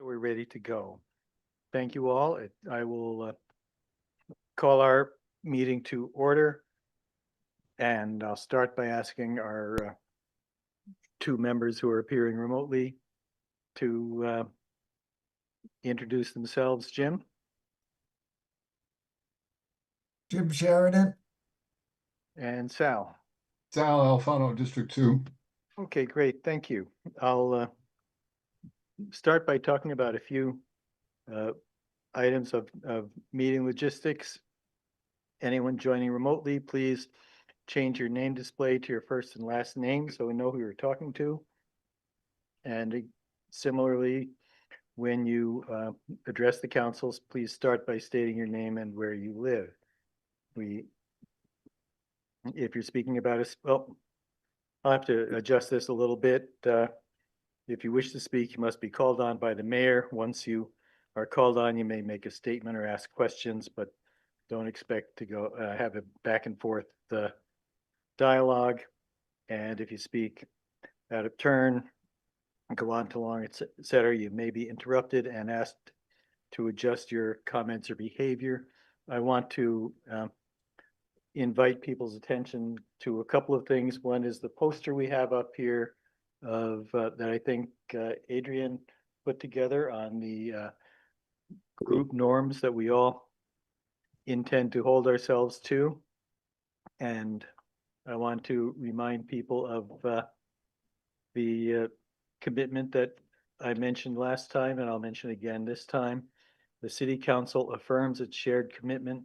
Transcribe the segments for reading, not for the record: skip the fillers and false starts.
We're ready to go. Thank you all. I will call our meeting to order. And I'll start by asking our two members who are appearing remotely to introduce themselves. Jim? Jim Sheridan. And Sal. Sal Alfano, District 2. Okay, great. Thank you. I'll start by talking about a few items of meeting logistics. Anyone joining remotely, please change your name display to your first and last name so we know who you're talking to. And similarly, when you address the councils, please start by stating your name and where you live. If you're speaking about us, well, I'll have to adjust this a little bit. If you wish to speak, you must be called on by the mayor. Once you are called on, you may make a statement or ask questions, but don't expect to go have a back and forth dialogue. And if you speak out of turn, go on too long, et cetera, you may be interrupted and asked to adjust your comments or behavior. I want to invite people's attention to a couple of things. One is the poster we have up here of that I think Adrian put together on the group norms that we all intend to hold ourselves to. And I want to remind people of the commitment that I mentioned last time, and I'll mention again this time. The City Council affirms its shared commitment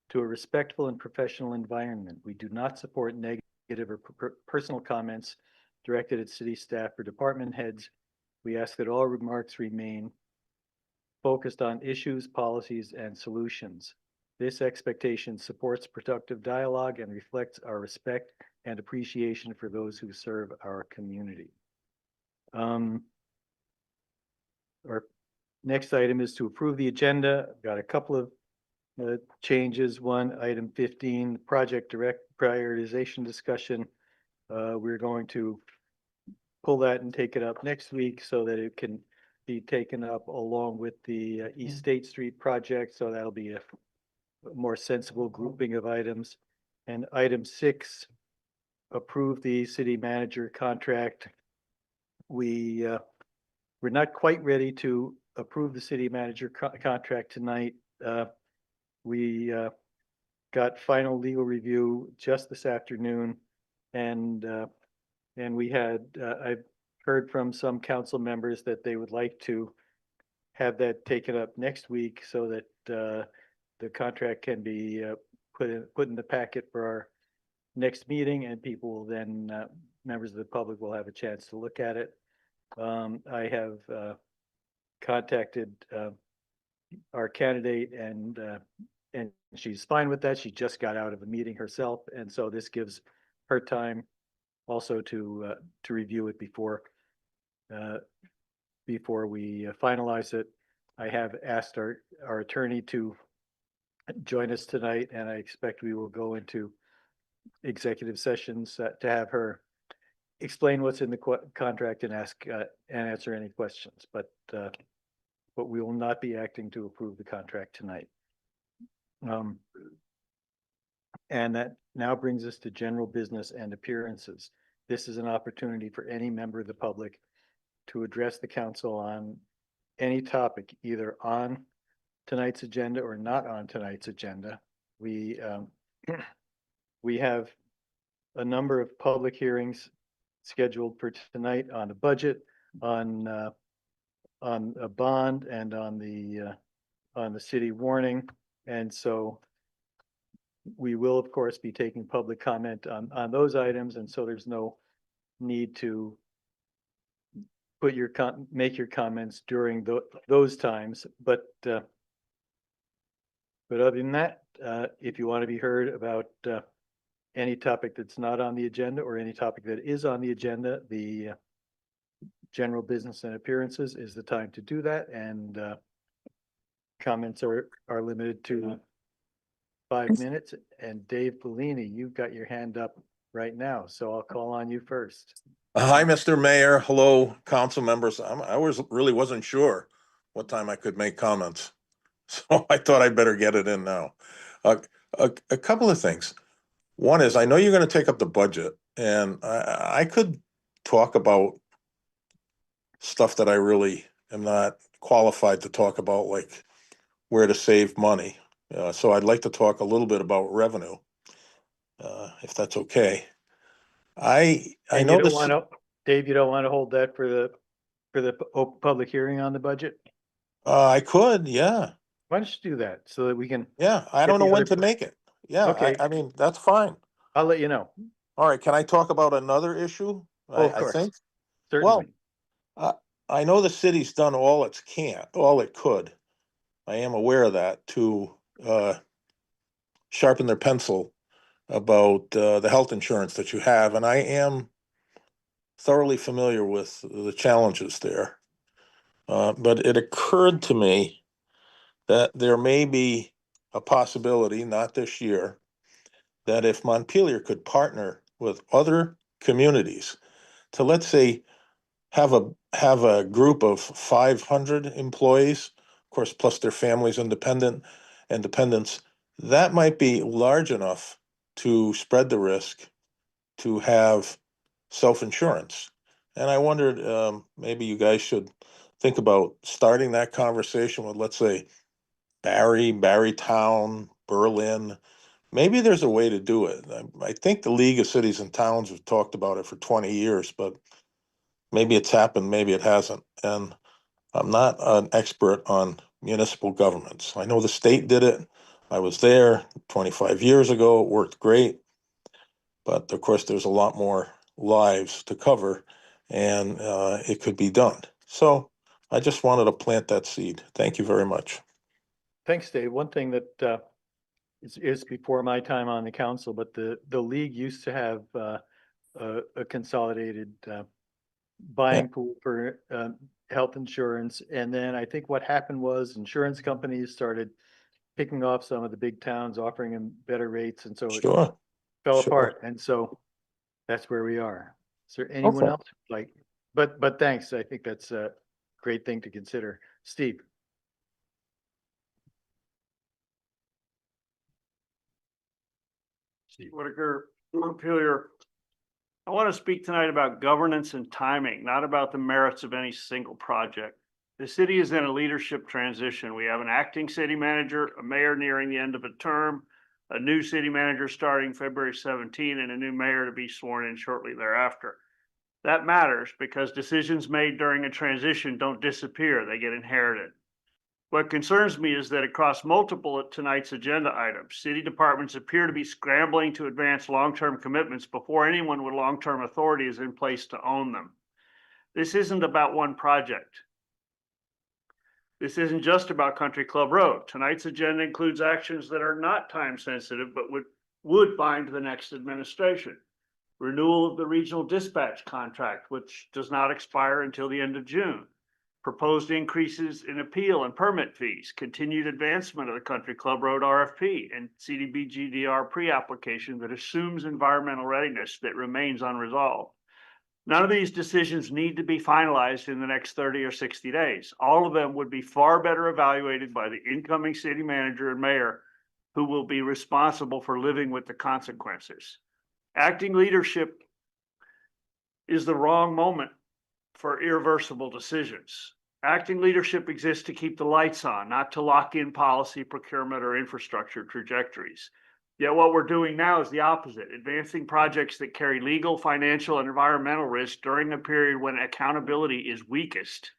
to a respectful and professional environment. We do not support negative or personal comments directed at city staff or department heads. We ask that all remarks remain focused on issues, policies, and solutions. This expectation supports productive dialogue and reflects our respect and appreciation for those who serve our community. Our next item is to approve the agenda. I've got a couple of changes. One, item 15, project direct prioritization discussion. We're going to pull that and take it up next week so that it can be taken up along with the East State Street project. So that'll be a more sensible grouping of items. And item 6, approve the city manager contract. We're not quite ready to approve the city manager contract tonight. We got final legal review just this afternoon, and we had I've heard from some council members that they would like to have that taken up next week so that the contract can be put in the packet for our next meeting, and people will then members of the public will have a chance to look at it. I have contacted our candidate, and she's fine with that. She just got out of a meeting herself, and so this gives her time also to review it before we finalize it. I have asked our attorney to join us tonight, and I expect we will go into executive sessions to have her explain what's in the contract and answer any questions. But we will not be acting to approve the contract tonight. And that now brings us to general business and appearances. This is an opportunity for any member of the public to address the council on any topic, either on tonight's agenda or not on tonight's agenda. We have a number of public hearings scheduled for tonight on the budget, on a bond, and on the city warning. And so we will, of course, be taking public comment on those items, and so there's no need to make your comments during those times. But other than that, if you want to be heard about any topic that's not on the agenda or any topic that is on the agenda, the general business and appearances is the time to do that. And comments are limited to 5 minutes. And Dave Bellini, you've got your hand up right now, so I'll call on you first. Hi, Mr. Mayor. Hello, council members. I really wasn't sure what time I could make comments. So I thought I'd better get it in now. A couple of things. One is, I know you're gonna take up the budget, and I could talk about stuff that I really am not qualified to talk about, like where to save money. So I'd like to talk a little bit about revenue, if that's okay. I And know you don't this, want to, Dave, you don't want to hold that for the public hearing on the budget? I could, yeah, Why don't you do that so that we can yeah, I get don't know the when other, to make it. Yeah, Okay. I mean, that's fine. I'll let you know. All right, can I talk about another issue? Oh, of I course, think, certainly. well, I know the city's done all it could. I am aware of that, to sharpen their pencil about the health insurance that you have, and I am thoroughly familiar with the challenges there. But it occurred to me that there may be a possibility, not this year, that if Montpelier could partner with other communities to, let's say, have a group of 500 employees, of course, plus their families and dependents, that might be large enough to spread the risk, to have self-insurance. And I wondered, maybe you guys should think about starting that conversation with, let's say, Barrytown, Berlin. Maybe there's a way to do it. I think the League of Cities and Towns have talked about it for 20 years, but maybe it's happened, maybe it hasn't. And I'm not an expert on municipal governments. I know the state did it. I was there 25 years ago. It worked great. But of course, there's a lot more lives to cover, and it could be done. So I just wanted to plant that seed. Thank you very much. Thanks, Dave. One thing that is before my time on the council, but the league used to have a consolidated buying pool for health insurance. And then I think what happened was insurance companies started picking off some of the big towns, offering them better rates, and so it Sure. fell Sure. apart. And so that's where we are. Is there anyone Okay. else like? But thanks. I think that's a great thing to consider. Steve. Steve Whitaker, Montpelier. I want to speak tonight about governance and timing, not about the merits of any single project. The city is in a leadership transition. We have an acting city manager, a mayor nearing the end of a term, a new city manager starting February 17, and a new mayor to be sworn in shortly thereafter. That matters because decisions made during a transition don't disappear, they get inherited. What concerns me is that across multiple of tonight's agenda items, city departments appear to be scrambling to advance long-term commitments before anyone with long-term authority is in place to own them. This isn't about one project. This isn't just about Country Club Road. Tonight's agenda includes actions that are not time sensitive, but would bind the next administration. Renewal of the regional dispatch contract, which does not expire until the end of June. Proposed increases in appeal and permit fees, continued advancement of the Country Club Road RFP and CDBG-DR pre-application that assumes environmental readiness that remains unresolved. None of these decisions need to be finalized in the next 30 or 60 days. All of them would be far better evaluated by the incoming city manager and mayor, who will be responsible for living with the consequences. Acting leadership is the wrong moment for irreversible decisions. Acting leadership exists to keep the lights on, not to lock in policy, procurement, or infrastructure trajectories. Yet what we're doing now is the opposite, advancing projects that carry legal, financial, and environmental risk during a period when accountability is weakest.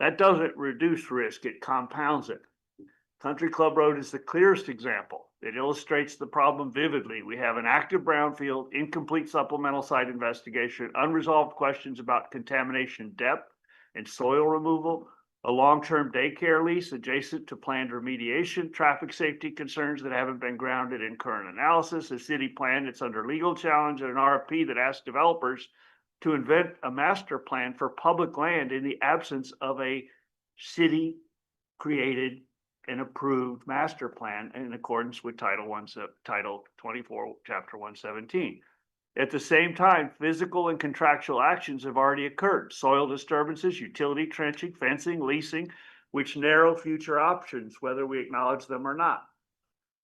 That doesn't reduce risk, it compounds it. Country Club Road is the clearest example. It illustrates the problem vividly. We have an active brownfield, incomplete supplemental site investigation, unresolved questions about contamination depth and soil removal, a long-term daycare lease adjacent to planned remediation, traffic safety concerns that haven't been grounded in current analysis, a city plan that's under legal challenge, and an RFP that asks developers to invent a master plan for public land in the absence of a city-created and approved master plan in accordance with Title 24, Chapter 117. At the same time, physical and contractual actions have already occurred. Soil disturbances, utility trenching, fencing, leasing which narrow future options, whether we acknowledge them or not.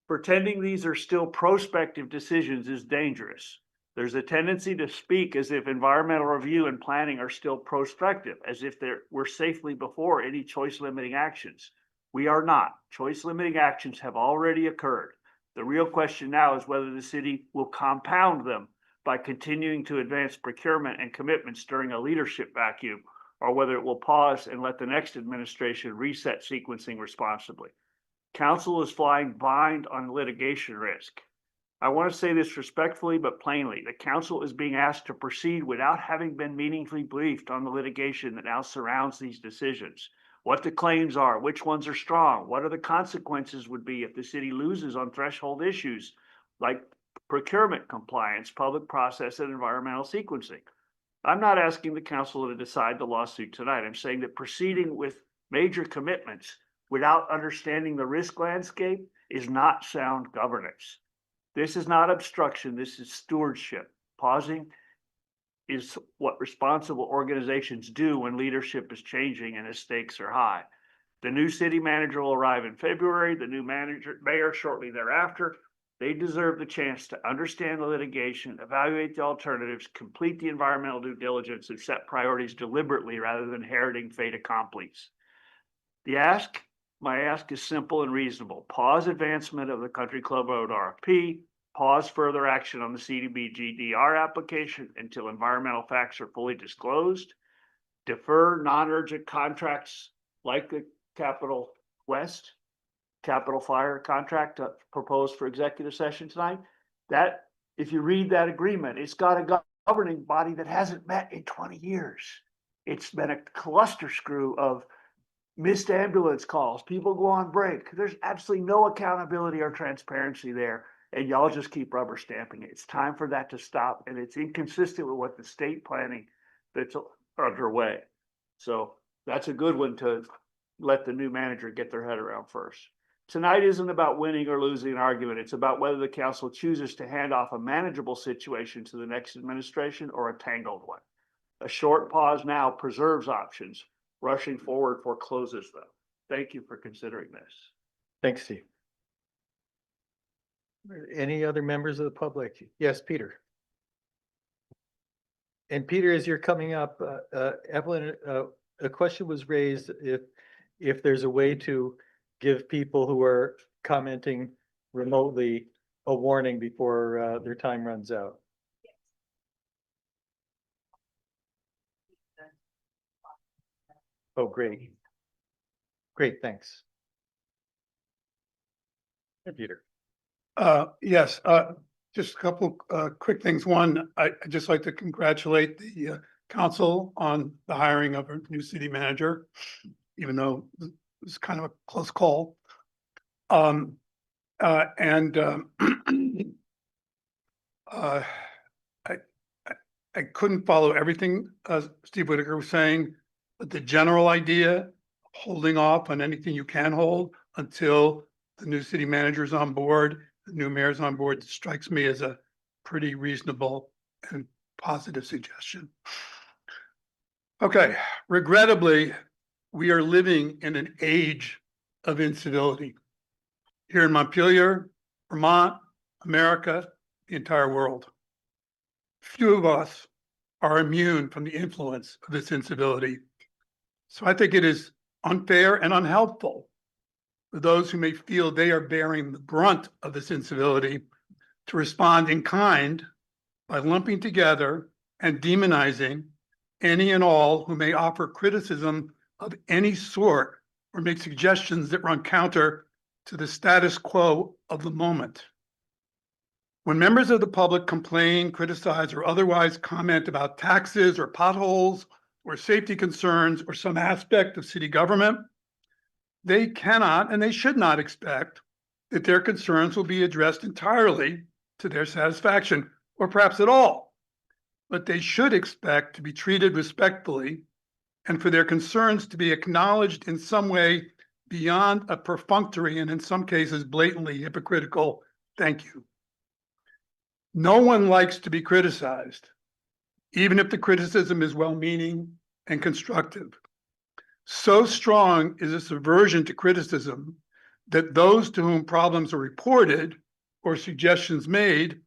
Pretending these are still prospective decisions is dangerous. There's a tendency to speak as if environmental review and planning are still prospective, as if we're safely before any choice limiting actions. We are not. Choice limiting actions have already occurred. The real question now is whether the city will compound them by continuing to advance procurement and commitments during a leadership vacuum, or whether it will pause and let the next administration reset sequencing responsibly. Council is flying blind on litigation risk. I want to say this respectfully but plainly. The council is being asked to proceed without having been meaningfully briefed on the litigation that now surrounds these decisions. What the claims are, which ones are strong, what are the consequences would be if the city loses on threshold issues like procurement compliance, public process, and environmental sequencing. I'm not asking the council to decide the lawsuit tonight. I'm saying that proceeding with major commitments without understanding the risk landscape is not sound governance. This is not obstruction, this is stewardship. Pausing is what responsible organizations do when leadership is changing and the stakes are high. The new city manager will arrive in February, the new mayor shortly thereafter. They deserve the chance to understand the litigation, evaluate the alternatives, complete the environmental due diligence, and set priorities deliberately rather than inheriting fait accomplis. My ask is simple and reasonable. Pause advancement of the Country Club Road RFP. Pause further action on the CDBG-DR application until environmental facts are fully disclosed. Defer non-urgent contracts like the Capital West, Capital Fire contract proposed for executive session tonight. That, if you read that agreement, it's got a governing body that hasn't met in 20 years. It's been a cluster screw of missed ambulance calls. People go on break. There's absolutely no accountability or transparency there. And y'all just keep rubber stamping it. It's time for that to stop. And it's inconsistent with what the state planning that's underway. So that's a good one to let the new manager get their head around first. Tonight isn't about winning or losing an argument. It's about whether the council chooses to hand off a manageable situation to the next administration or a tangled one. A short pause now preserves options. Rushing forward forecloses them. Thank you for considering this. Thanks, Steve. Any other members of the public? Yes, Peter. And Peter, as you're coming up, Evelyn, a question was raised if there's a way to give people who are commenting remotely a warning before their time runs out. Oh, great. Great, thanks. Hey, Peter. Yes, just a couple quick things. One, I'd just like to congratulate the council on the hiring of a new city manager, even though it was kind of a close call. I couldn't follow everything Steve Whitaker was saying, but the general idea, holding off on anything you can hold until the new city manager's on board, the new mayor's on board, strikes me as a pretty reasonable and positive suggestion. Okay, regrettably, we are living in an age of incivility here in Montpelier, Vermont, America, the entire world. Few of us are immune from the influence of this incivility. So I think it is unfair and unhelpful for those who may feel they are bearing the brunt of this incivility to respond in kind by lumping together and demonizing any and all who may offer criticism of any sort or make suggestions that run counter to the status quo of the moment. When members of the public complain, criticize, or otherwise comment about taxes or potholes or safety concerns or some aspect of city government, they cannot and they should not expect that their concerns will be addressed entirely to their satisfaction, or perhaps at all. But they should expect to be treated respectfully and for their concerns to be acknowledged in some way beyond a perfunctory and in some cases blatantly hypocritical thank you. No one likes to be criticized, even if the criticism is well-meaning and constructive. So strong is this aversion to criticism that those to whom problems are reported or suggestions made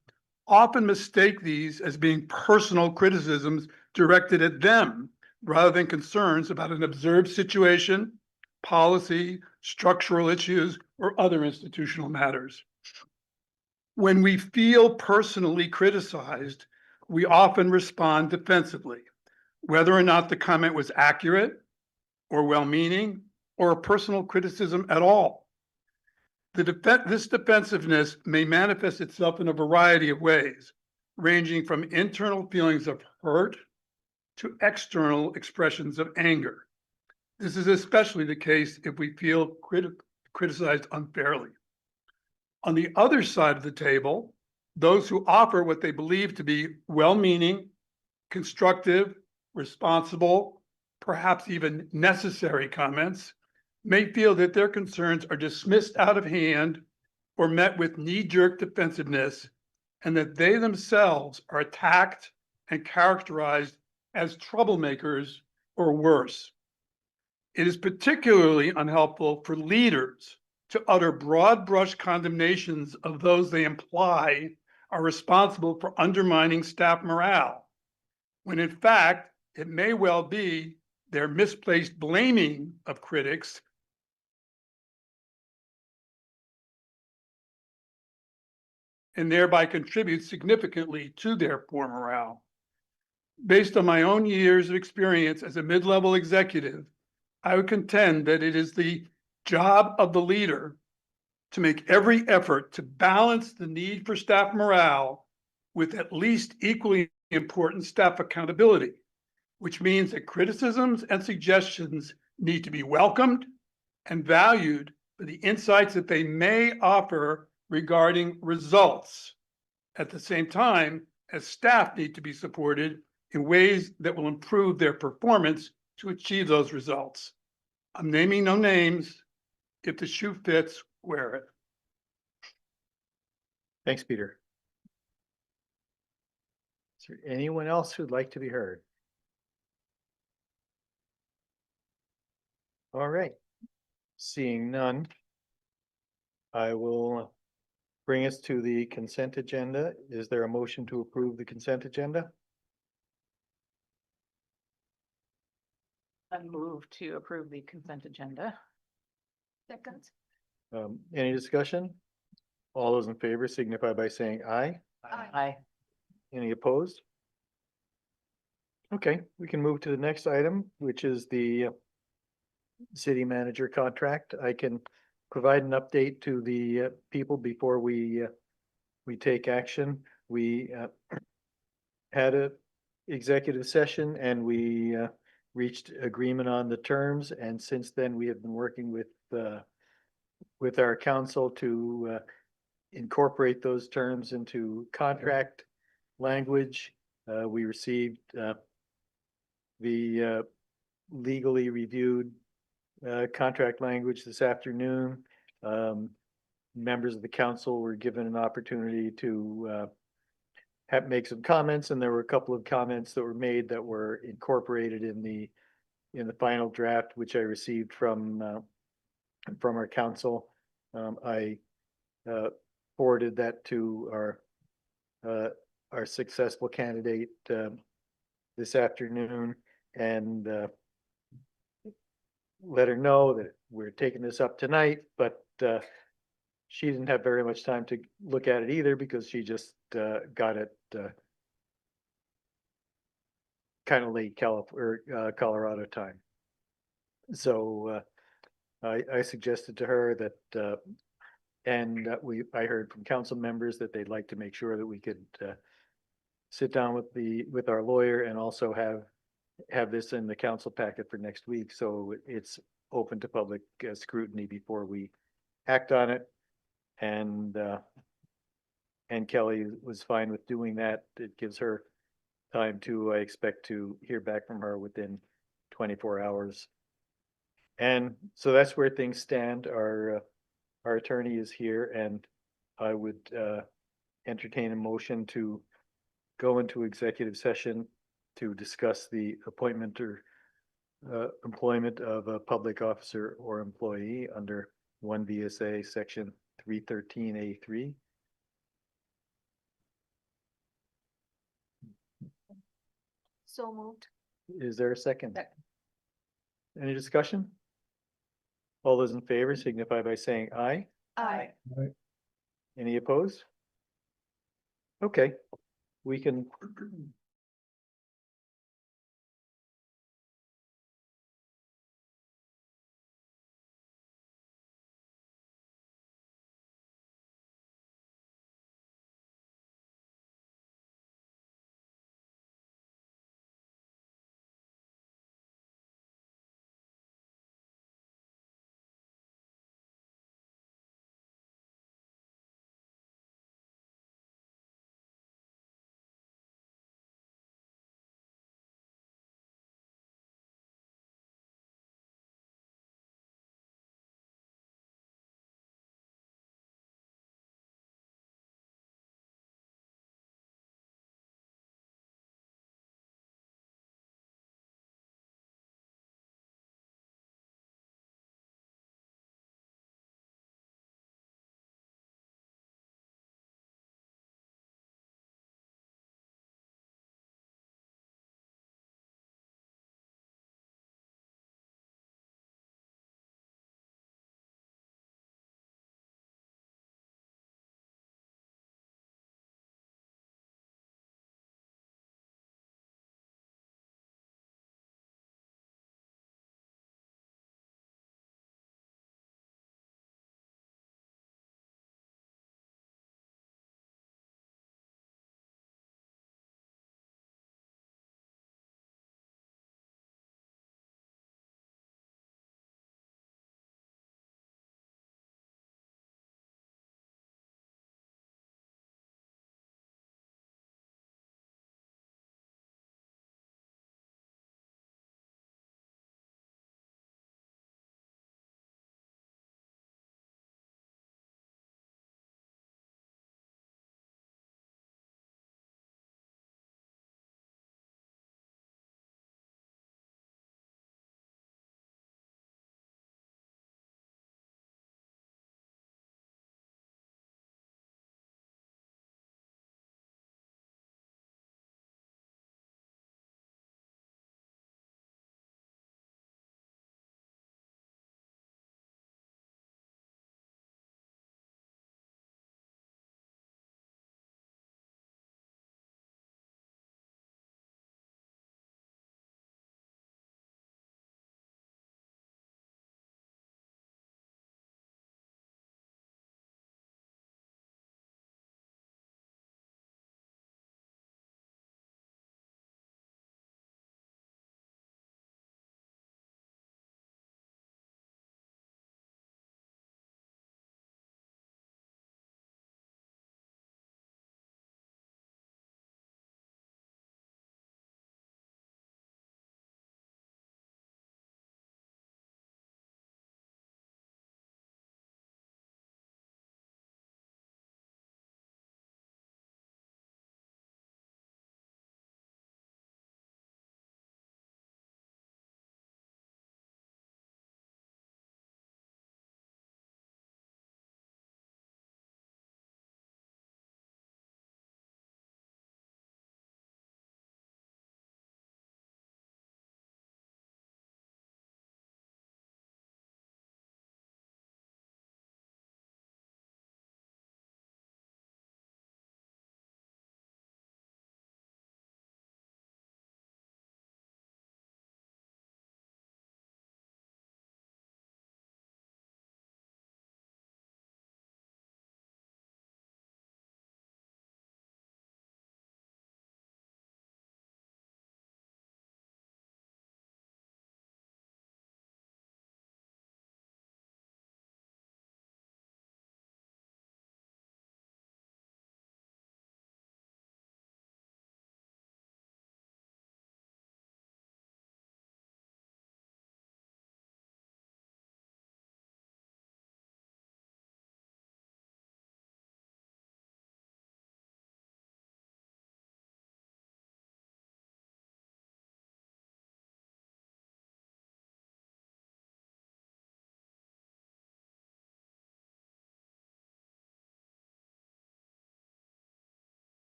often mistake these as being personal criticisms directed at them rather than concerns about an observed situation, policy, structural issues, or other institutional matters. When we feel personally criticized, we often respond defensively, whether or not the comment was accurate or well-meaning or a personal criticism at all. This defensiveness may manifest itself in a variety of ways, ranging from internal feelings of hurt to external expressions of anger. This is especially the case if we feel criticized unfairly. On the other side of the table, those who offer what they believe to be well-meaning, constructive, responsible, perhaps even necessary comments may feel that their concerns are dismissed out of hand or met with knee-jerk defensiveness, and that they themselves are attacked and characterized as troublemakers or worse. It is particularly unhelpful for leaders to utter broad brush condemnations of those they imply are responsible for undermining staff morale, when in fact, it may well be their misplaced blaming of critics and thereby contributes significantly to their poor morale. Based on my own years of experience as a mid-level executive, I would contend that it is the job of the leader to make every effort to balance the need for staff morale with at least equally important staff accountability, which means that criticisms and suggestions need to be welcomed and valued for the insights that they may offer regarding results. At the same time, as staff need to be supported in ways that will improve their performance to achieve those results. I'm naming no names. If the shoe fits, wear it. Thanks, Peter. Is there anyone else who'd like to be heard? All right. Seeing none, I will bring us to the consent agenda. Is there a motion to approve the consent agenda? I move to approve the consent agenda. Second. Any discussion? All those in favor signify by saying aye. Aye. Any opposed? Okay, we can move to the next item, which is the city manager contract. I can provide an update to the people before we take action. We had a executive session and we reached agreement on the terms, and since then we have been working with our council to incorporate those terms into contract language. We received the legally reviewed contract language this afternoon. Members of the council were given an opportunity to make some comments, and there were a couple of comments that were made that were incorporated in the final draft, which I received from our council. I forwarded that to our successful candidate this afternoon, and let her know that we're taking this up tonight, but she didn't have very much time to look at it either because she just got it kind of late Colorado time. So I suggested to her that and I heard from council members that they'd like to make sure that we could sit down with our lawyer and also have this in the council packet for next week, so it's open to public scrutiny before we act on it. And Kelly was fine with doing that. It gives her time to, I expect to hear back from her within 24 hours. And so that's where things stand. Our attorney is here, and I would entertain a motion to go into executive session to discuss the appointment or employment of a public officer or employee under one VSA section 313A3. So moved. Is there a second? Second. Any discussion? All those in favor signify by saying aye. Aye. Any opposed? Okay, we can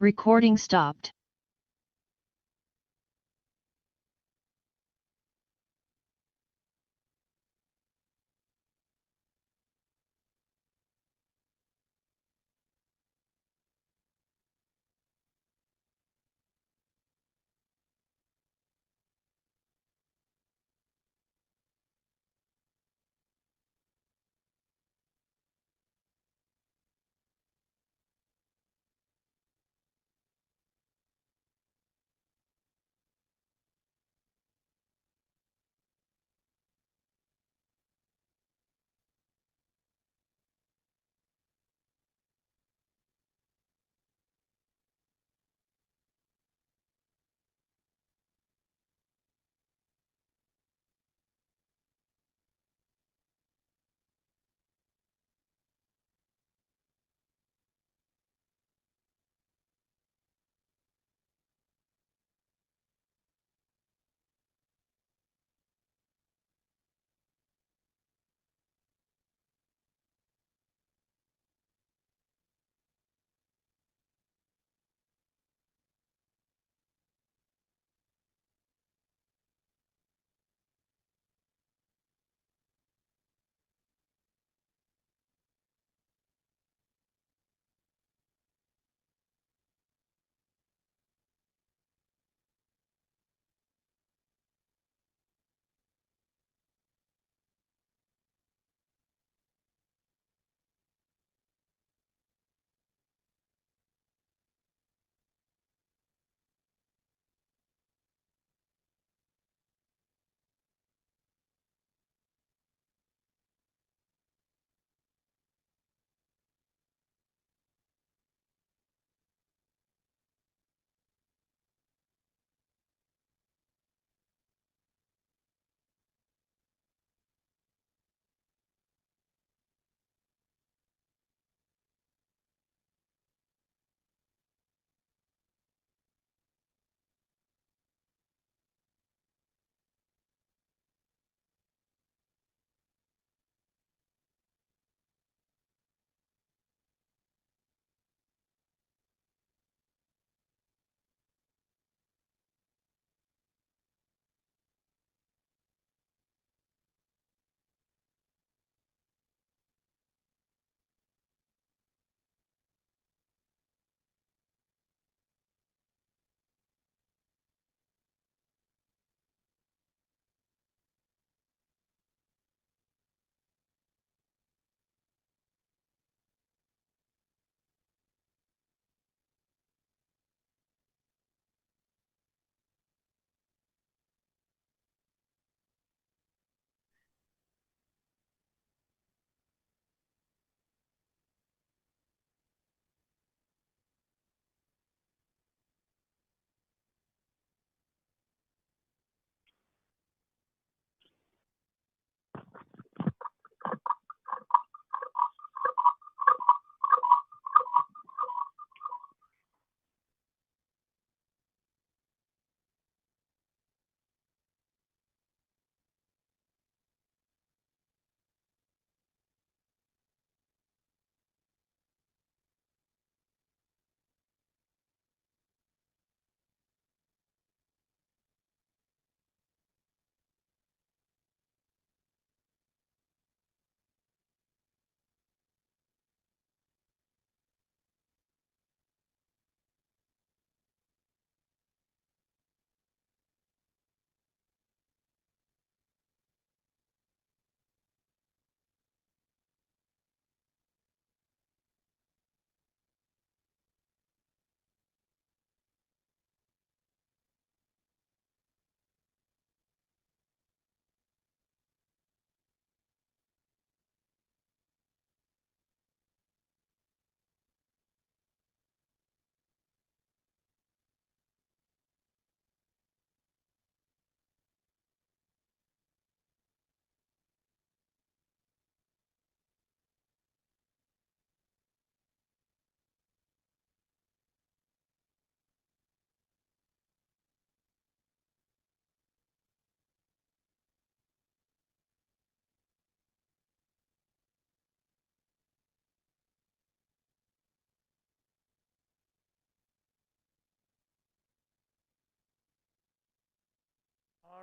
Recording stopped.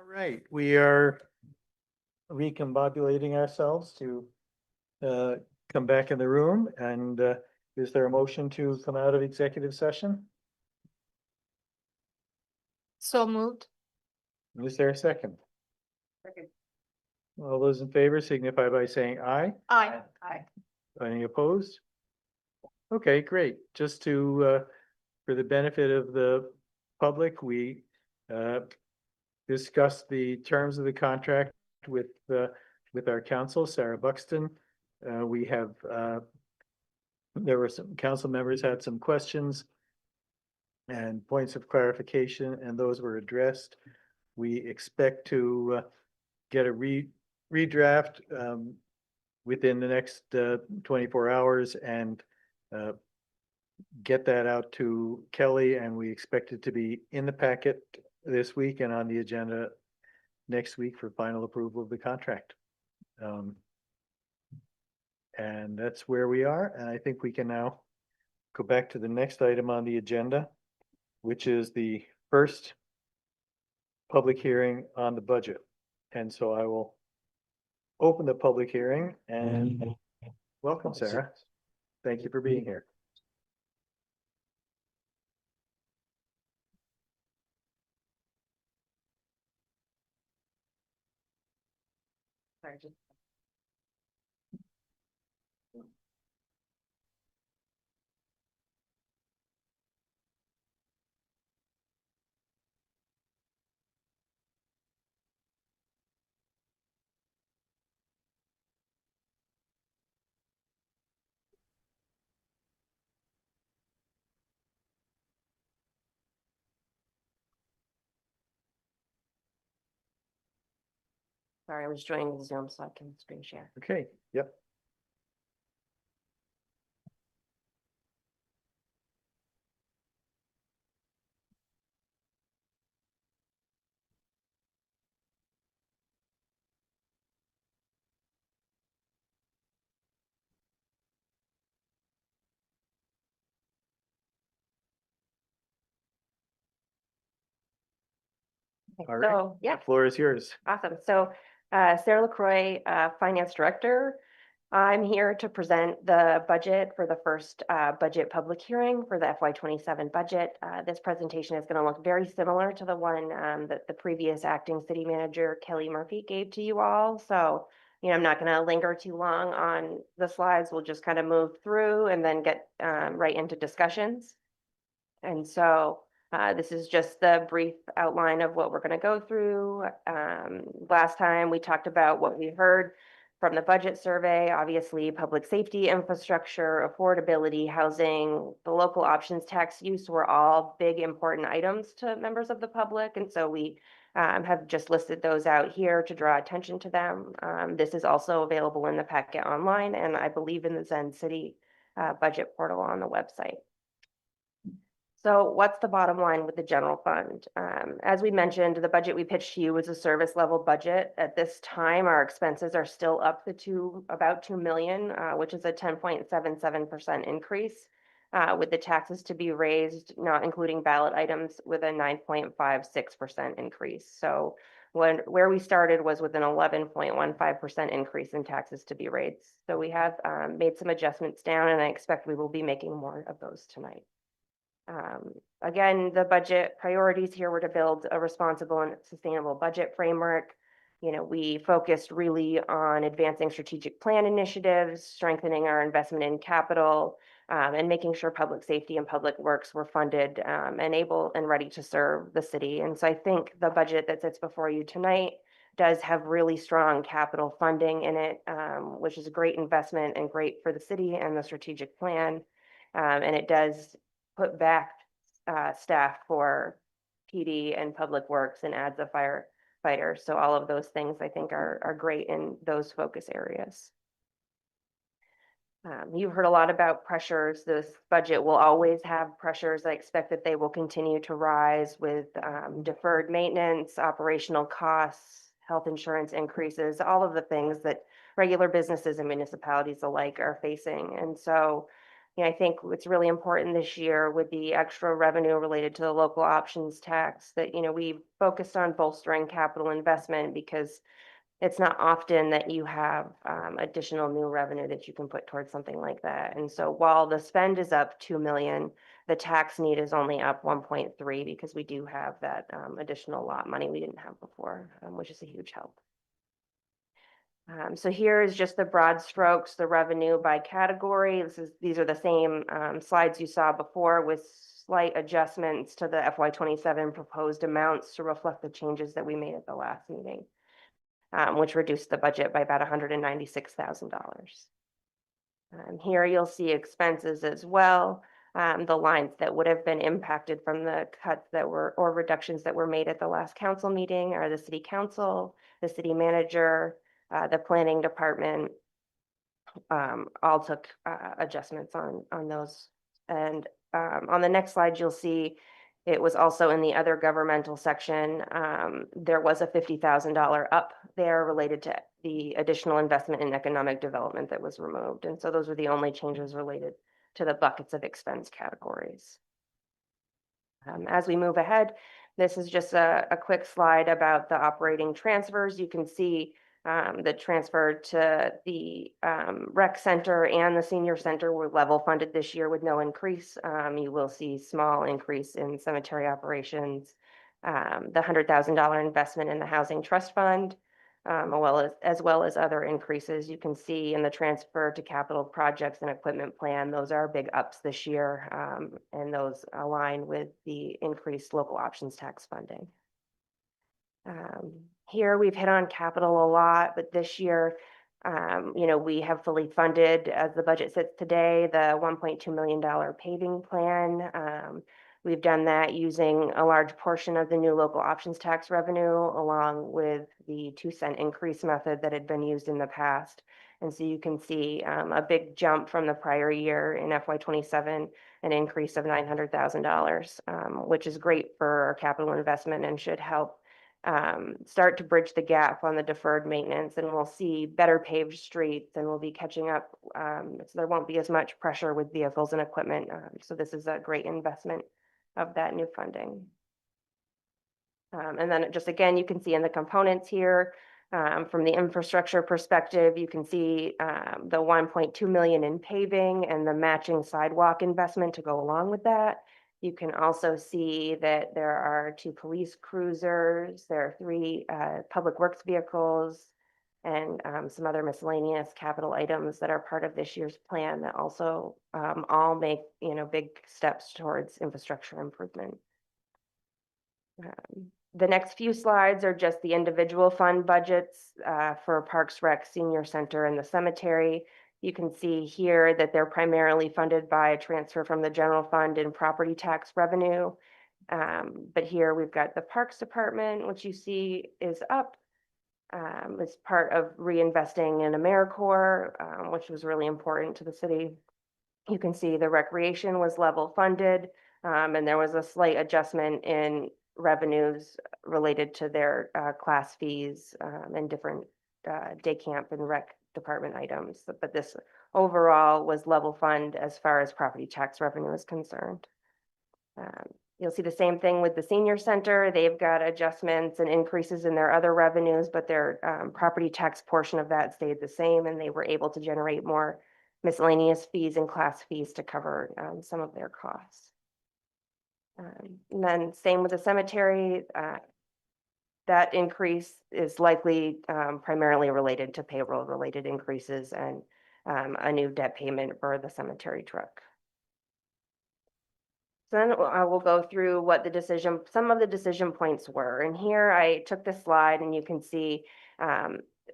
right, we are recombobulating ourselves to come back in the room, and is there a motion to come out of executive session? So moved. Is there a second? All those in favor signify by saying aye. Aye. Aye. Any opposed? Okay, great. Just to, for the benefit of the public, we discussed the terms of the contract with our counsel, Sarah Buxton. We have, there were some council members had some questions and points of clarification, and those were addressed. We expect to get a redraft within the next 24 hours and get that out to Kelly, and we expect it to be in the packet this week and on the agenda next week for final approval of the contract. And that's where we are, and I think we can now go back to the next item on the agenda, which is the first public hearing on the budget. And so I will open the public hearing and welcome, Sarah. Thank you for being here. Sorry, just sorry, I was joining the Zoom so I can screen share. Okay, yep. All right. So, yeah. The floor is yours. Awesome. So Sarah LaCroix, Finance Director. I'm here to present the budget for the first budget public hearing for the FY27 budget. This presentation is going to look very similar to the one that the previous acting city manager, Kelly Murphy, gave to you all. So, I'm not going to linger too long on the slides. We'll just kind of move through and then get right into discussions. And so this is just the brief outline of what we're going to go through. Last time we talked about what we heard from the budget survey, obviously public safety, infrastructure, affordability, housing, the local options tax use were all big important items to members of the public. And so we have just listed those out here to draw attention to them. This is also available in the packet online, and I believe in the Zen City budget portal on the website. So what's the bottom line with the general fund? As we mentioned, the budget we pitched to you was a service level budget. At this time, our expenses are still up to about 2 million, which is a 10.77% increase, with the taxes to be raised, not including ballot items, with a 9.56% increase. So where we started was with an 11.15% increase in taxes to be raised. So we have made some adjustments down, and I expect we will be making more of those tonight. Again, the budget priorities here were to build a responsible and sustainable budget framework. We focused really on advancing strategic plan initiatives, strengthening our investment in capital, and making sure public safety and public works were funded and able and ready to serve the city. And so I think the budget that sits before you tonight does have really strong capital funding in it, which is a great investment and great for the city and the strategic plan. And it does put back staff for PD and public works and adds a firefighter. So all of those things I think are great in those focus areas. You've heard a lot about pressures. This budget will always have pressures. I expect that they will continue to rise with deferred maintenance, operational costs, health insurance increases, all of the things that regular businesses and municipalities alike are facing. And so I think it's really important this year with the extra revenue related to the local options tax that, we focused on bolstering capital investment because it's not often that you have additional new revenue that you can put towards something like that. And so while the spend is up 2 million, the tax need is only up 1.3 because we do have that additional lot money we didn't have before, which is a huge help. So here is just the broad strokes, the revenue by category. These are the same slides you saw before with slight adjustments to the FY27 proposed amounts to reflect the changes that we made at the last meeting, which reduced the budget by about $196,000. Here you'll see expenses as well. The lines that would have been impacted from the cuts that were or reductions that were made at the last council meeting are the city council, the city manager, the planning department, all took adjustments on those. And on the next slide, you'll see it was also in the other governmental section. There was a $50,000 up there related to the additional investment in economic development that was removed. And so those were the only changes related to the buckets of expense categories. As we move ahead, this is just a quick slide about the operating transfers. You can see the transfer to the rec center and the senior center were level funded this year with no increase. You will see small increase in cemetery operations, the $100,000 investment in the housing trust fund, as well as other increases. You can see in the transfer to capital projects and equipment plan, those are big ups this year, and those align with the increased local options tax funding. Here we've hit on capital a lot, but this year, we have fully funded, as the budget sits today, the $1.2 million paving plan. We've done that using a large portion of the new local options tax revenue, along with the 2-cent increase method that had been used in the past. And so you can see a big jump from the prior year in FY27, an increase of $900,000, which is great for our capital investment and should help start to bridge the gap on the deferred maintenance, and we'll see better paved streets and we'll be catching up. So there won't be as much pressure with vehicles and equipment. So this is a great investment of that new funding. And then just again, you can see in the components here, from the infrastructure perspective, you can see the 1.2 million in paving and the matching sidewalk investment to go along with that. You can also see that there are 2 police cruisers, there are 3 public works vehicles, and some other miscellaneous capital items that are part of this year's plan that also all make, big steps towards infrastructure improvement. The next few slides are just the individual fund budgets for Parks, Rec, Senior Center, and the cemetery. You can see here that they're primarily funded by a transfer from the general fund and property tax revenue. But here we've got the Parks Department, which you see is up. It's part of reinvesting in AmeriCorps, which was really important to the city. You can see the recreation was level funded, and there was a slight adjustment in revenues related to their class fees and different day camp and rec department items. But this overall was level fund as far as property tax revenue is concerned. You'll see the same thing with the senior center. They've got adjustments and increases in their other revenues, but their property tax portion of that stayed the same, and they were able to generate more miscellaneous fees and class fees to cover some of their costs. And then same with the cemetery. That increase is likely primarily related to payroll related increases and a new debt payment for the cemetery truck. So then I will go through what some of the decision points were. And here I took this slide and you can see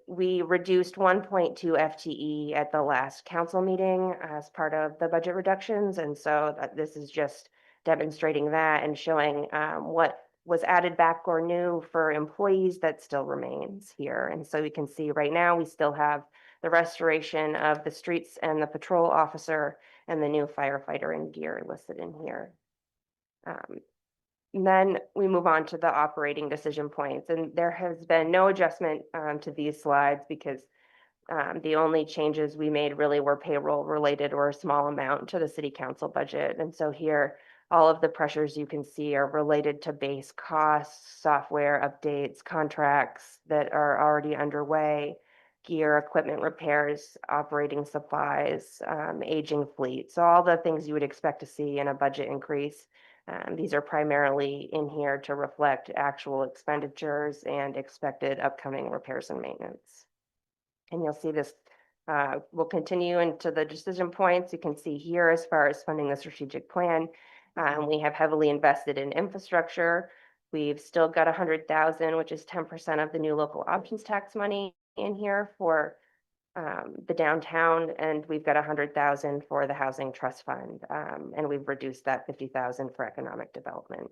we reduced 1.2 FTE at the last council meeting as part of the budget reductions. And so this is just demonstrating that and showing what was added back or new for employees that still remains here. And so we can see right now we still have the restoration of the streets and the patrol officer and the new firefighter and gear listed in here. And then we move on to the operating decision points, and there has been no adjustment to these slides because The only changes we made really were payroll related or a small amount to the city council budget. And so here, all of the pressures you can see are related to base costs, software updates, contracts that are already underway, gear, equipment repairs, operating supplies, aging fleet. So all the things you would expect to see in a budget increase. These are primarily in here to reflect actual expenditures and expected upcoming repairs and maintenance. And you'll see this will continue into the decision points. You can see here as far as funding the strategic plan. We have heavily invested in infrastructure. We've still got 100,000, which is 10% of the new local options tax money in here for the downtown, and we've got 100,000 for the housing trust fund. And we've reduced that 50,000 for economic development.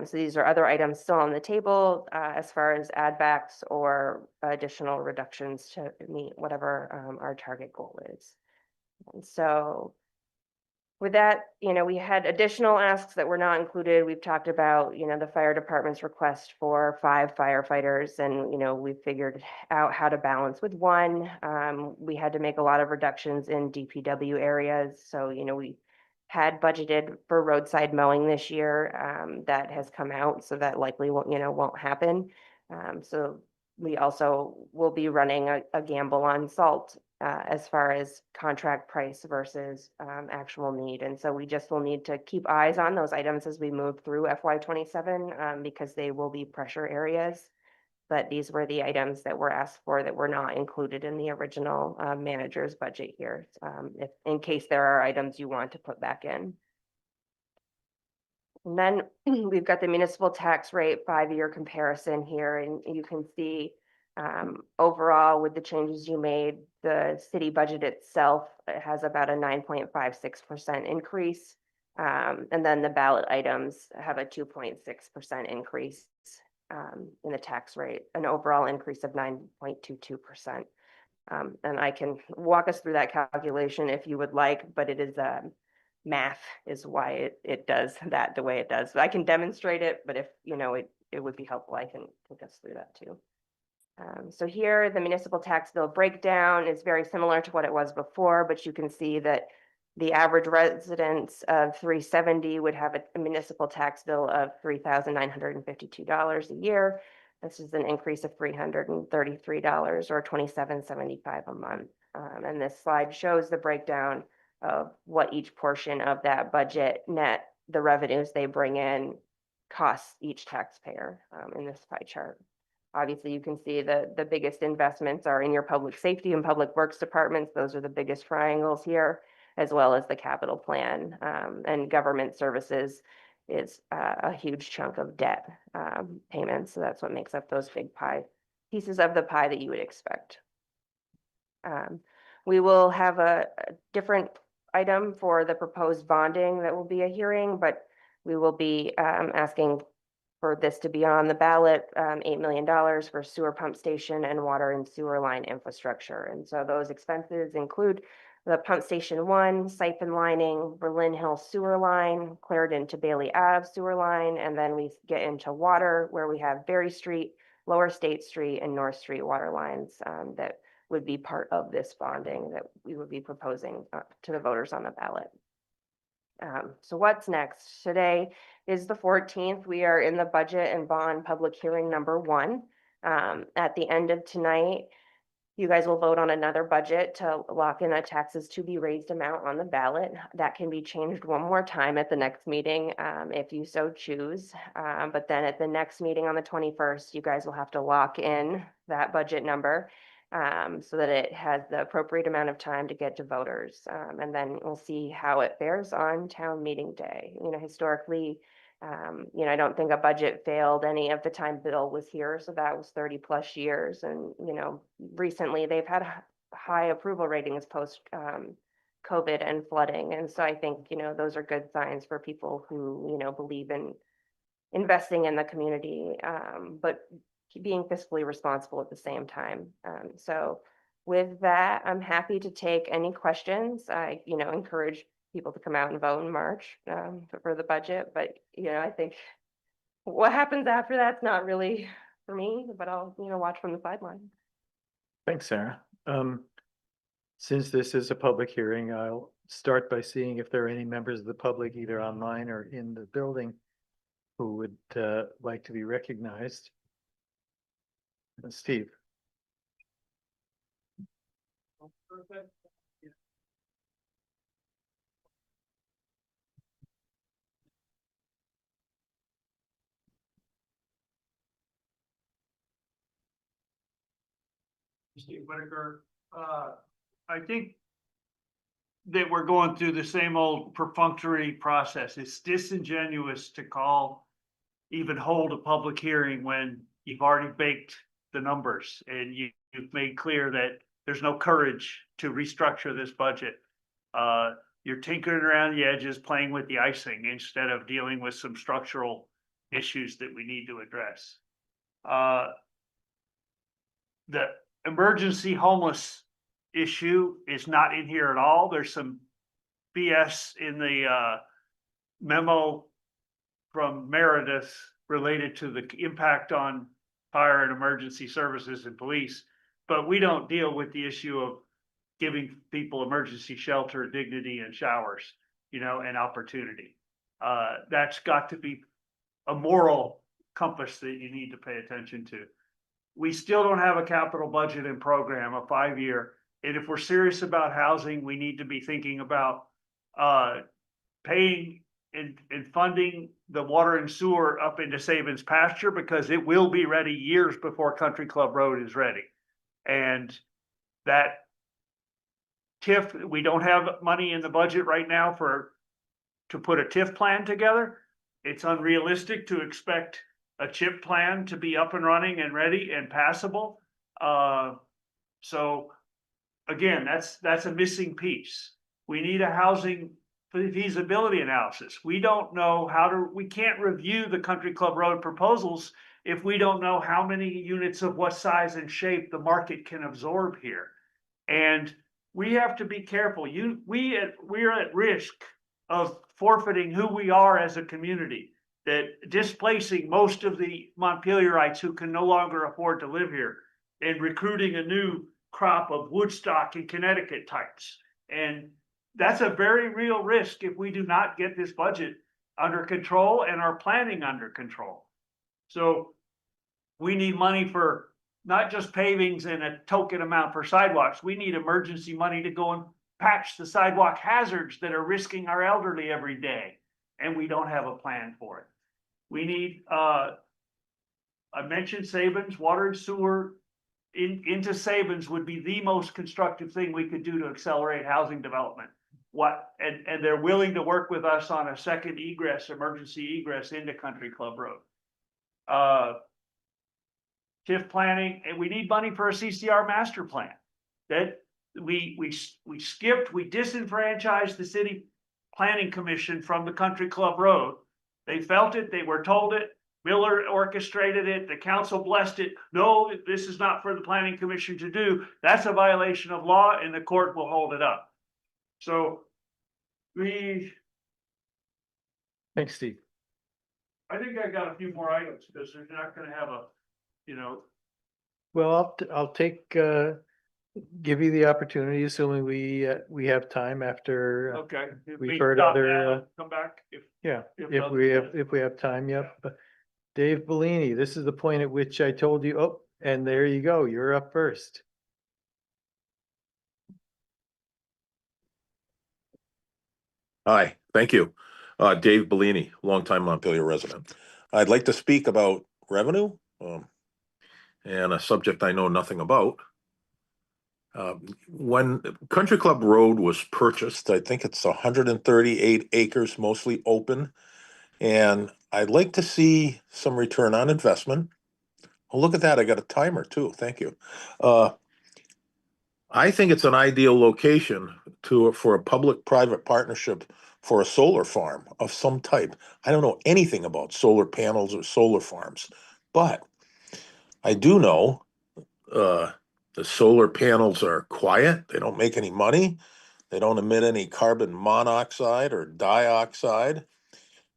So these are other items still on the table as far as add backs or additional reductions to meet whatever our target goal is. And so with that, we had additional asks that were not included. We've talked about, the fire department's request for 5 firefighters, and, we figured out how to balance with 1. We had to make a lot of reductions in DPW areas. So, we had budgeted for roadside mowing this year. That has come out, so that likely won't happen. So we also will be running a gamble on salt as far as contract price versus actual need. And so we just will need to keep eyes on those items as we move through FY27 because they will be pressure areas. But these were the items that were asked for that were not included in the original manager's budget here, if in case there are items you want to put back in. And then we've got the municipal tax rate 5-year comparison here, and you can see overall with the changes you made, the city budget itself has about a 9.56% increase. And then the ballot items have a 2.6% increase in the tax rate, an overall increase of 9.22%. And I can walk us through that calculation if you would like, but it is math is why it does that the way it does. So I can demonstrate it, but if it would be helpful, I can take us through that too. So here, the municipal tax bill breakdown is very similar to what it was before, but you can see that the average residence of 370 would have a municipal tax bill of $3,952 a year. This is an increase of $333 or $27.75 a month. And this slide shows the breakdown of what each portion of that budget net, the revenues they bring in, costs each taxpayer in this pie chart. Obviously, you can see the biggest investments are in your public safety and public works departments. Those are the biggest triangles here, as well as the capital plan. And government services is a huge chunk of debt payments. So that's what makes up those big pieces of the pie that you would expect. We will have a different item for the proposed bonding that will be a hearing, but we will be asking for this to be on the ballot, $8 million for sewer pump station and water and sewer line infrastructure. And so those expenses include the pump station 1, siphon lining, Berlin Hill sewer line, Clarendon to Bailey Ave sewer line, and then we get into water where we have Berry Street, Lower State Street, and North Street water lines that would be part of this bonding that we would be proposing to the voters on the ballot. So what's next? Today is the 14th. We are in the budget and bond public hearing number 1. At the end of tonight, you guys will vote on another budget to lock in a taxes to be raised amount on the ballot. That can be changed one more time at the next meeting if you so choose. But then at the next meeting on the 21st, you guys will have to lock in that budget number so that it has the appropriate amount of time to get to voters. And then we'll see how it fares on town meeting day. Historically, I don't think a budget failed any of the time Bill was here. So that was 30 plus years. And, recently they've had high approval ratings post COVID and flooding. And so I think, those are good signs for people who, believe in investing in the community, but being fiscally responsible at the same time. So with that, I'm happy to take any questions. I, encourage people to come out and vote in March for the budget. But, I think what happens after that's not really for me, but I'll, watch from the sideline. Thanks, Sarah. Since this is a public hearing, I'll start by seeing if there are any members of the public, either online or in the building, who would like to be recognized. Steve. Steve Whitaker, I think that we're going through the same old perfunctory process. It's disingenuous to call, even hold a public hearing when you've already baked the numbers and you've made clear that there's no courage to restructure this budget. You're tinkering around the edges, playing with the icing instead of dealing with some structural issues that we need to address. The emergency homeless issue is not in here at all. There's some BS in the memo from Meredith related to the impact on fire and emergency services and police, but we don't deal with the issue of giving people emergency shelter, dignity, and showers, you know, and opportunity. That's got to be a moral compass that you need to pay attention to. We still don't have a capital budget and program, a 5-year. And if we're serious about housing, we need to be thinking about paying and funding the water and sewer up into Sabins pasture, because it will be ready years before Country Club Road is ready. And that TIF, we don't have money in the budget right now to put a TIF plan together. It's unrealistic to expect a CHIP plan to be up and running and ready and passable. So again, that's a missing piece. We need a housing feasibility analysis. We don't know we can't review the Country Club Road proposals if we don't know how many units of what size and shape the market can absorb here. And we have to be careful. We're at risk of forfeiting who we are as a community, that displacing most of the Montpelierites who can no longer afford to live here and recruiting a new crop of Woodstock and Connecticut types. And that's a very real risk if we do not get this budget under control and our planning under control. So we need money for not just pavings and a token amount for sidewalks. We need emergency money to go and patch the sidewalk hazards that are risking our elderly every day. And we don't have a plan for it. We need, I mentioned Sabins, water and sewer into Sabins would be the most constructive thing we could do to accelerate housing development. And they're willing to work with us on a second emergency egress into Country Club Road. TIF planning, and we need money for a CCR master plan. That we disenfranchised the city planning commission from the Country Club Road. They felt it, they were told it, Miller orchestrated it, the council blessed it. No, this is not for the planning commission to do. That's a violation of law and the court will hold it up. So Thanks, Steve. I think I got a few more items because they're not gonna have Well, I'll take, give you the opportunity, assuming we have time after, okay. we've heard other, Come back if. yeah, if if we have time, yep. Dave Bellini, this is the point at which I told you, oh, and there you go, you're up first. Hi, thank you. Dave Bellini, longtime Montpelier resident. I'd like to speak about revenue, and a subject I know nothing about. When Country Club Road was purchased, I think it's 138 acres, mostly open. And I'd like to see some return on investment. Oh, look at that. I got a timer too. Thank you. I think it's an ideal location for a public-private partnership for a solar farm of some type. I don't know anything about solar panels or solar farms, but I do know the solar panels are quiet. They don't make any money. They don't emit any carbon monoxide or dioxide.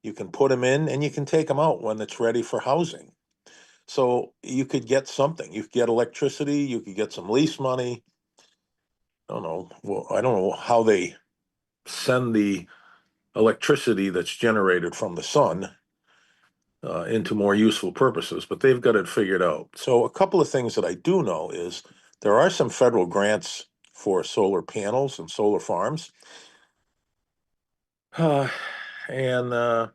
You can put them in and you can take them out when it's ready for housing. So you could get something. You could get electricity. You could get some lease money. don't know, well, I don't know how they send the electricity that's generated from the sun into more useful purposes, but they've got it figured out. So a couple of things that I do know is there are some federal grants for solar panels and solar farms. And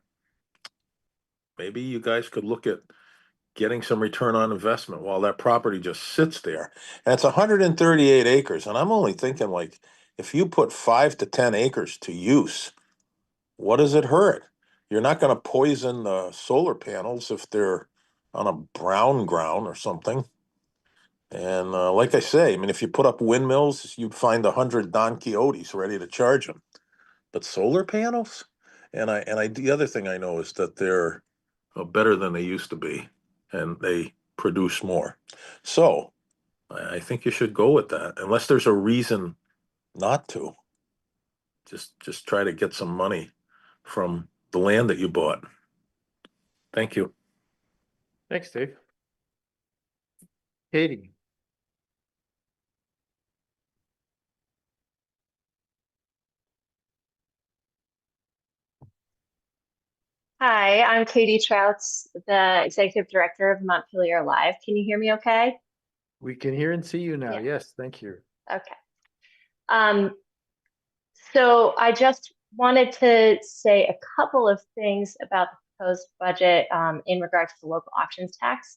maybe you guys could look at getting some return on investment while that property just sits there. And it's 138 acres, and I'm only thinking like, if you put 5 to 10 acres to use, what does it hurt? You're not going to poison the solar panels if they're on a brown ground or something. And like I say, I mean, if you put up windmills, you'd find 100 Don Quixotes ready to charge them. But solar panels, the other thing I know is that they're better than they used to be, and they produce more. So I think you should go with that, unless there's a reason not to. Just try to get some money from the land that you bought. Thank you. Thanks, Dave. Katie? Hi, I'm Katie Trouts, the Executive Director of Montpelier Live. Can you hear me okay? We can hear and see you now. Yeah. Yes, thank you. Okay. So I just wanted to say a couple of things about the proposed budget in regards to the local options tax.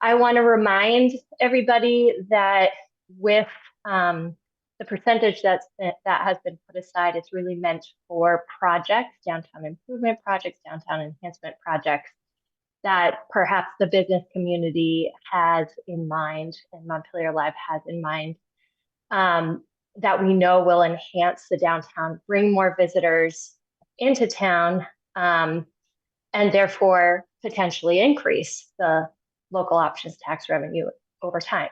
I want to remind everybody that with the percentage that has been put aside, it's really meant for projects, downtown improvement projects, downtown enhancement projects that perhaps the business community has in mind and Montpelier Live has in mind, that we know will enhance the downtown, bring more visitors into town, and therefore potentially increase the local options tax revenue over time.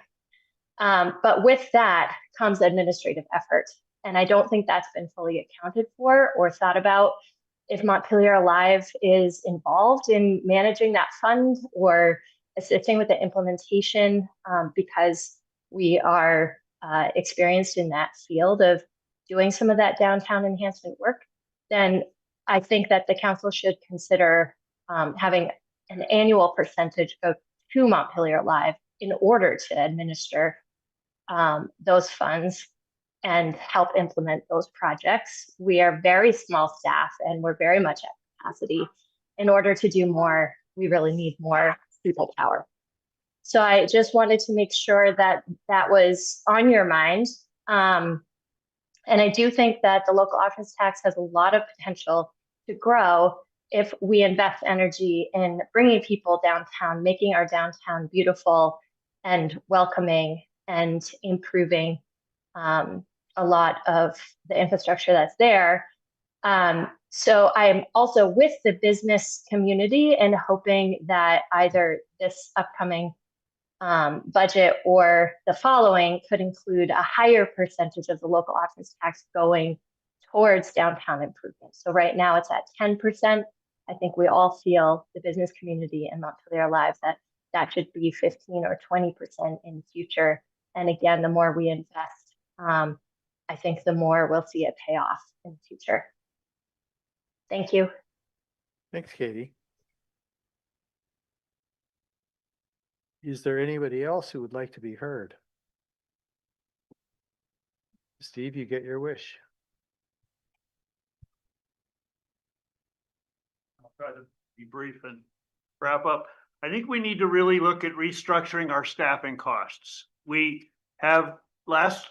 But with that comes administrative effort. And I don't think that's been fully accounted for or thought about. If Montpelier Live is involved in managing that fund or assisting with the implementation, because we are experienced in that field of doing some of that downtown enhancement work, then I think that the council should consider having an annual percentage go to Montpelier Live in order to administer those funds and help implement those projects. We are very small staff and we're very much at capacity. In order to do more, we really need more people power. So I just wanted to make sure that that was on your mind. And I do think that the local options tax has a lot of potential to grow if we invest energy in bringing people downtown, making our downtown beautiful and welcoming, and improving a lot of the infrastructure that's there. So I'm also with the business community and hoping that either this upcoming budget or the following could include a higher percentage of the local options tax going towards downtown improvements. So right now it's at 10%. I think we all feel, the business community and Montpelier Live, that that should be 15 or 20% in the future. And again, the more we invest, I think the more we'll see it pay off in the future. Thank you. Thanks, Katie. Is there anybody else who would like to be heard? Steve, you get your wish. I'll try to be brief and wrap up. I think we need to really look at restructuring our staffing costs. We have last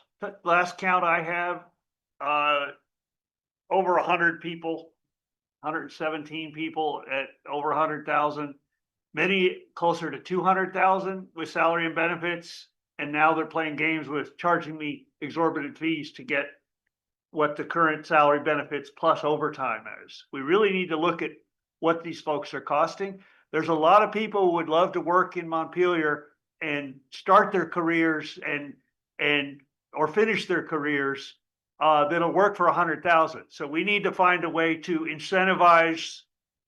count I have over 100 people, 117 people at over 100,000, many closer to 200,000 with salary and benefits. And now they're playing games with charging me exorbitant fees to get what the current salary benefits plus overtime is. We really need to look at what these folks are costing. There's a lot of people who would love to work in Montpelier and start their careers or finish their careers that'll work for 100,000. So we need to find a way to incentivize,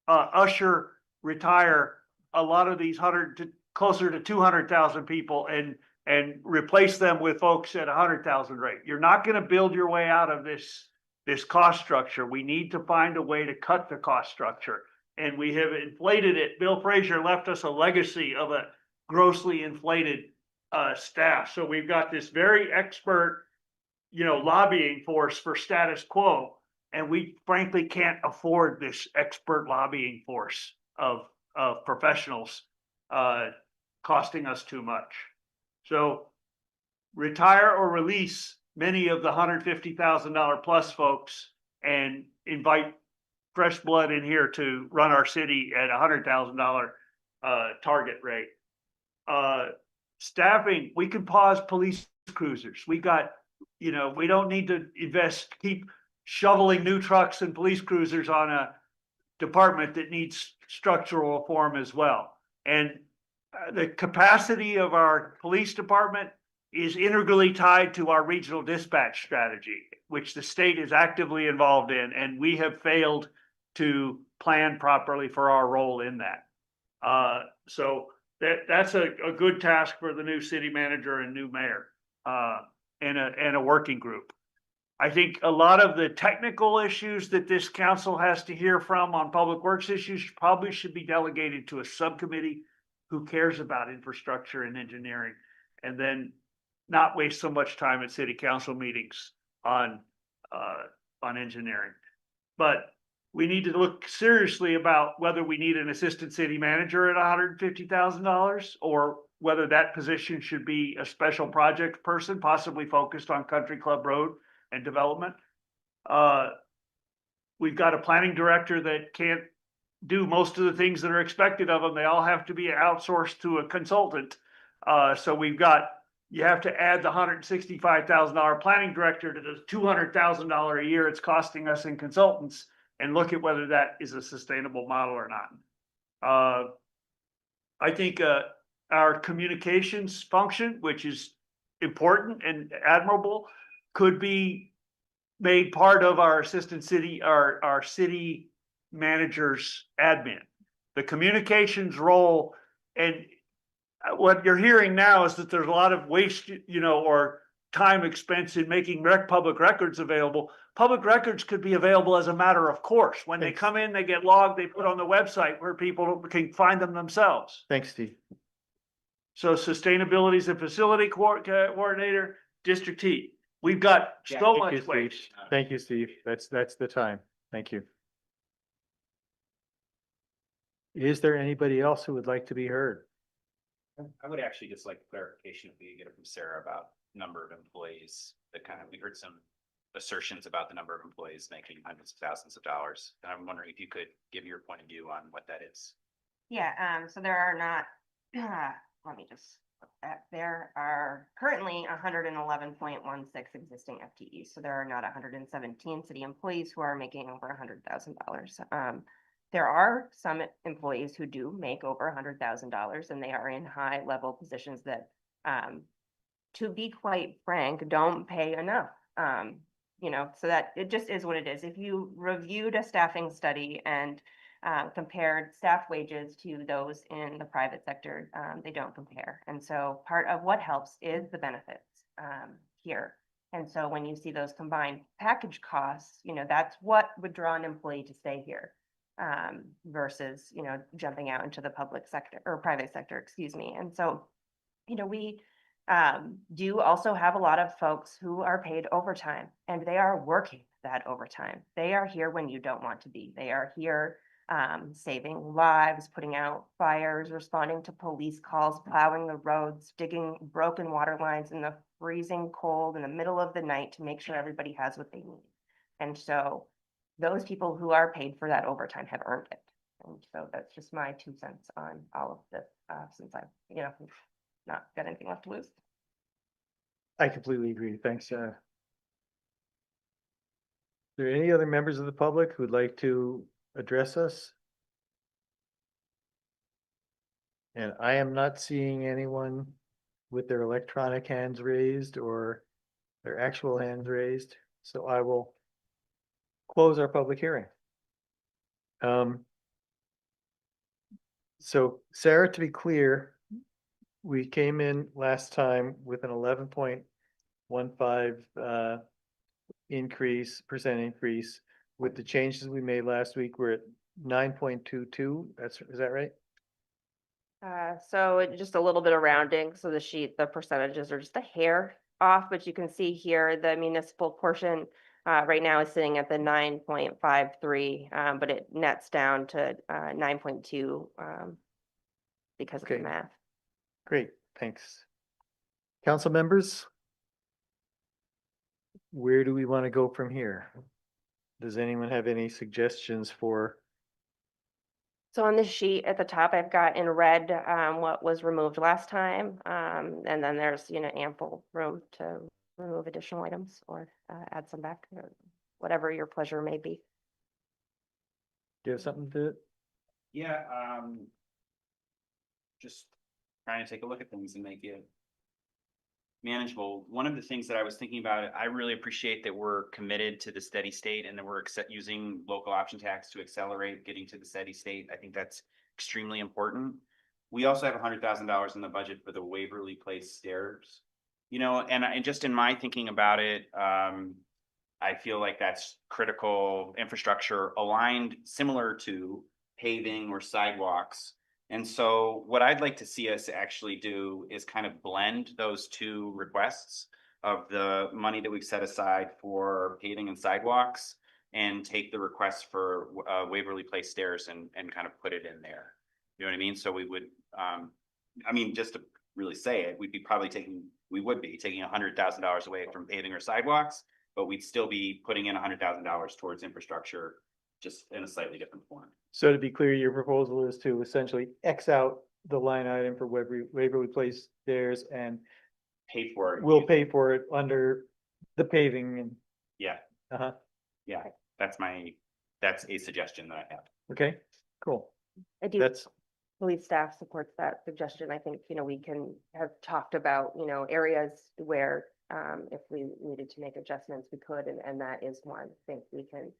usher, retire a lot of these closer to 200,000 people and and replace them with folks at 100,000 rate. You're not going to build your way out of this cost structure. We need to find a way to cut the cost structure. And we have inflated it. Bill Frazier left us a legacy of a grossly inflated staff. So we've got this very expert, lobbying force for status quo. And we frankly can't afford this expert lobbying force of professionals costing us too much. So retire or release many of the $150,000 plus folks and invite fresh blood in here to run our city at $100,000 target rate. Staffing, we can pause police cruisers. We got, we don't need to keep shoveling new trucks and police cruisers on a department that needs structural reform as well. And the capacity of our police department is integrally tied to our regional dispatch strategy, which the state is actively involved in, and we have failed to plan properly for our role in that. So that's a good task for the new city manager and new mayor and a working group. I think a lot of the technical issues that this council has to hear from on public works issues probably should be delegated to a subcommittee who cares about infrastructure and engineering, and then not waste so much time at city council meetings on engineering. But we need to look seriously about whether we need an assistant city manager at $150,000 or whether that position should be a special project person, possibly focused on Country Club Road and development. We've got a planning director that can't do most of the things that are expected of them. They all have to be outsourced to a consultant. So you have to add the $165,000 planning director to the $200,000 a year it's costing us in consultants, and look at whether that is a sustainable model or not. I think our communications function, which is important and admirable, could be made part of our assistant city, our city manager's admin. The communications role, and what you're hearing now is that there's a lot of waste, or time expense in making public records available. Public records could be available as a matter of course. When they come in, they get logged, they put on the website where people can find them themselves. Thanks, Steve. So sustainability is a facility coordinator, District T. We've got so Thank you, much Steve. waste. Thank you, Steve. That's the time. Thank you. Is there anybody else who would like to be heard? I would actually just like clarification if we could get it from Sarah about number of employees. We heard some assertions about the number of employees making hundreds of thousands of dollars. And I'm wondering if you could give your point of view on what that is. Yeah, so there are not, let me just, there are currently 111.16 existing FTEs. So there are not 117 city employees who are making over $100,000. There are some employees who do make over $100,000, and they are in high level positions that, to be quite frank, don't pay enough. So that it just is what it is. If you reviewed a staffing study and compared staff wages to those in the private sector, they don't compare. And so part of what helps is the benefits here. And so when you see those combined package costs, that's what would draw an employee to stay here versus, jumping out into the public sector or private sector, excuse me. And so, we do also have a lot of folks who are paid overtime, and they are working that overtime. They are here when you don't want to be. They are here saving lives, putting out fires, responding to police calls, plowing the roads, digging broken water lines in the freezing cold in the middle of the night to make sure everybody has what they need. And so those people who are paid for that overtime have earned it. And so that's just my 2 cents on all of this, since I've, not got anything left to lose. I completely agree. Thanks. Are there any other members of the public who would like to address us? And I am not seeing anyone with their electronic hands raised or their actual hands raised, so I will close our public hearing. So Sarah, to be clear, we came in last time with an 11.15 percent increase. With the changes we made last week, we're at 9.22. Is that right? So just a little bit of rounding, so the percentages are just a hair off, but you can see here, the municipal portion right now is sitting at the 9.53, but it nets down to 9.2 because of the Okay. math. Great, thanks. Council members? Where do we want to go from here? Does anyone have any suggestions for? So on this sheet at the top, I've got in red what was removed last time, and then there's, ample room to remove additional items or add some back, or whatever your pleasure may be. Do you have something to? Yeah, just trying to take a look at things and make it manageable. One of the things that I was thinking about, I really appreciate that we're committed to the steady state and that we're using local option tax to accelerate getting to the steady state. I think that's extremely important. We also have $100,000 in the budget for the Waverly Place stairs. And just in my thinking about it, I feel like that's critical infrastructure aligned similar to paving or sidewalks. And so what I'd like to see us actually do is kind of blend those two requests of the money that we've set aside for paving and sidewalks and take the request for Waverly Place stairs and kind of put it in there. You know what I mean? So we would, just to really say it, we would be taking $100,000 away from paving or sidewalks, but we'd still be putting in $100,000 towards infrastructure, just in a slightly different form. So to be clear, your proposal is to essentially X out the line item for Waverly Place stairs and Pay for it. we'll pay for it under the paving and, Yeah, uh-huh, yeah, that's a suggestion that I have. okay, cool. I do That's, believe staff supports that suggestion. I think, we can have talked about, areas where if we needed to make adjustments, we could, and that is one. I think we can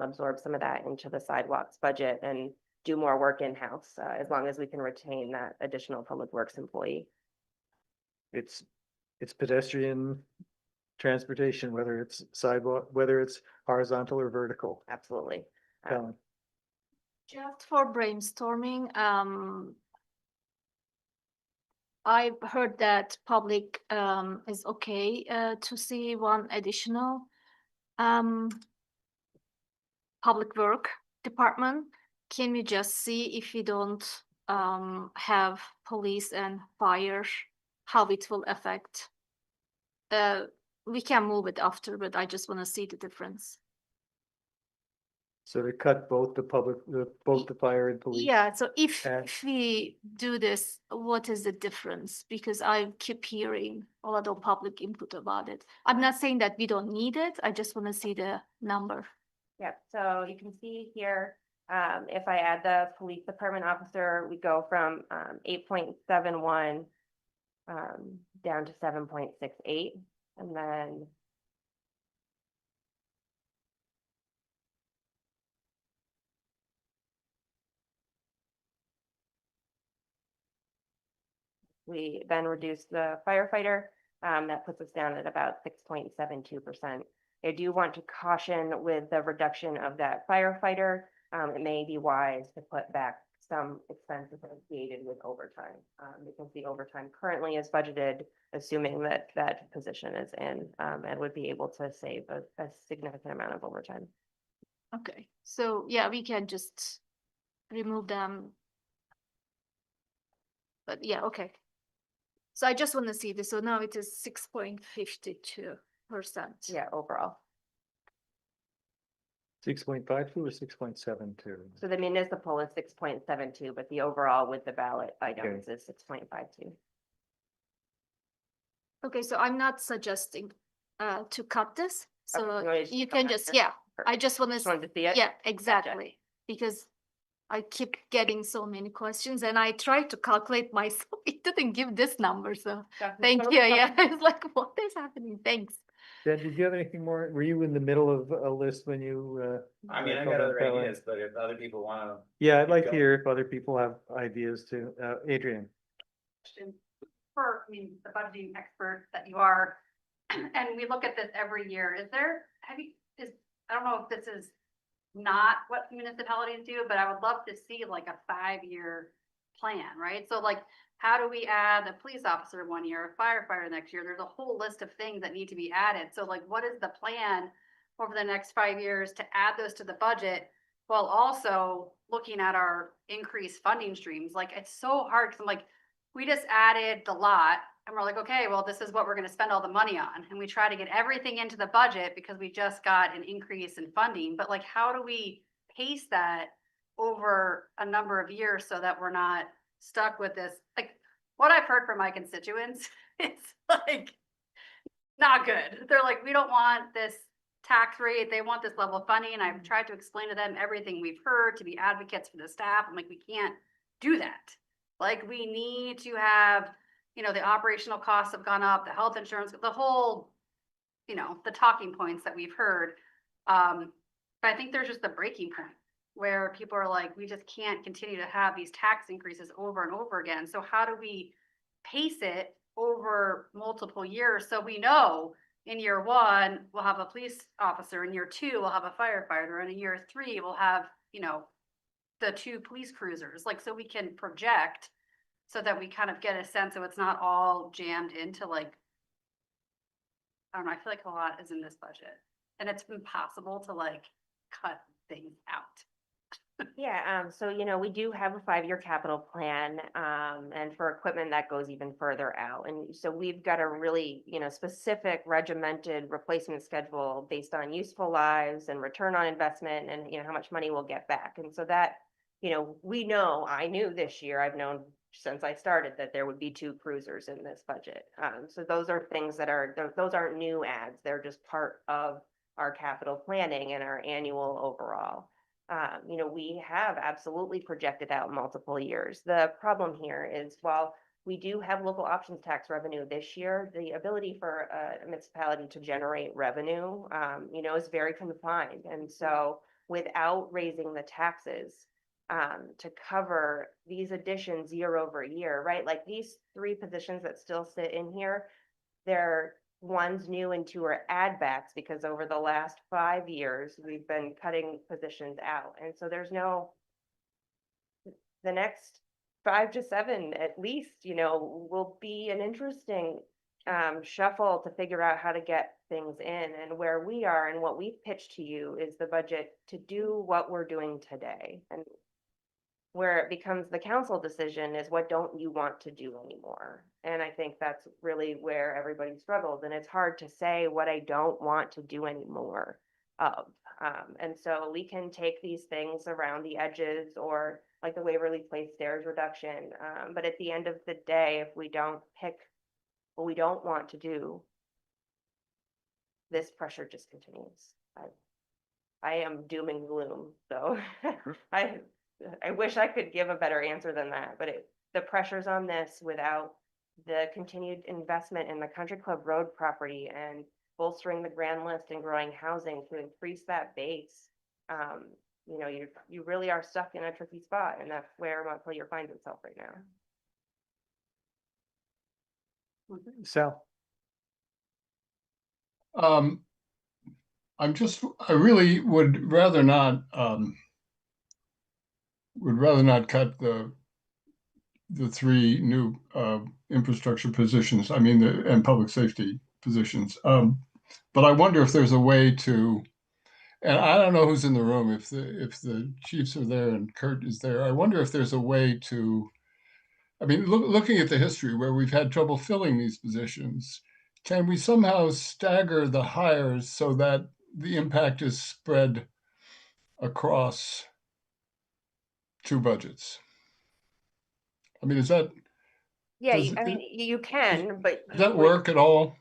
absorb some of that into the sidewalks budget and do more work in-house, as long as we can retain that additional public works employee. it's pedestrian transportation, whether it's sidewalk, whether it's horizontal or vertical. Absolutely. Helen. Just for brainstorming, I've heard that public is okay to see one additional public work department. Can we just see if we don't have police and fire, how it will affect? We can move it after, but I just want to see the difference. So to cut both both the fire and police. Yeah, so if and- we do this, what is the difference? Because I keep hearing a lot of public input about it. I'm not saying that we don't need it. I just want to see the number. Yep, so you can see here, if I add the police department officer, we go from 8.71 down to 7.68, and then we then reduce the firefighter, that puts us down at about 6.72%. I do want to caution with the reduction of that firefighter, it may be wise to put back some expenses associated with overtime, because the overtime currently is budgeted, assuming that that position is in, and would be able to save a significant amount of overtime. Okay, so yeah, we can just remove them. But yeah, okay. So I just want to see this. So now it is 6.52%. Yeah, overall. 6.52 or 6.72? So the municipal is 6.72, but the overall with the ballot items is 6.52. Okay, so I'm not suggesting to cut this. Okay, you So wanna just you go can back just, here? yeah, I just want Just wanted to, to see it? yeah, exactly. Because I keep getting so many questions and I tried to calculate myself. It didn't give this number, so thank you. Yeah, it's like, what is happening? Thanks. Ben, did you have anything more? Were you in the middle of a list when you? I mean, I called got on other Caroline? ideas, but if other people wanna. Yeah, I'd like to Go. hear if other people have ideas too. Adrian. for, I mean, the budgeting expert that you are, and we look at this every year, I don't know if this is not what municipalities do, but I would love to see like a 5-year plan, right? So like, how do we add a police officer one year, a firefighter next year? There's a whole list of things that need to be added. So like, what is the plan over the next 5 years to add those to the budget while also looking at our increased funding streams? Like, it's so hard because I'm like, we just added the lot and we're like, okay, well, this is what we're going to spend all the money on. And we try to get everything into the budget because we just got an increase in funding. But like, how do we pace that over a number of years so that we're not stuck with this? Like, what I've heard from my constituents, it's like not good. They're like, we don't want this tax rate. They want this level of funding. And I've tried to explain to them everything we've heard to be advocates for the staff. I'm like, we can't do that. Like, we need to have, the operational costs have gone up, the health insurance, the whole, the talking points that we've heard. But I think there's just the breaking point where people are like, we just can't continue to have these tax increases over and over again. So how do we pace it over multiple years? So we know in year 1, we'll have a police officer. In year 2, we'll have a firefighter. And in year 3, we'll have, the 2 police cruisers. Like, so we can project so that we kind of get a sense of it's not all jammed into like, I don't know, I feel like a lot is in this budget and it's impossible to like cut things out. Yeah, so, we do have a 5-year capital plan, and for equipment that goes even further out. And so we've got a really, specific regimented replacement schedule based on useful lives and return on investment and, how much money we'll get back. And so that, I knew this year, I've known since I started that there would be 2 cruisers in this budget. So those are things those aren't new adds. They're just part of our capital planning and our annual overall. We have absolutely projected out multiple years. The problem here is while we do have local options tax revenue this year, the ability for a municipality to generate revenue, is very confined. And so without raising the taxes to cover these additions year over year, right? Like these 3 positions that still sit in here, they're one's new and 2 are add backs because over the last 5 years, we've been cutting positions out. And so the next 5 to 7 at least, will be an interesting shuffle to figure out how to get things in. And where we are and what we've pitched to you is the budget to do what we're doing today. And where it becomes the council decision is what don't you want to do anymore? And I think that's really where everybody struggles. And it's hard to say what I don't want to do anymore of. And so we can take these things around the edges or like the Waverly Place stairs reduction. But at the end of the day, if we don't pick what we don't want to do, this pressure just continues. I am doom and gloom. So I wish I could give a better answer than that, but the pressures on this without the continued investment in the Country Club Road property and bolstering the grand list and growing housing to increase that base, you really are stuck in a tricky spot, and that's where Montpelier finds itself right now. Sal? I really would rather not cut the 3 new infrastructure positions, and public safety positions. But I wonder if there's a way to, and I don't know who's in the room, if the chiefs are there and Kurt is there, I wonder if there's a way to, looking at the history where we've had trouble filling these positions, can we somehow stagger the hires so that the impact is spread across 2 budgets? Is that? Yeah, Does you can, but Does that work at all?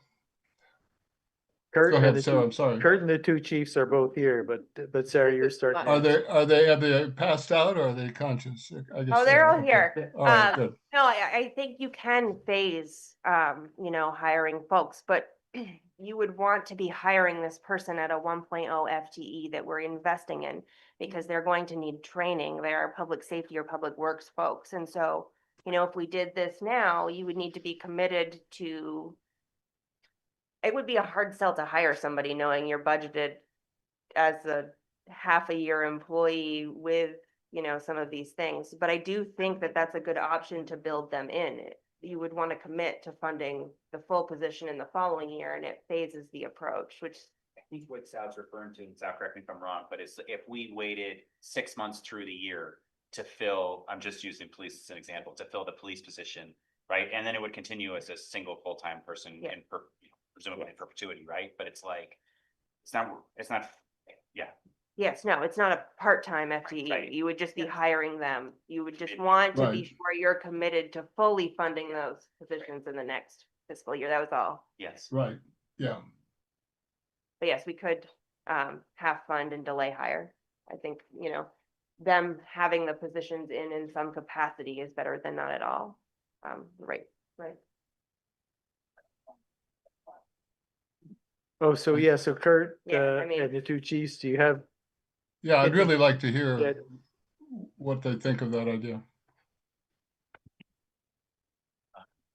Kurt Go and ahead, the Sarah, two- I'm sorry. Kurt and the 2 chiefs are both here, but Sarah, you're starting. Are they passed out or are they conscious? I guess Oh, they're all okay. here. All right, good. No, I think you can phase, hiring folks, but you would want to be hiring this person at a 1.0 FTE that we're investing in because they're going to need training. They are public safety or public works folks. And so you know, if we did this now, you would need to be committed to. It would be a hard sell to hire somebody knowing you're budgeted as a half a year employee with, you know, some of these things. But I do think that that's a good option to build them in. You would want to commit to funding the full position in the following year, and it phases the approach, which I think what Sal's referring to, and Sal, correct me if I'm wrong, but it's if we waited 6 months through the year to fill, I'm just using police as an example, to fill the police position, right? And then it would continue as a single full-time person Yeah. in presumably in perpetuity, right? But it's like, it's not, yeah. yes, no, it's not a part-time Right. FTE. You would just be hiring them. You would just want to be Right. sure you're committed to fully funding those positions in the next fiscal year. That was all. Yes. Right, yeah. But yes, we could half fund and delay hire. I think, you know, them having the positions in some capacity is better than not at all. Right. Oh, so yeah, so Kurt, Yeah, I mean- and the two chiefs, do you have, Yeah, I'd It- really like to hear Yeah. what they think of that idea.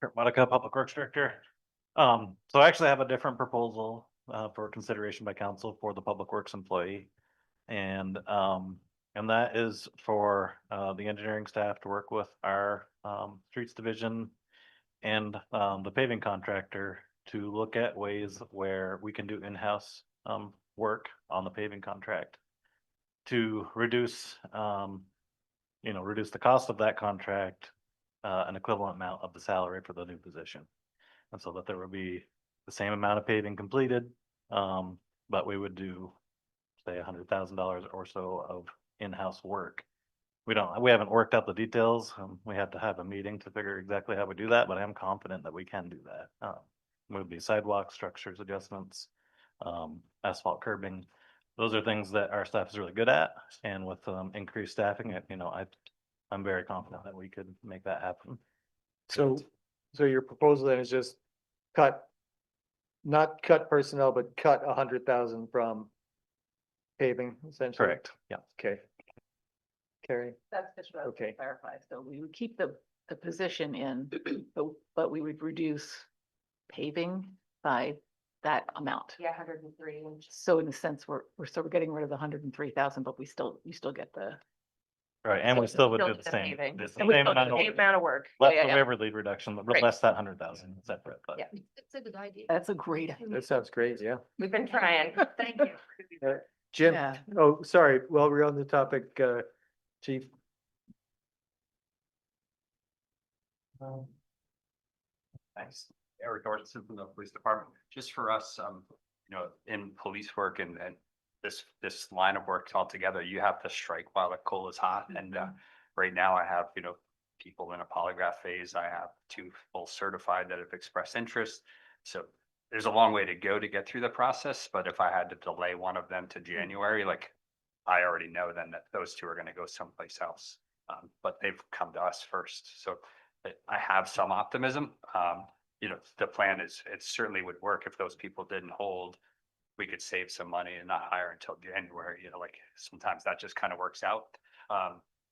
Kurt Monica, Public Works Director. So I actually have a different proposal for consideration by council for the Public Works employee. And that is for the engineering staff to work with our streets division and the paving contractor to look at ways where we can do in-house work on the paving contract to reduce, reduce the cost of that contract, an equivalent amount of the salary for the new position. And so that there would be the same amount of paving completed, but we would do, say, $100,000 or so of in-house work. We haven't worked out the details. We have to have a meeting to figure exactly how we do that, but I am confident that we can do that. Would be sidewalk structures adjustments, asphalt curbing. Those are things that our staff is really good at, and with increased staffing, I'm very confident that we could make that happen. so your proposal then is just not cut personnel, but cut 100,000 from paving essentially? Correct, yeah. Okay. Carrie, That's just what I was Okay. gonna clarify. So we would keep the position in, but we would reduce paving by that amount. Yeah, 103. So in a sense, we're getting rid of the 103,000, but you still get the. Right, and we So still we would still do do the the same, paving. it's the And we same still do amount the of, Same amount of work. less Yeah, the yeah. waiver lead reduction, but Right. less that 100,000 separate, but. Yeah. It's a good idea. That's a great idea. that sounds great, yeah. We've been trying. Thank you. Jim, Yeah. oh, sorry, while we're on the topic, chief. Thanks. Eric Dorson from the police department. Just for us, in police work and this line of work altogether, you have to strike while the coal is hot. And right now I have, people in a polygraph phase. I have 2 full certified that have expressed interest. So there's a long way to go to get through the process. But if I had to delay one of them to January, like I already know then that those 2 are going to go someplace else. But they've come to us first. So I have some optimism. The plan is, it certainly would work if those people didn't hold. We could save some money and not hire until January, like sometimes that just kind of works out.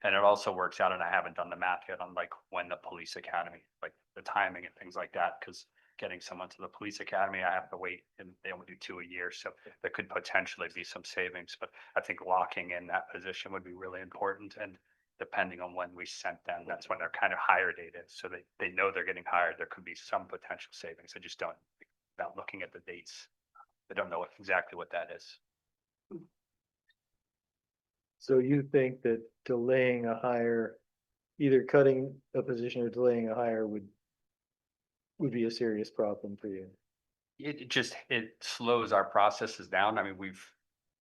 And it also works out, and I haven't done the math yet on like when the police academy, like the timing and things like that, because getting someone to the police academy, I have to wait, and they only do 2 a year. So there could potentially be some savings, but I think locking in that position would be really important. And depending on when we sent them, that's when their kind of hire date is. So they know they're getting hired. There could be some potential savings. I just don't, without looking at the dates, I don't know exactly what that is. So you think that delaying a hire, either cutting a position or delaying a hire would be a serious problem for you? It slows our processes down. I mean,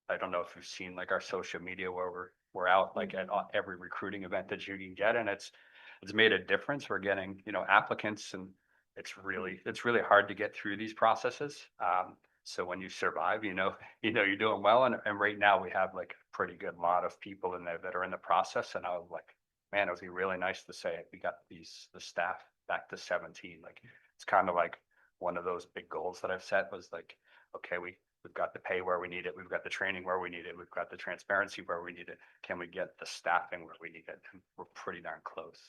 I don't know if you've seen like our social media where we're out like at every recruiting event that you can get, and it's made a difference. We're getting, applicants, and it's really hard to get through these processes. So when you survive, you're doing well. And right now we have like a pretty good lot of people in there that are in the process. And I was like, man, it would be really nice to say we got the staff back to 17. Like, it's kind of like one of those big goals that I've set was like, okay, we've got the pay where we need it. We've got the training where we need it. We've got the transparency where we need it. Can we get the staffing where we need it? And we're pretty darn close.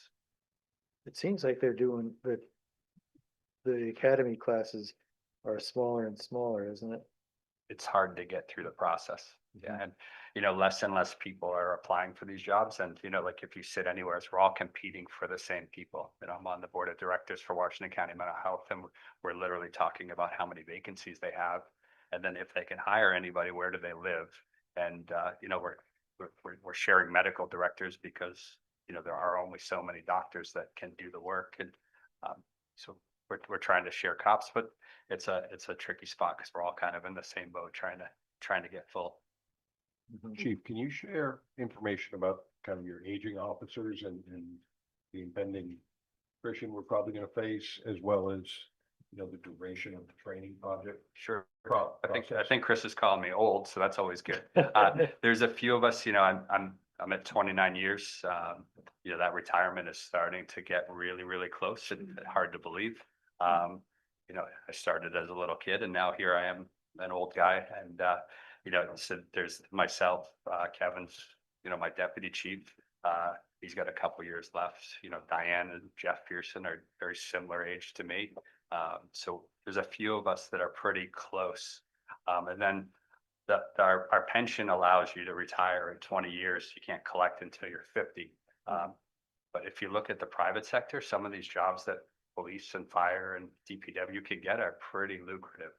It seems like they're doing the academy classes are smaller and smaller, isn't it? It's hard to get through the process. Yeah, and less and less people are applying for these jobs. And like if you sit anywhere, we're all competing for the same people. I'm on the board of directors for Washington County Mental Health, and we're literally talking about how many vacancies they have, and then if they can hire anybody, where do they live? And we're sharing medical directors because there are only so many doctors that can do the work, and so we're trying to share cops, but it's a tricky spot because we're all kind of in the same boat trying to get full. Chief, can you share information about kind of your aging officers and the impending attrition we're probably going to face, as well as, the duration of the training project? Sure. I think Chris is calling me old, so that's always good. There's a few of us, I'm at 29 years. That retirement is starting to get really, really close and hard to believe. I started as a little kid, and now here I am, an old guy. And so there's myself, Kevin's, my deputy chief. He's got a couple years left. Diane and Jeff Pearson are very similar age to me. So there's a few of us that are pretty close. And then our pension allows you to retire in 20 years. You can't collect until you're 50. But if you look at the private sector, some of these jobs that police and fire and DPW can get are pretty lucrative.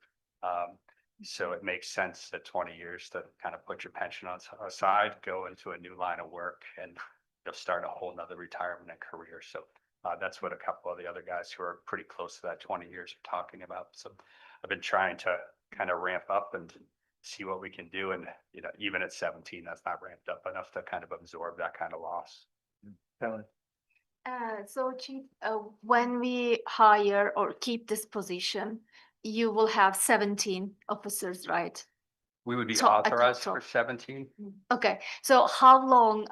So it makes sense at 20 years to kind of put your pension aside, go into a new line of work, and start a whole nother retirement and career. So that's what a couple of the other guys who are pretty close to that 20 years are talking about. So I've been trying to kind of ramp up and see what we can do. And, even at 17, that's not ramped up enough to kind of absorb that kind of loss. Helen? So Chief, when we hire or keep this position, you will have 17 officers, right? We would be So, a authorized total. for 17. Okay, so how long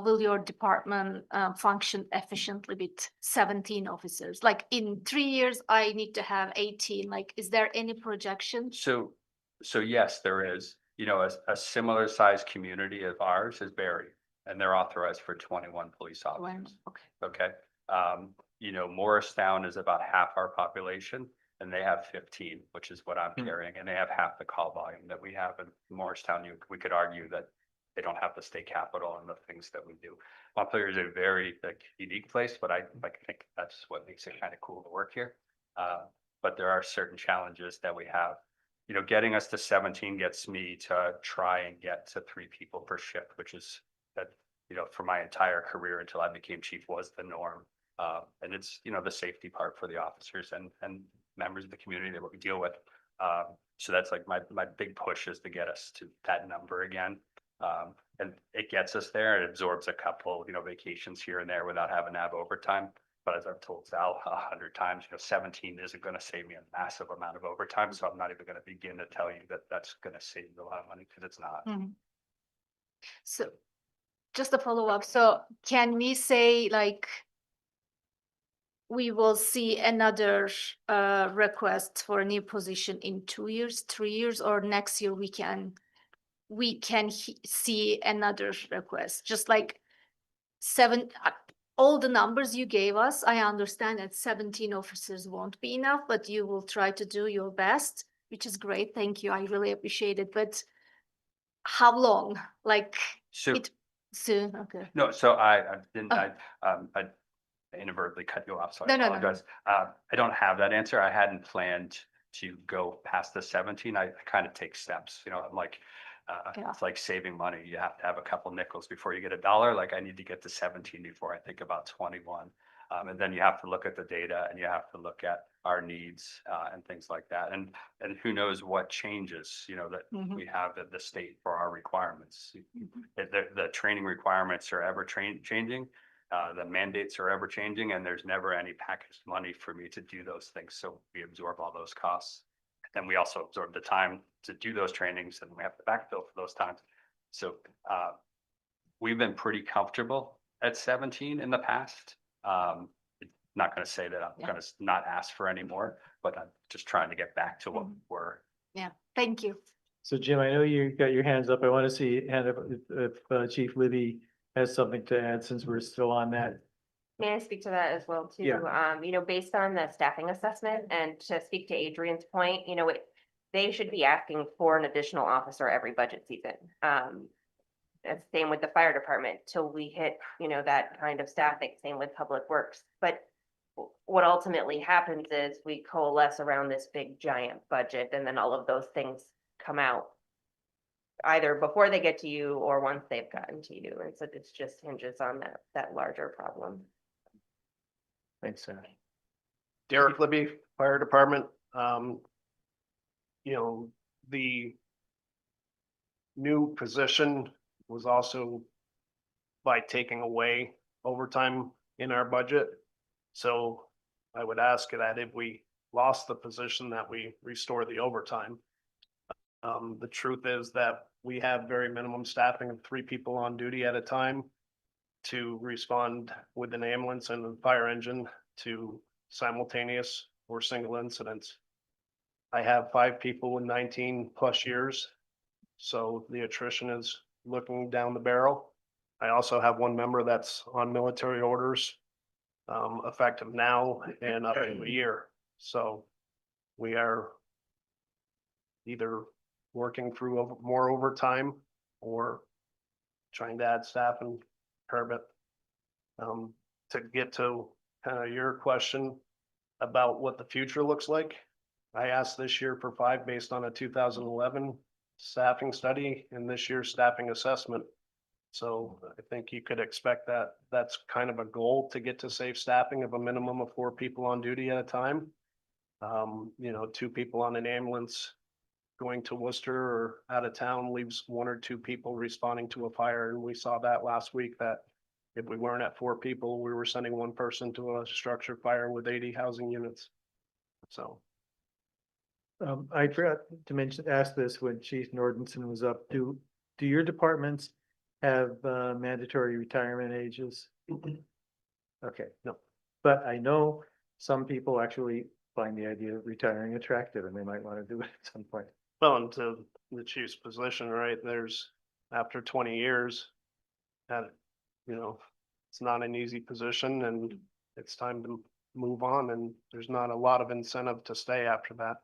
will your department function efficiently with 17 officers? Like in 3 years, I need to have 18. Like, is there any projection? So yes, there is, a similar sized community of ours is Barry, and they're authorized for 21 police officers. Okay. Okay. Morristown is about half our population, and they have 15, which is what I'm carrying, and they have half the call volume that we have in Morristown. We could argue that they don't have the state capital and the things that we do. Montpelier is a very unique place, but I think that's what makes it kind of cool to work here. But there are certain challenges that we have. Getting us to 17 gets me to try and get to 3 people per shift, which is that, for my entire career until I became chief was the norm. And it's, the safety part for the officers and members of the community that we deal with. So that's like my big push is to get us to that number again. And it gets us there. It absorbs a couple, vacations here and there without having to have overtime. But as I've told Sal 100 times, 17 isn't going to save me a massive amount of overtime. So I'm not even going to begin to tell you that that's going to save you a lot of money, because it's not. So just a follow up. So can we say like we will see another request for a new position in 2 years, 3 years, or next year we can see another request? Just like all the numbers you gave us, I understand that 17 officers won't be enough, but you will try to do your best, which is great. Thank you. I really appreciate it. But how long? Like soon? Okay. No, so I didn't. I inadvertently cut you off, so I apologize. I don't have that answer. I hadn't planned to go past the 17. I kind of take steps. I'm like, it's like saving money. You have to have a couple nickels before you get a dollar. Like I need to get to 17 before I think about 21. And then you have to look at the data, and you have to look at our needs and things like that. And who knows what changes, that we have at the state for our requirements. The training requirements are ever changing. The mandates are ever changing, and there's never any packaged money for me to do those things. So we absorb all those costs. Then we also absorb the time to do those trainings, and we have to backfill for those times. So we've been pretty comfortable at 17 in the past. Not going to say that I'm going to not ask for any more, but I'm just trying to get back to what we're. Yeah, thank you. So Jim, I know you got your hands up. I want to see hand up if Chief Libby has something to add, since we're still on that May I speak to that as well too? Yeah. Based on the staffing assessment and to speak to Adrian's point, they should be asking for an additional officer every budget season. And same with the fire department till we hit, that kind of staffing, same with public works. But what ultimately happens is we coalesce around this big giant budget and then all of those things come out either before they get to you or once they've gotten to you. And so this just hinges on that larger problem. Thanks, Sarah. Derek Libby, Fire Department. The new position was also by taking away overtime in our budget. So I would ask that if we lost the position that we restore the overtime. The truth is that we have very minimum staffing of 3 people on duty at a time to respond with an ambulance and a fire engine to simultaneous or single incidents. I have 5 people with 19 plus years, so the attrition is looking down the barrel. I also have 1 member that's on military orders, effective now and up to a year. So we are either working through more overtime or trying to add staff and curb it. To get to kind of your question about what the future looks like, I asked this year for 5 based on a 2011 staffing study and this year's staffing assessment. So I think you could expect that that's kind of a goal to get to safe staffing of a minimum of 4 people on duty at a time. 2 people on an ambulance going to Worcester or out of town leaves 1 or 2 people responding to a fire. And we saw that last week, that if we weren't at 4 people, we were sending 1 person to a structure fire with 80 housing units. So. I forgot to ask this when Chief Nordenson was up. Do your departments have mandatory retirement ages? Okay, no. But I know some people actually find the idea of retiring attractive and they might want to do it at some point. Well, and to the chief's position, right, there's after 20 years, it's not an easy position and it's time to move on, and there's not a lot of incentive to stay after that.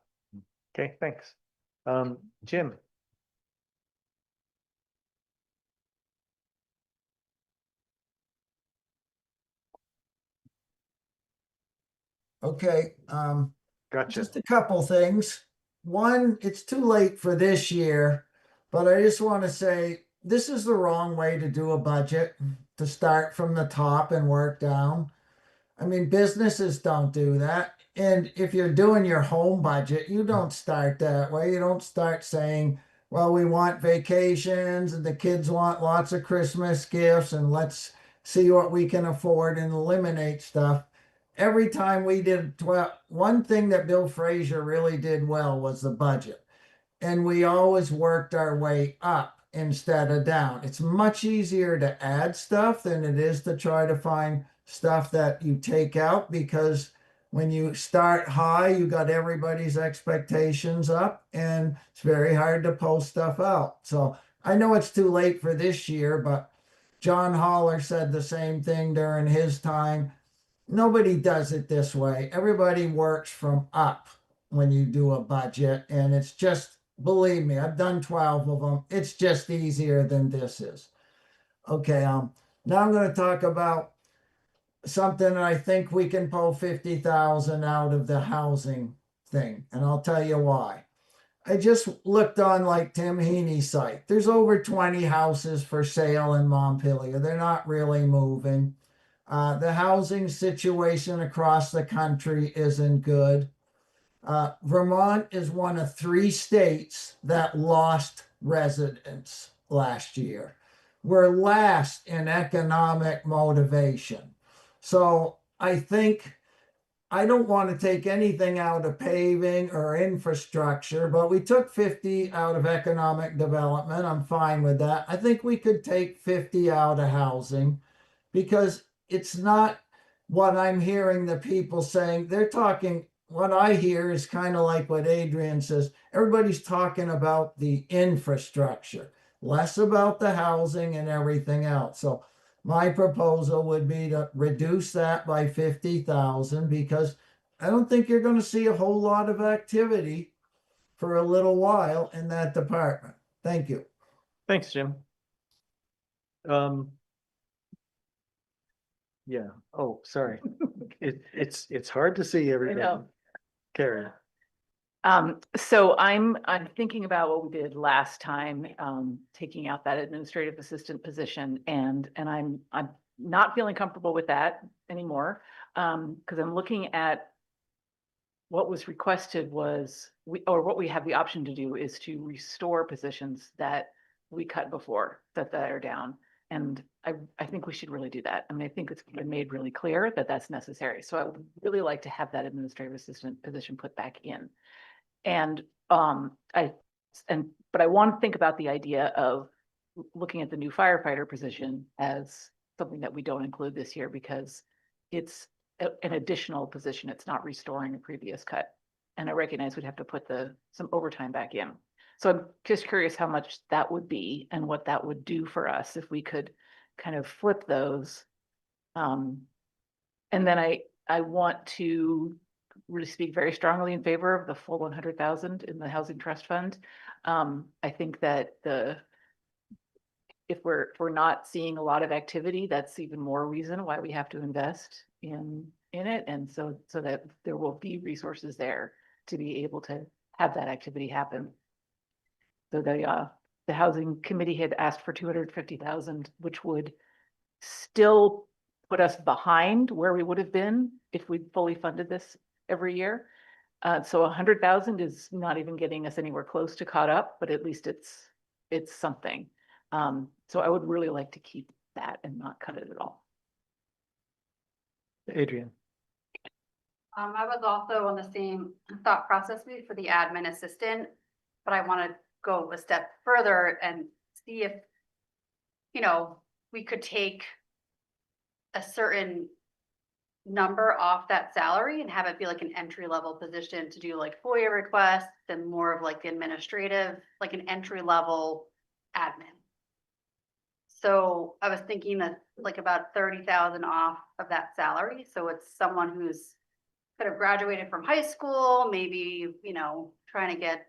Okay, thanks. Jim? Okay, Gotcha. just a couple things. One, it's too late for this year, but I just want to say this is the wrong way to do a budget, to start from the top and work down. I mean, businesses don't do that. And if you're doing your home budget, you don't start that way. You don't start saying, well, we want vacations and the kids want lots of Christmas gifts and let's see what we can afford and eliminate stuff. Every time we did, one thing that Bill Frazier really did well was the budget. And we always worked our way up instead of down. It's much easier to add stuff than it is to try to find stuff that you take out, because when you start high, you got everybody's expectations up and it's very hard to pull stuff out. So I know it's too late for this year, but John Holler said the same thing during his time. Nobody does it this way. Everybody works from up when you do a budget, and it's just, believe me, I've done 12 of them. It's just easier than this is. Okay, now I'm going to talk about something that I think we can pull 50,000 out of the housing thing, and I'll tell you why. I just looked on like Tim Heaney's site. There's over 20 houses for sale in Montpelier. They're not really moving. The housing situation across the country isn't good. Vermont is one of 3 states that lost residents last year. We're last in economic motivation. So I think, I don't want to take anything out of paving or infrastructure, but we took 50 out of economic development. I'm fine with that. I think we could take 50 out of housing, because it's not what I'm hearing the people saying. They're talking, what I hear is kind of like what Adrian says. Everybody's talking about the infrastructure, less about the housing and everything else. So my proposal would be to reduce that by 50,000 because I don't think you're gonna see a whole lot of activity for a little while in that department. Thank you. Thanks, Jim. Yeah, oh, sorry. It's hard to see everything. know. Carrie. So I'm thinking about what we did last time, taking out that administrative assistant position, and I'm not feeling comfortable with that anymore. Because I'm looking at what was requested was what we have the option to do is to restore positions that we cut before that are down. And I think we should really do that. I mean, I think it's been made really clear that that's necessary. So I would really like to have that administrative assistant position put back in. And but I want to think about the idea of looking at the new firefighter position as something that we don't include this year because it's an additional position. It's not restoring a previous cut. And I recognize we'd have to put some overtime back in. So I'm just curious how much that would be and what that would do for us if we could kind of flip those. And then I want to really speak very strongly in favor of the full 100,000 in the housing trust fund. I think that if we're not seeing a lot of activity, that's even more reason why we have to invest in it. And so that there will be resources there to be able to have that activity happen. So the housing committee had asked for 250,000, which would still put us behind where we would have been if we fully funded this every year. So 100,000 is not even getting us anywhere close to caught up, but at least it's something. So I would really like to keep that and not cut it at all. Adrian. I was also on the same thought process for the admin assistant, but I want to go a step further and see if, we could take a certain number off that salary and have it be like an entry level position to do like FOIA requests and more of like the administrative, like an entry level admin. So I was thinking that like about 30,000 off of that salary. So it's someone who's could have graduated from high school, maybe, trying to get,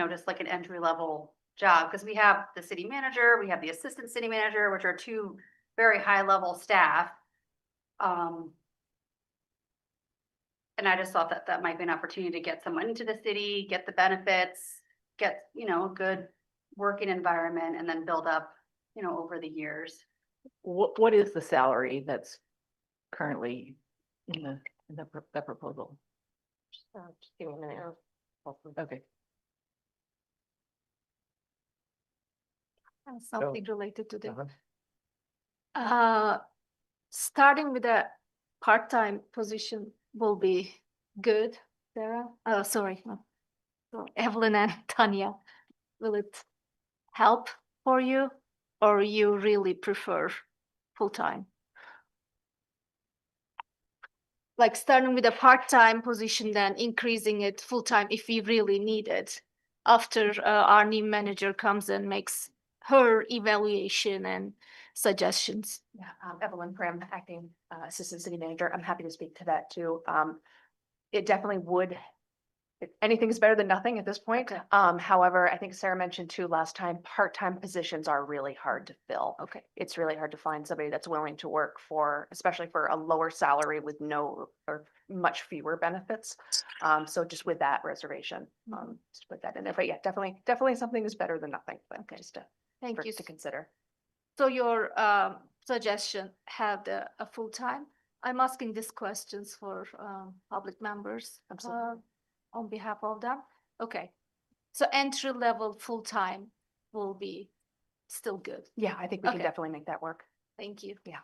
just like an entry level job. Because we have the city manager, we have the assistant city manager, which are two very high level staff. And I just thought that that might be an opportunity to get someone into the city, get the benefits, get, a good working environment, and then build up, over the years. What is the salary that's currently in the proposal? Just give me a minute. Okay. Something related to that. Uh-huh. Starting with a part-time position will be good, Sarah. Oh, sorry. No. So Evelyn and Tanya, will it help for you, or you really prefer full-time? Like starting with a part-time position, then increasing it full-time if we really need it. After our new manager comes and makes her evaluation and suggestions. Yeah, Evelyn Prim, acting assistant city manager. I'm happy to speak to that too. It definitely would. Anything is better than nothing at this point. However, I think Sarah mentioned too last time, part-time positions are really hard to fill. Okay. It's really hard to find somebody that's willing to work for, especially for a lower salary with no or much fewer benefits. So just with that reservation, just to put that in there. But yeah, definitely something is better than nothing. But okay, just Thank you to consider. So your suggestion had a full-time. I'm asking these questions for public members. Absolutely. On behalf of them. Okay. So entry level full-time will be still good. Yeah, I think we can Okay. definitely make that work. Thank you. Yeah.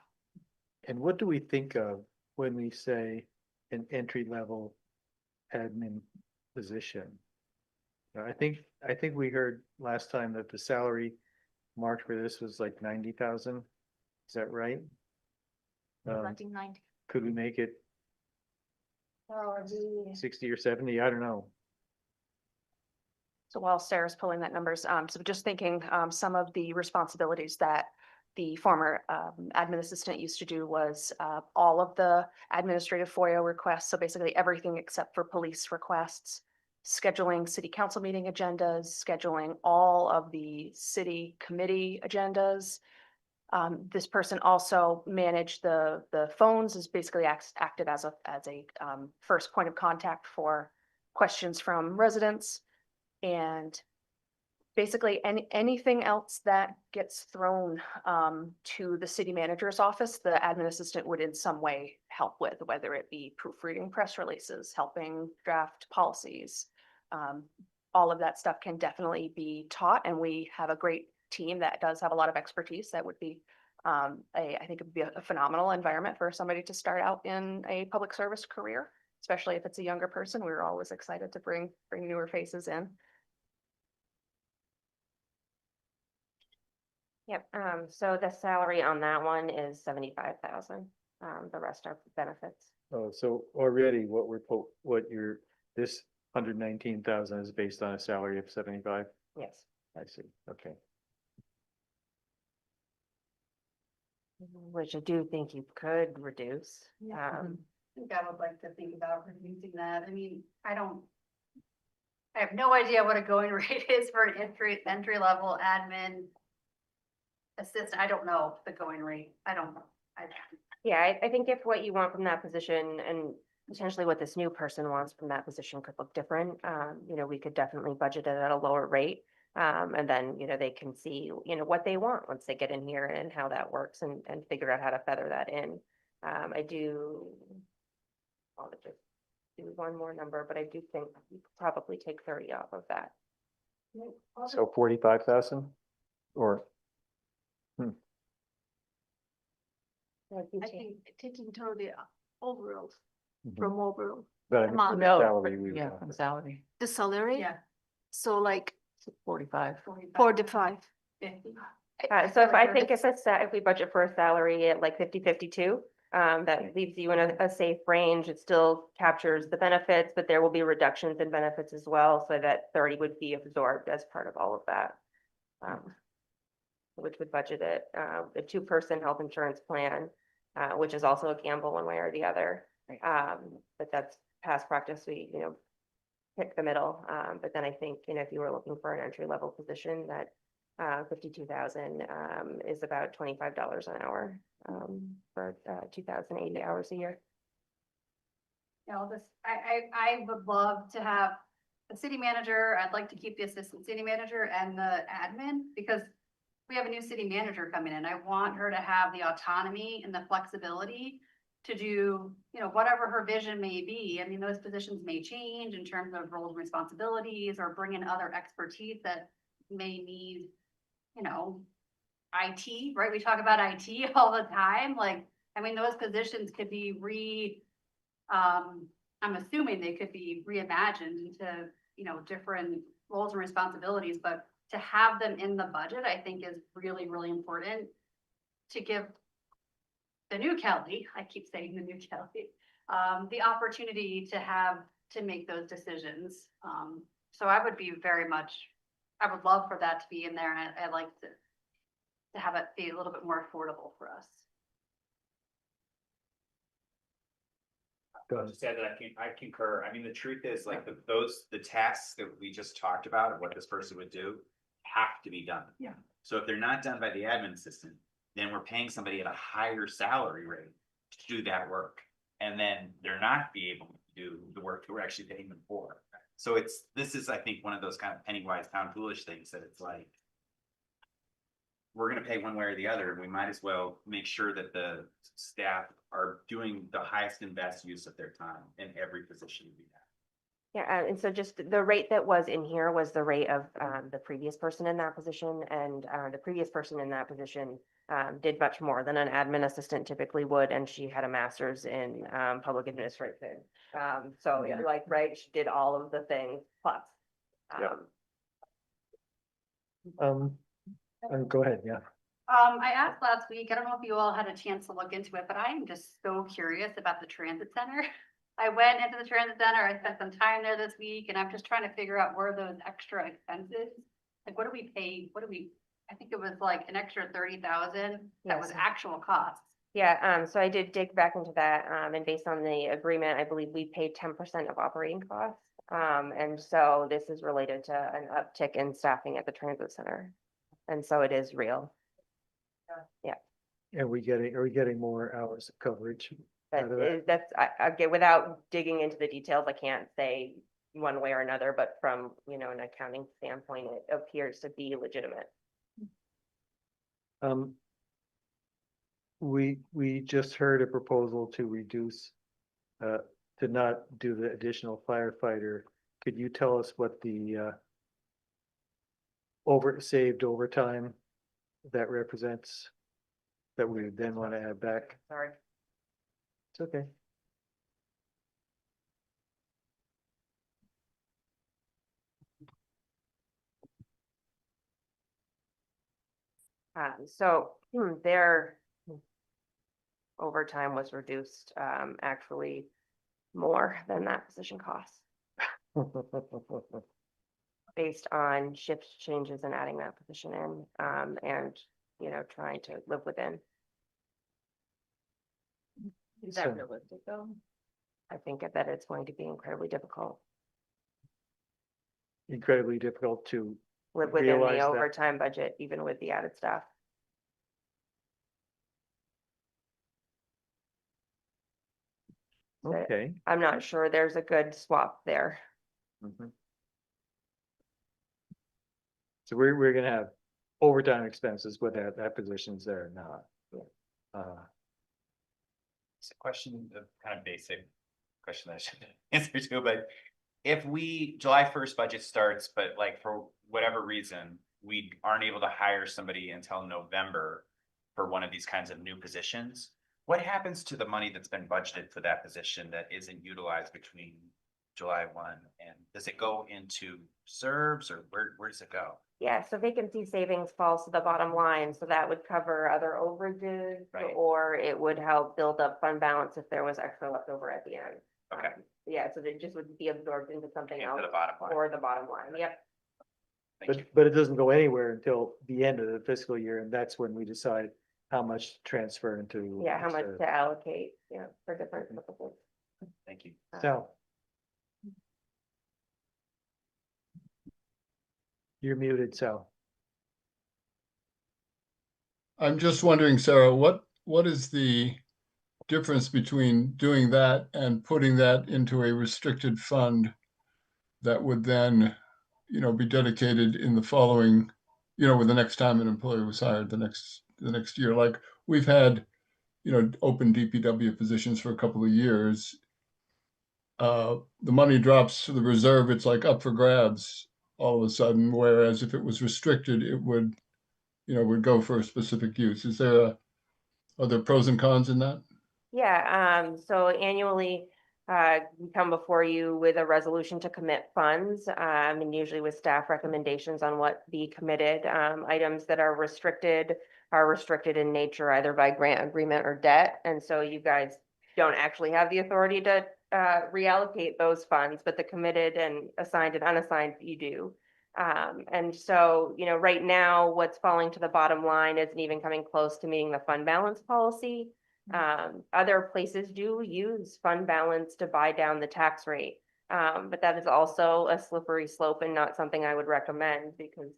And what do we think of when we say an entry level admin position? I think we heard last time that the salary marked for this was like 90,000. Is that right? 1990. Could we make it Oh, 60 or 70? I don't know. So while Sarah's pulling that numbers, so just thinking, some of the responsibilities that the former admin assistant used to do was all of the administrative FOIA requests. So basically everything except for police requests, scheduling city council meeting agendas, scheduling all of the city committee agendas. This person also managed the phones, is basically acted as a first point of contact for questions from residents. And basically anything else that gets thrown to the city manager's office, the admin assistant would in some way help with, whether it be proofreading press releases, helping draft policies. All of that stuff can definitely be taught, and we have a great team that does have a lot of expertise. That would be I think it would be a phenomenal environment for somebody to start out in a public service career, especially if it's a younger person. We were always excited to bring newer faces in. Yep, so the salary on that one is 75,000. The rest are benefits. Oh, so already this 119,000 is based on a salary of 75? Yes. I see, okay. Which I do think you could reduce. I think I would like to think about reducing that. I mean, I have no idea what a going rate is for an entry level admin assistant. I don't know the going rate. I don't know. Yeah, I think if what you want from that position and potentially what this new person wants from that position could look different, you know, we could definitely budget it at a lower rate. And then, you know, they can see, you know, what they want once they get in here and how that works and figure out how to feather that in. I'll just do one more number, but I do think you could probably take 30 off of that. So 45,000 or? I think taking totally overall, from overall. But I mean, amount. the No, salary we yeah, want. from salary, The salary? Yeah. So like 45. 45. 50. So if we budget for a salary at like 50-52, that leaves you in a safe range. It still captures the benefits, but there will be reductions in benefits as well, so that 30 would be absorbed as part of all of that. Which would budget it, the 2-person health insurance plan, which is also a gamble one way or the other. But that's past practice. We, you know, pick the middle. But then I think, you know, if you were looking for an entry level position, that 52,000 is about $25 an hour for 2,080 hours a year. You know, I would love to have the city manager. I'd like to keep the assistant city manager and the admin, because we have a new city manager coming in. I want her to have the autonomy and the flexibility to do, you know, whatever her vision may be. I mean, those positions may change in terms of roles and responsibilities, or bring in other expertise that may need, you know, IT, right? We talk about IT all the time. Like, I mean, those positions could be I'm assuming they could be reimagined into, you know, different roles and responsibilities, but to have them in the budget, I think is really, really important to give the new Kelly, I keep saying the new Kelly, the opportunity to make those decisions. So I would be I would love for that to be in there, and I'd like to have it be a little bit more affordable for us. I'll just add that I concur. I mean, the truth is, like, the tasks that we just talked about of what this person would do have to be done. Yeah. So if they're not done by the admin assistant, then we're paying somebody at a higher salary rate to do that work. And then they're not be able to do the work that we're actually paying them for. So this is, I think, one of those kind of penny wise, pound foolish things that it's like, we're going to pay one way or the other, and we might as well make sure that the staff are doing the highest and best use of their time in every position we have. Yeah, and so just the rate that was in here was the rate of the previous person in that position, and the previous person in that position did much more than an admin assistant typically would, and she had a master's in public administration. So Yeah. like, right, she did all of the things plus. Go ahead, yeah. I asked last week, I don't know if you all had a chance to look into it, but I am just so curious about the transit center. I went into the transit center, I spent some time there this week, and I'm just trying to figure out where those extra expenses, like, what do we pay? I think it was like an extra 30,000 that was Yes. actual costs. Yeah, so I did dig back into that, and based on the agreement, I believe we paid 10% of operating costs. And so this is related to an uptick in staffing at the transit center. And so it is real. Yeah, Are we getting more hours of coverage? but out of that? that's, I get, without digging into the details, I can't say one way or another, but from, an accounting standpoint, it appears to be legitimate. We just heard a proposal to reduce, to not do the additional firefighter. Could you tell us what the saved overtime that represents, that we would then want to add back? Sorry. It's okay. So their overtime was reduced, actually more than that position cost, based on shift changes and adding that position in, and, trying to live within. Is So- that realistic though? I think that it's going to be incredibly difficult. Incredibly difficult to Live within realize the that. overtime budget, even with the added staff. But Okay. I'm not sure there's a good swap there. Mhm. So we're gonna have overtime expenses with that position's there or not. It's a question of kind of basic question that I should answer to, but if July 1st budget starts, but like for whatever reason, we aren't able to hire somebody until November for one of these kinds of new positions, what happens to the money that's been budgeted for that position that isn't utilized between July 1? And does it go into reserves, or where does it go? Yeah, so vacancy savings falls to the bottom line, so that would cover other overages. Right. Or it would help build up fund balance if there was extra left over at the end. Okay. Yeah, so it just would be absorbed into something Into else the bottom line. or the bottom line, yep. Thank you. But it doesn't go anywhere until the end of the fiscal year, and that's when we decide how much to transfer into. Yeah, how much reserve. to allocate, for different purposes. Thank you. So. You're muted, so. I'm just wondering, Sarah, what is the difference between doing that and putting that into a restricted fund that would then, be dedicated in the following, with the next time an employee was hired the next year? Like we've had, open DPW positions for a couple of years. The money drops to the reserve, it's like up for grabs all of a sudden, whereas if it was restricted, it would go for a specific use. Are there pros and cons in that? Yeah, so annually, we come before you with a resolution to commit funds, and usually with staff recommendations on what be committed. Items that are restricted in nature, either by grant agreement or debt. And so you guys don't actually have the authority to reallocate those funds, but the committed and assigned and unassigned, you do. And so, right now, what's falling to the bottom line isn't even coming close to meeting the fund balance policy. Other places do use fund balance to buy down the tax rate. But that is also a slippery slope and not something I would recommend, because,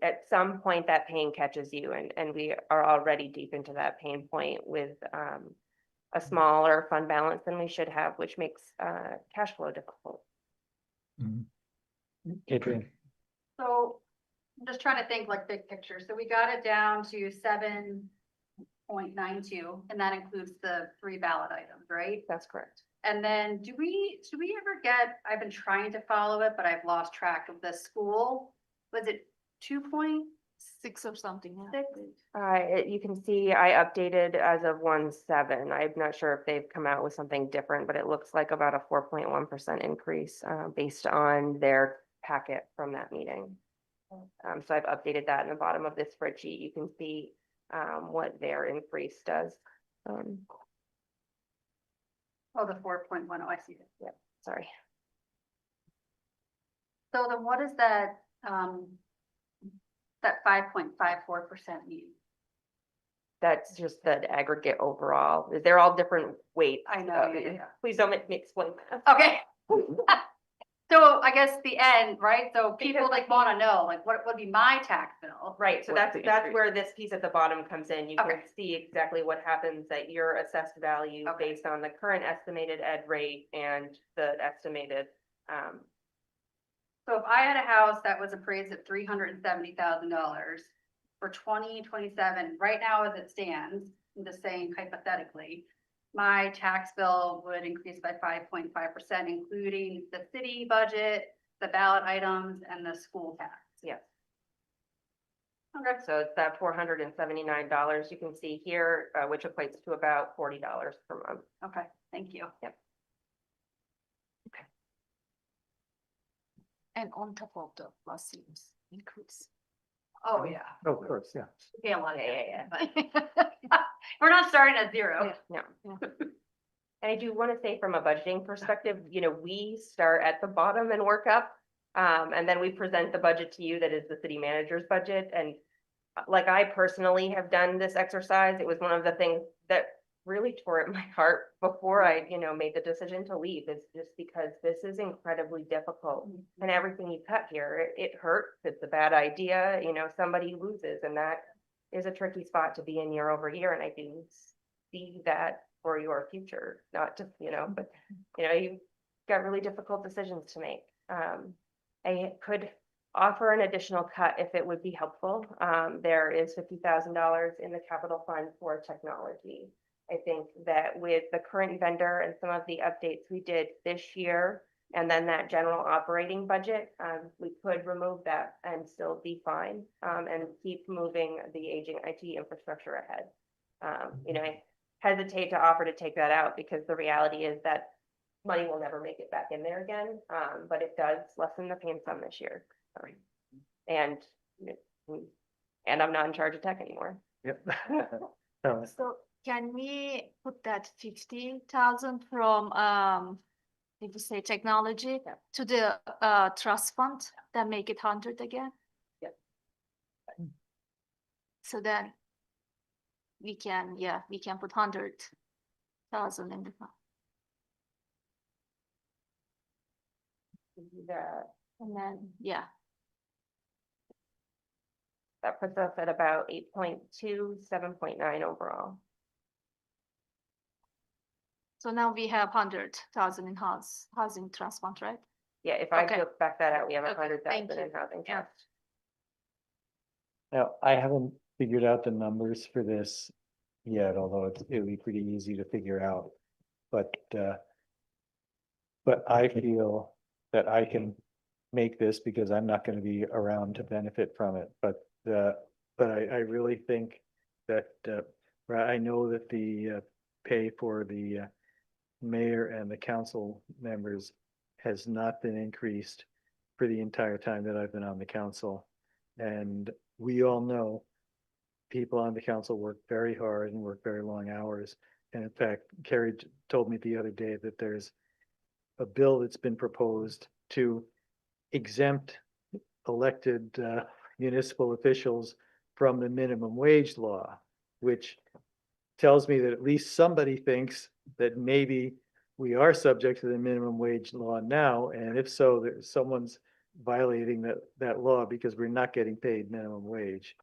at some point that pain catches you, and we are already deep into that pain point with, a smaller fund balance than we should have, which makes, cash flow difficult. Okay. So I'm just trying to think like big picture. So we got it down to 7.92, and that includes the 3 ballot items, right? That's correct. And then do we ever get, I've been trying to follow it, but I've lost track of the school. Was it 2.6 or something? Yeah. You can see I updated as of 1/7. I'm not sure if they've come out with something different, but it looks like about a 4.1% increase, based on their packet from that meeting. So I've updated that in the bottom of this spreadsheet. You can see, what their increase does. Oh, the 4.1. Oh, I see it. Yep, sorry. So then what is that, that 5.54% mean? That's just the aggregate overall. They're all different weights. I know, yeah. Please don't make me explain that. Okay. So I guess the end, right? So people like want to know, like, what would be my tax bill? Right, so What's that's the increase? where this piece at the bottom comes in. You can Okay. see exactly what happens at your assessed value Okay. based on the current estimated ed rate and the estimated, So if I had a house that was appraised at $370,000 for 2027, right now as it stands, I'm just saying hypothetically, my tax bill would increase by 5.5%, including the city budget, the ballot items, and the school tax. yes. Okay. So it's that $479 you can see here, which equates to about $40 per month. Okay, thank you. Yep. And on top of the last year's increase. Oh, yeah. Oh, of course, yeah. Yeah, well, Yeah, yeah. We're not starting at zero. No. And I do want to say from a budgeting perspective, you know, we start at the bottom and work up. And then we present the budget to you that is the city manager's budget. And like I personally have done this exercise, it was one of the things that really tore at my heart before I, you know, made the decision to leave, is just because this is incredibly difficult. And everything you cut here, it hurts, it's a bad idea, you know, somebody loses, and that is a tricky spot to be in year over year. And I do see that for your future, not just, you know, but, you know, you've got really difficult decisions to make. I could offer an additional cut if it would be helpful. There is $50,000 in the capital fund for technology. I think that with the current vendor and some of the updates we did this year, and then that general operating budget, we could remove that and still be fine, and keep moving the aging IT infrastructure ahead. You know, I hesitate to offer to take that out because the reality is that money will never make it back in there again. But it does lessen the pain some this year. And I'm not in charge of tech anymore. Yep. So can we put that 50,000 from, if you say technology to the trust fund, then make it 100 again? Yep. So then we can put 100,000 in the fund. And then, That puts us at about 8.2, 7.9 overall. so now we have 100,000 in housing trust fund, right? Yeah, if I Okay. took back that out, we have Okay, 100,000 thank in you. housing Yeah. trust. Now, I haven't figured out the numbers for this yet, although it'll be pretty easy to figure out. But I feel that I can make this because I'm not going to be around to benefit from it. But I really think that, I know that the pay for the mayor and the council members has not been increased for the entire time that I've been on the council. And we all know people on the council work very hard and work very long hours. And in fact, Carrie told me the other day that there's a bill that's been proposed to exempt elected municipal officials from the minimum wage law, which tells me that at least somebody thinks that maybe we are subject to the minimum wage law now. And if so, someone's violating that law because we're not getting paid minimum wage.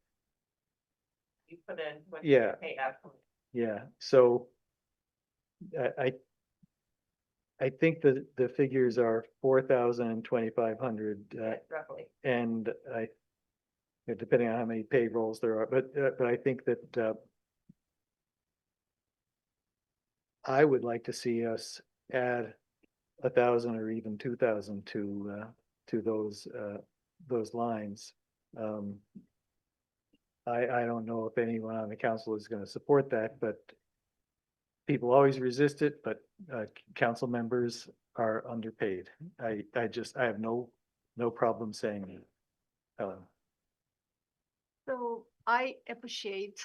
You put in. what Yeah. you pay out. Yeah, so I think that the figures are 4,000 and 2,500, Roughly. and depending on how many payrolls there are, but I think that I would like to see us add 1,000 or even 2,000 to those lines. I don't know if anyone on the council is going to support that, but people always resist it, but council members are underpaid. I have no problem saying that. So I appreciate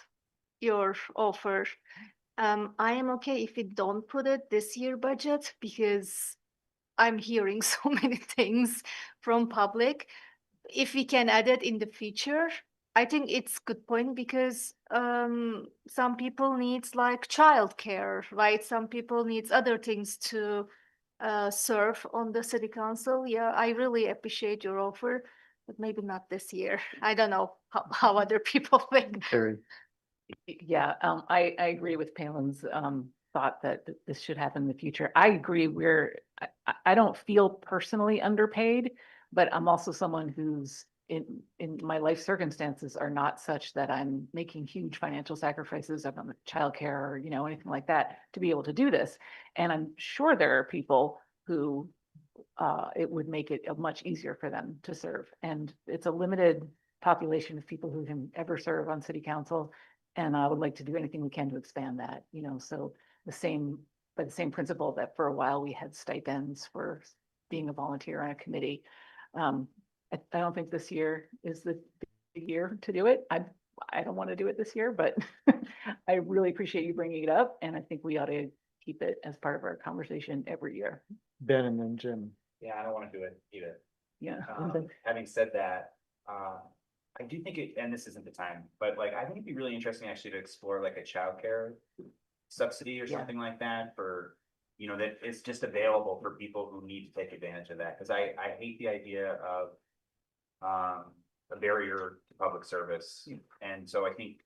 your offer. I am okay if we don't put it this year budget because I'm hearing so many things from public. If we can add it in the future, I think it's good point because some people needs like childcare, right? Some people needs other things to serve on the city council. Yeah, I really appreciate your offer, but maybe not this year. I don't know how other people think. Terry. Yeah, I agree with Palin's thought that this should happen in the future. I agree, I don't feel personally underpaid, but I'm also someone who's in my life circumstances are not such that I'm making huge financial sacrifices of childcare or, you know, anything like that to be able to do this. And I'm sure there are people who it would make it much easier for them to serve. And it's a limited population of people who can ever serve on city council. And I would like to do anything we can to expand that, you know, so by the same principle that for a while we had stipends for being a volunteer on a committee. I don't think this year is the year to do it. I don't want to do it this year, but I really appreciate you bringing it up. And I think we ought to keep it as part of our conversation every year. Ben and then Jim. Yeah, I don't want to do it either. Yeah. Having said that, I do think it, and this isn't the time, but like, I think it'd be really interesting actually to explore like a childcare subsidy or Yeah. something like that for, you know, that is just available for people who need to take advantage of that. Cause I hate the idea of a barrier to public service. Yeah. And so I think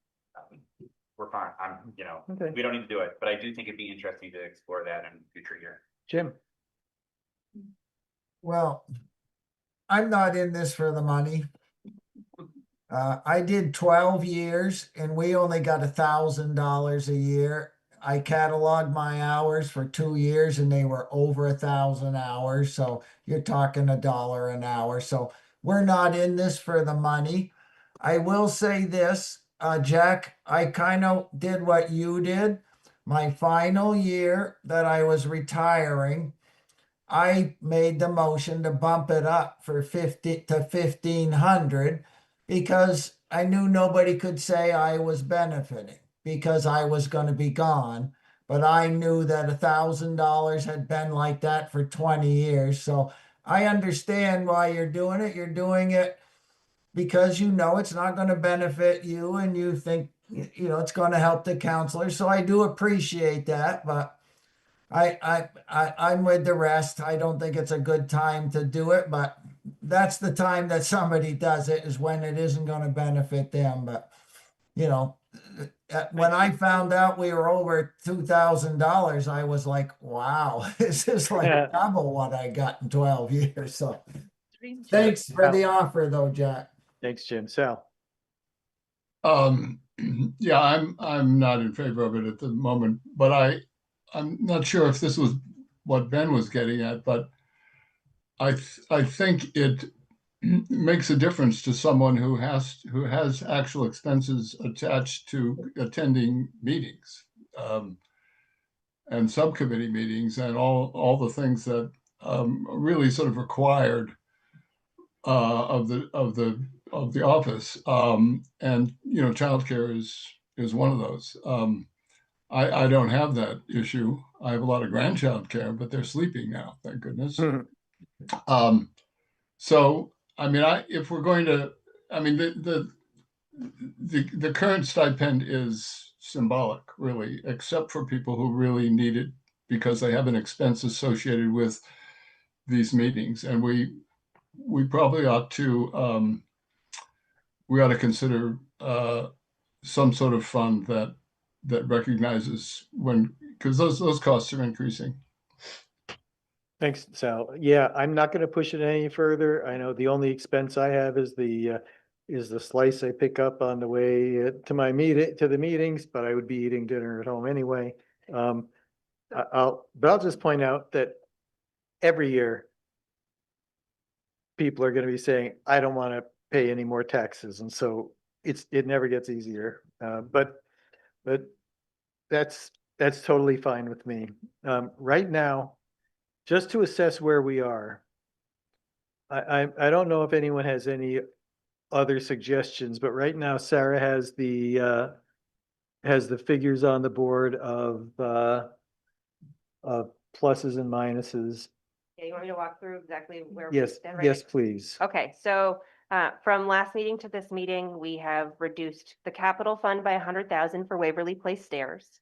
we're fine. You know, Okay. we don't need to do it, but I do think it'd be interesting to explore that in future year. Jim. Well, I'm not in this for the money. I did 12 years and we only got $1,000 a year. I cataloged my hours for 2 years and they were over 1,000 hours. So you're talking $1 an hour. So we're not in this for the money. I will say this, Jack, I kind of did what you did. My final year that I was retiring, I made the motion to bump it up for 50 to 1,500 because I knew nobody could say I was benefiting because I was going to be gone. But I knew that $1,000 had been like that for 20 years. So I understand why you're doing it. You're doing it because you know it's not going to benefit you and you think, you know, it's going to help the counselors. So I do appreciate that. But I'm with the rest. I don't think it's a good time to do it, but that's the time that somebody does it is when it isn't going to benefit them. But you know, when I found out we were over $2,000, I was like, wow, this is like double what I got in 12 years. So thanks for the offer though, Jack. Thanks, Jim. Sal. Yeah, I'm not in favor of it at the moment, but I'm not sure if this was what Ben was getting at, but I think it makes a difference to someone who has actual expenses attached to attending meetings, and subcommittee meetings and all the things that really sort of required of the office. And you know, childcare is one of those. I don't have that issue. I have a lot of grandchild care, but they're sleeping now, thank goodness. So, I mean, if we're going to, I mean, the current stipend is symbolic, really, except for people who really need it because they have an expense associated with these meetings, and we probably ought to consider some sort of fund that recognizes because those costs are increasing. Thanks, Sal. Yeah, I'm not going to push it any further. I know the only expense I have is the slice I pick up on the way to the meetings, but I would be eating dinner at home anyway. I'll just point out that every year people are going to be saying, I don't want to pay any more taxes. And so it never gets easier. But that's totally fine with me. Right now, just to assess where we are, I don't know if anyone has any other suggestions, but right now Sarah has the figures on the board of pluses and minuses. Yeah, you want me to walk through exactly where we Yes, stand right yes, now? please. Okay, so From last meeting to this meeting, we have reduced the capital fund by 100,000 for Waverly Place stairs.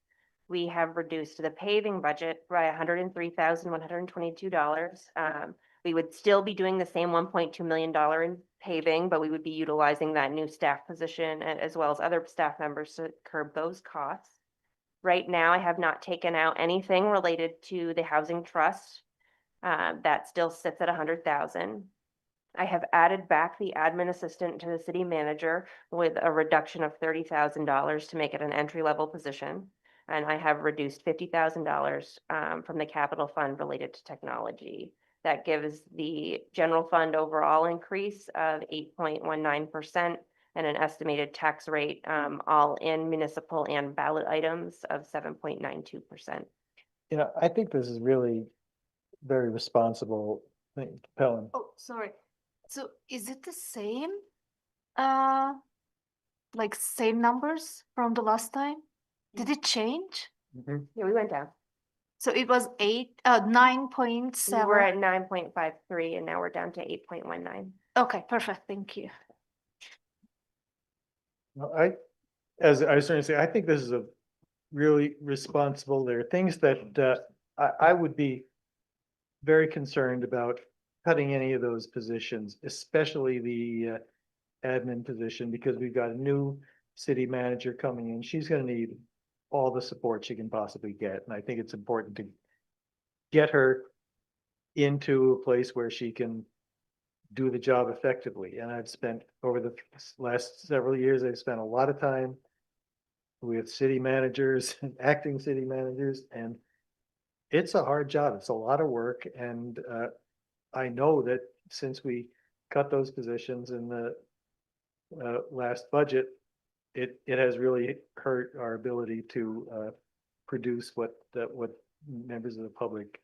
We have reduced the paving budget by $103,122. We would still be doing the same $1.2 million in paving, but we would be utilizing that new staff position as well as other staff members to curb those costs. Right now, I have not taken out anything related to the housing trust. That still sits at 100,000. I have added back the admin assistant to the city manager with a reduction of $30,000 to make it an entry-level position. And I have reduced $50,000 from the capital fund related to technology. That gives the general fund overall increase of 8.19% and an estimated tax rate, all in municipal and ballot items of 7.92%. You know, I think this is really very responsible thing, Pelham. Oh, sorry. So is it the same? Like same numbers from the last time? Did it change? Yeah, we went down. So it was 9.7. We were at 9.53 and now we're down to 8.19. Okay, perfect. Thank you. Well, as I was trying to say, I think this is a really responsible. There are things that I would be very concerned about cutting any of those positions, especially the admin position, because we've got a new city manager coming in. She's going to need all the support she can possibly get. And I think it's important to get her into a place where she can do the job effectively. And I've spent over the last several years, I've spent a lot of time with city managers and acting city managers, and it's a hard job. It's a lot of work. And I know that since we cut those positions in the last budget, it has really hurt our ability to produce what members of the public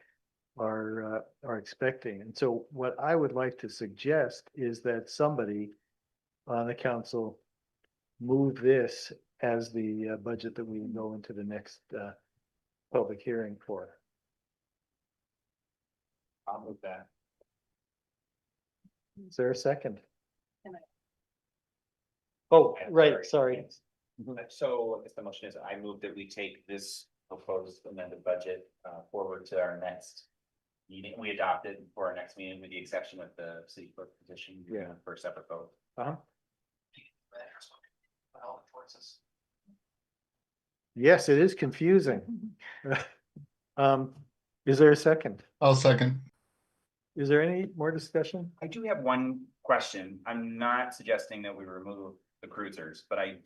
are expecting. And so what I would like to suggest is that somebody on the council move this as the budget that we go into the next public hearing for. I'll move that. Is there a second? Oh, Yeah, right, sorry. So I guess the motion is I move that we take this proposed amended budget forward to our next meeting. We adopt it for our next meeting with the exception of the city clerk position. Yeah. For a separate vote. Yes, it is confusing. Is there a second? I'll second. Is there any more discussion? I do have one question. I'm not suggesting that we remove the cruisers, but we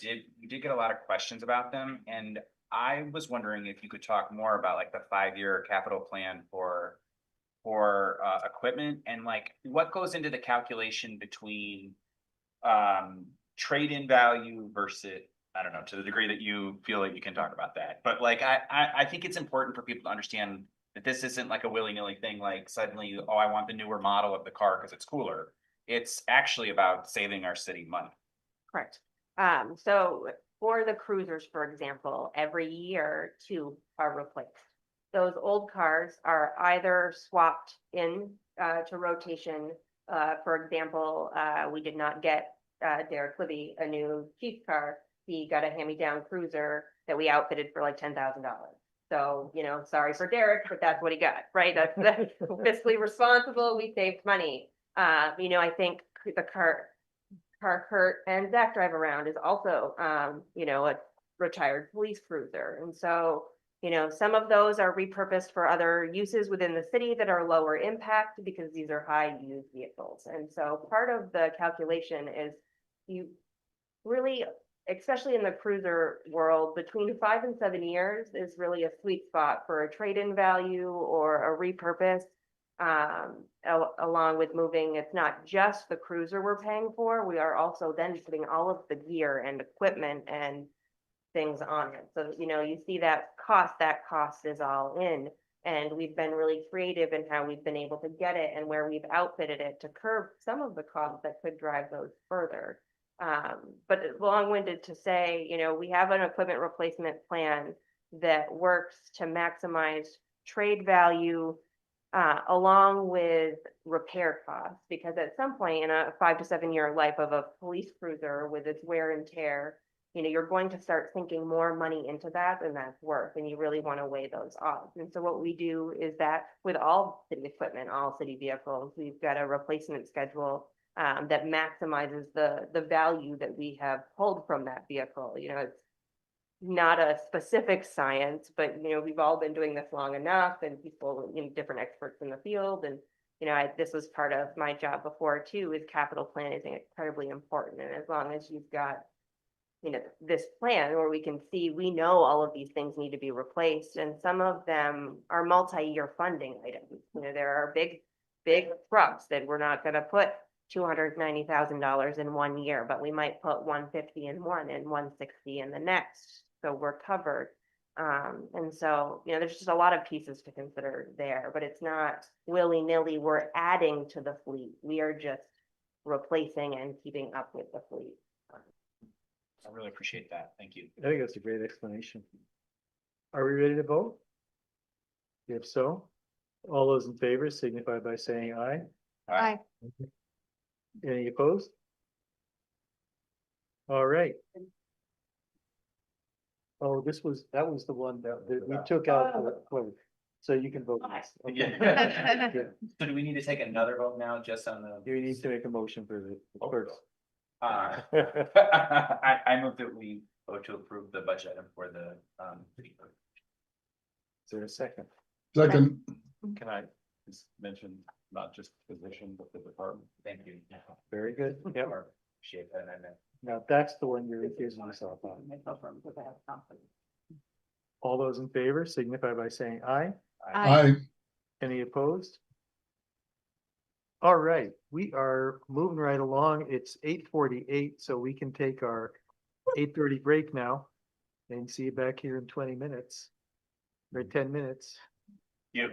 did get a lot of questions about them. And I was wondering if you could talk more about like the 5-year capital plan for equipment and like what goes into the calculation between trade-in value versus, I don't know, to the degree that you feel like you can talk about that. But like, I think it's important for people to understand that this isn't like a willy-nilly thing, like suddenly, oh, I want the newer model of the car because it's cooler. It's actually about saving our city money. Correct. So for the cruisers, for example, every year 2 are replaced. Those old cars are either swapped in to rotation. For example, we did not get Derek Libby a new chief car. He got a hand-me-down cruiser that we outfitted for like $10,000. So, you know, sorry for Derek, but that's what he got, right? That's fiscally responsible. We saved money. You know, I think the car Kurt and Zach drive around is also, you know, a retired police cruiser. And so, you know, some of those are repurposed for other uses within the city that are lower impact because these are high use vehicles. And so part of the calculation is you really, especially in the cruiser world, between 5 and 7 years is really a sweet spot for a trade-in value or a repurpose. Along with moving, it's not just the cruiser we're paying for, we are also then putting all of the gear and equipment and things on it. So, you know, you see that cost is all in. And we've been really creative in how we've been able to get it and where we've outfitted it to curb some of the costs that could drive those further. But it's long-winded to say, you know, we have an equipment replacement plan that works to maximize trade value along with repair costs, because at some point in a 5 to 7 year life of a police cruiser with its wear and tear, you're going to start sinking more money into that than that's worth, and you really want to weigh those odds. And so what we do is that with all city equipment, all city vehicles, we've got a replacement schedule that maximizes the value that we have pulled from that vehicle. It's not a specific science, but we've all been doing this long enough, and people, different experts in the field, and this was part of my job before too, is capital planning is incredibly important. And as long as you've got this plan where we can see, we know all of these things need to be replaced, and some of them are multi-year funding items. There are big trucks that we're not going to put $290,000 in 1 year, but we might put 150 in one and 160 in the next, so we're covered. And so there's just a lot of pieces to consider there, but it's not willy-nilly we're adding to the fleet. We are just replacing and keeping up with the fleet. I really appreciate that. Thank you. I think that's a great explanation. Are we ready to vote? If so, all those in favor signify by saying aye. Aye. Any opposed? All right. Oh, that was the one that we took out. So you can vote. Yes. Okay. Yeah. So do we need to take another vote now just on the? You need to make a motion for the first. I move that we vote to approve the budget item for the city clerk. Is there a second? Second, Can I just mention not just the position, but the department? Thank you. Very good. Yep. Appreciate that. And then Now that's the one you're accusing yourself on. All those in favor signify by saying aye. aye. Any opposed? All right, we are moving right along. It's 8:48, so we can take our 8:30 break now and see you back here in 20 minutes or 10 minutes. yeah.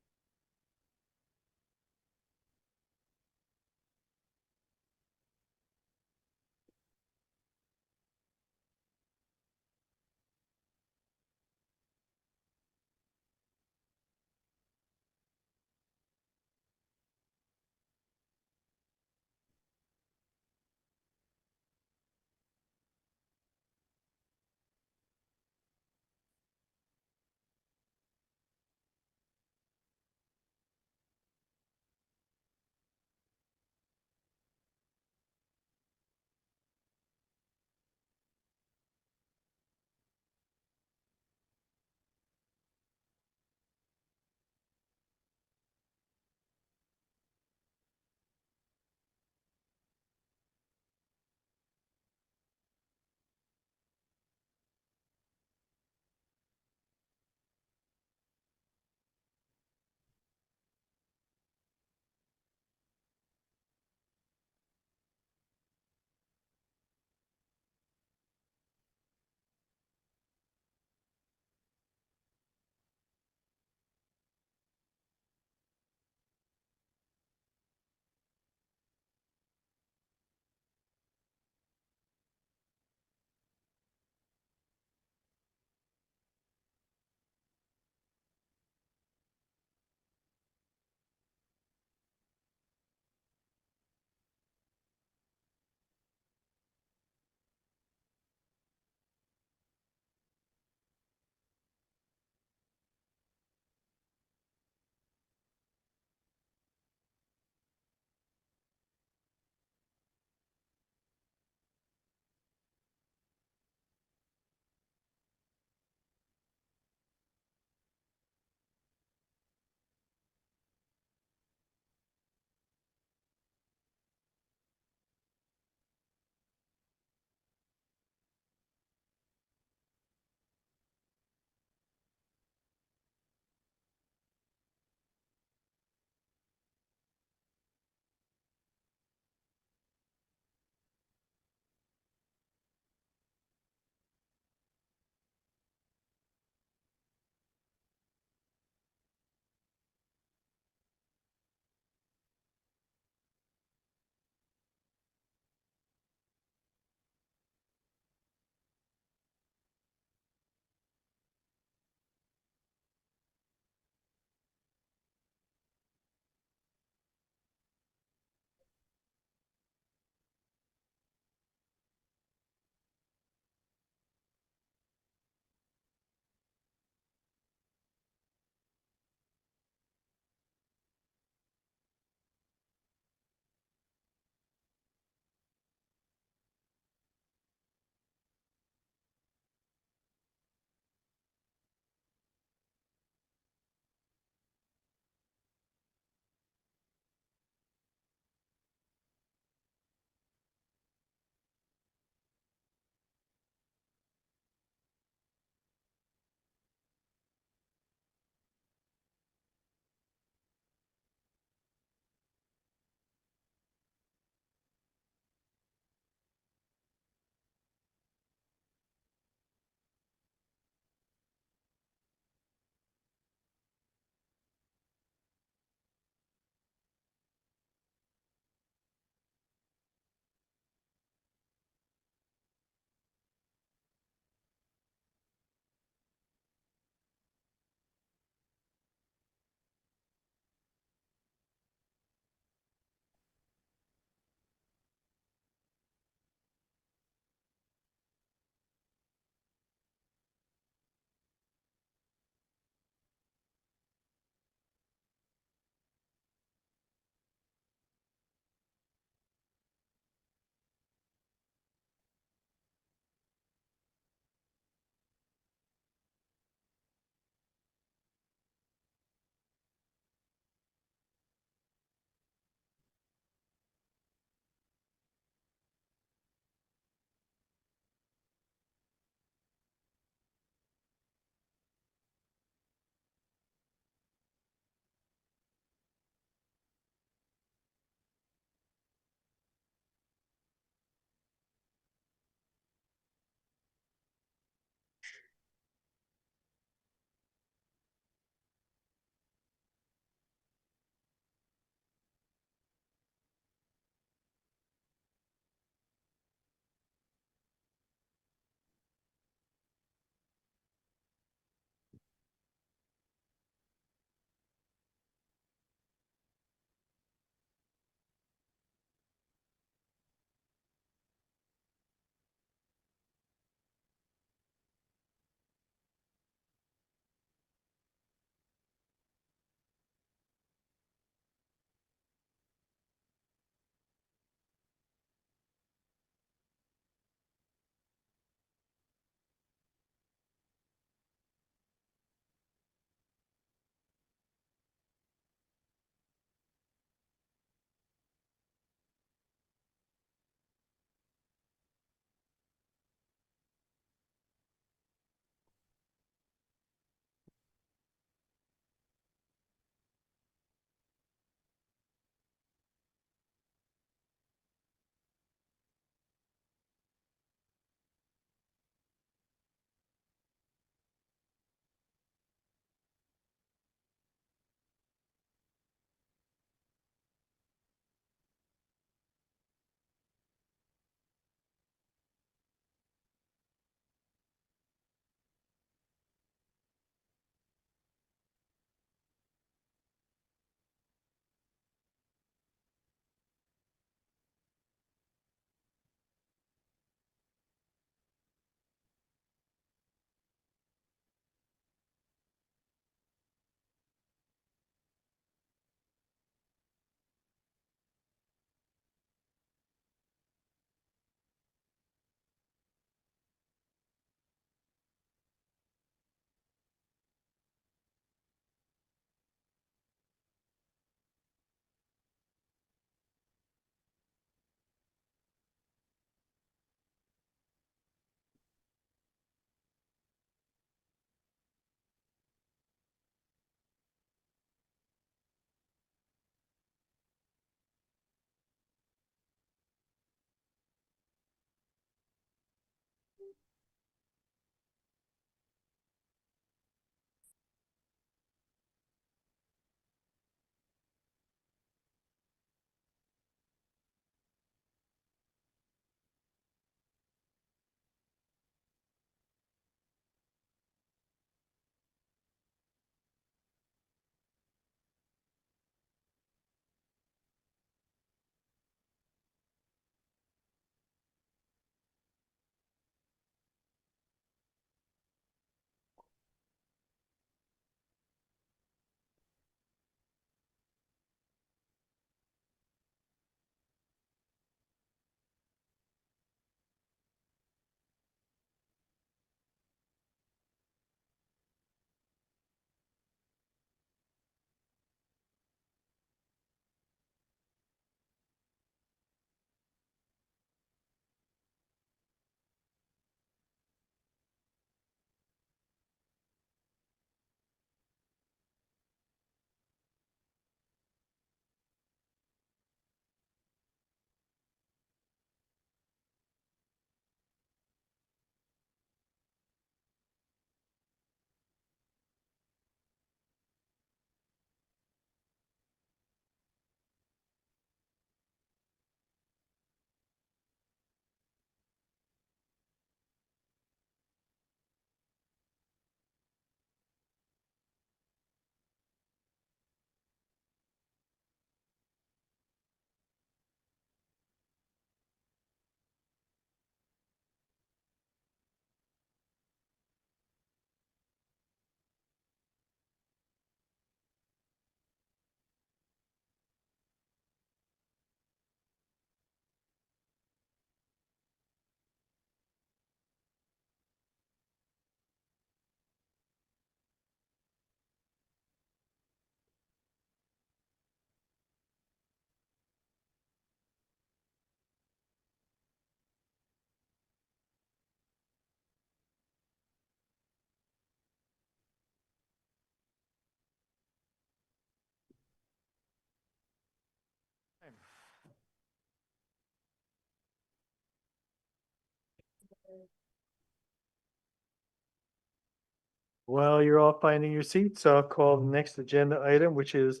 While you're all finding your seats, I'll call the next agenda item, which is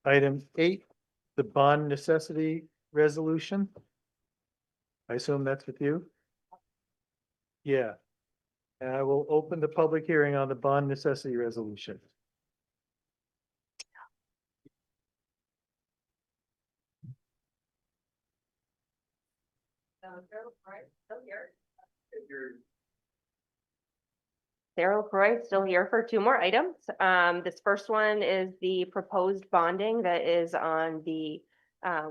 item 8, the bond necessity resolution. I assume that's with you? Yeah. And I will open the public hearing on the bond necessity resolution. Sarah LaCroix still here for 2 more items. This first one is the proposed bonding that is on the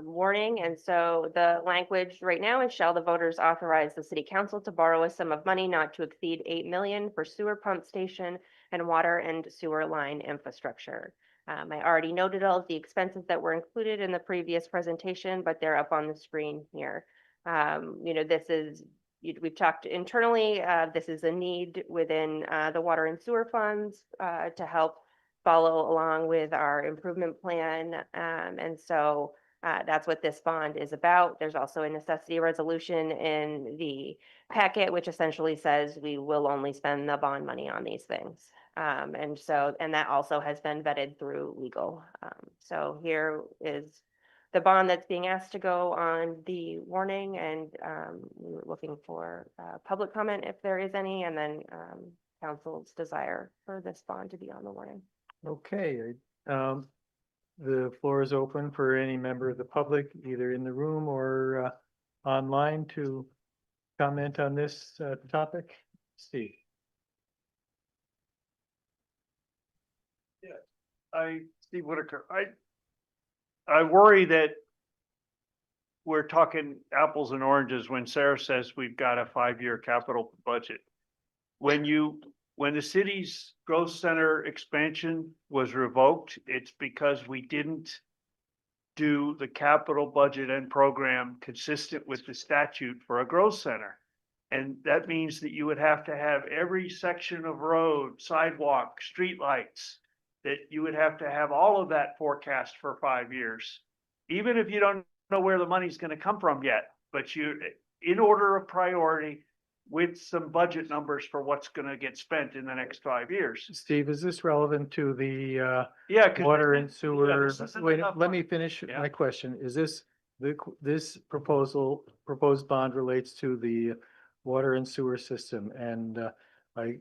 warning. And so the language right now is, shall the voters authorize the city council to borrow a sum of money not to exceed 8 million for sewer pump station and water and sewer line infrastructure. I already noted all of the expenses that were included in the previous presentation, but they're up on the screen here. This is, we've talked internally, this is a need within the water and sewer funds to help follow along with our improvement plan. And so that's what this bond is about. There's also a necessity resolution in the packet, which essentially says we will only spend the bond money on these things. And that also has been vetted through legal. So here is the bond that's being asked to go on the warning, and we're looking for public comment if there is any, and then council's desire for this bond to be on the warning. Okay, the floor is open for any member of the public, either in the room or online, to comment on this topic. Steve? Steve Whitaker, I worry that we're talking apples and oranges when Sarah says we've got a 5-year capital budget. When the city's growth center expansion was revoked, it's because we didn't do the capital budget and program consistent with the statute for a growth center. And that means that you would have to have every section of road, sidewalk, streetlights, that you would have to have all of that forecast for 5 years, even if you don't know where the money's going to come from yet. But in order of priority, with some budget numbers for what's going to get spent in the next 5 years. Steve, is this relevant to the Yeah, 'cause water this- and sewer? this isn't Wait, enough let money. me finish Yeah. my question. Is this proposed bond relates to the water and sewer system? And I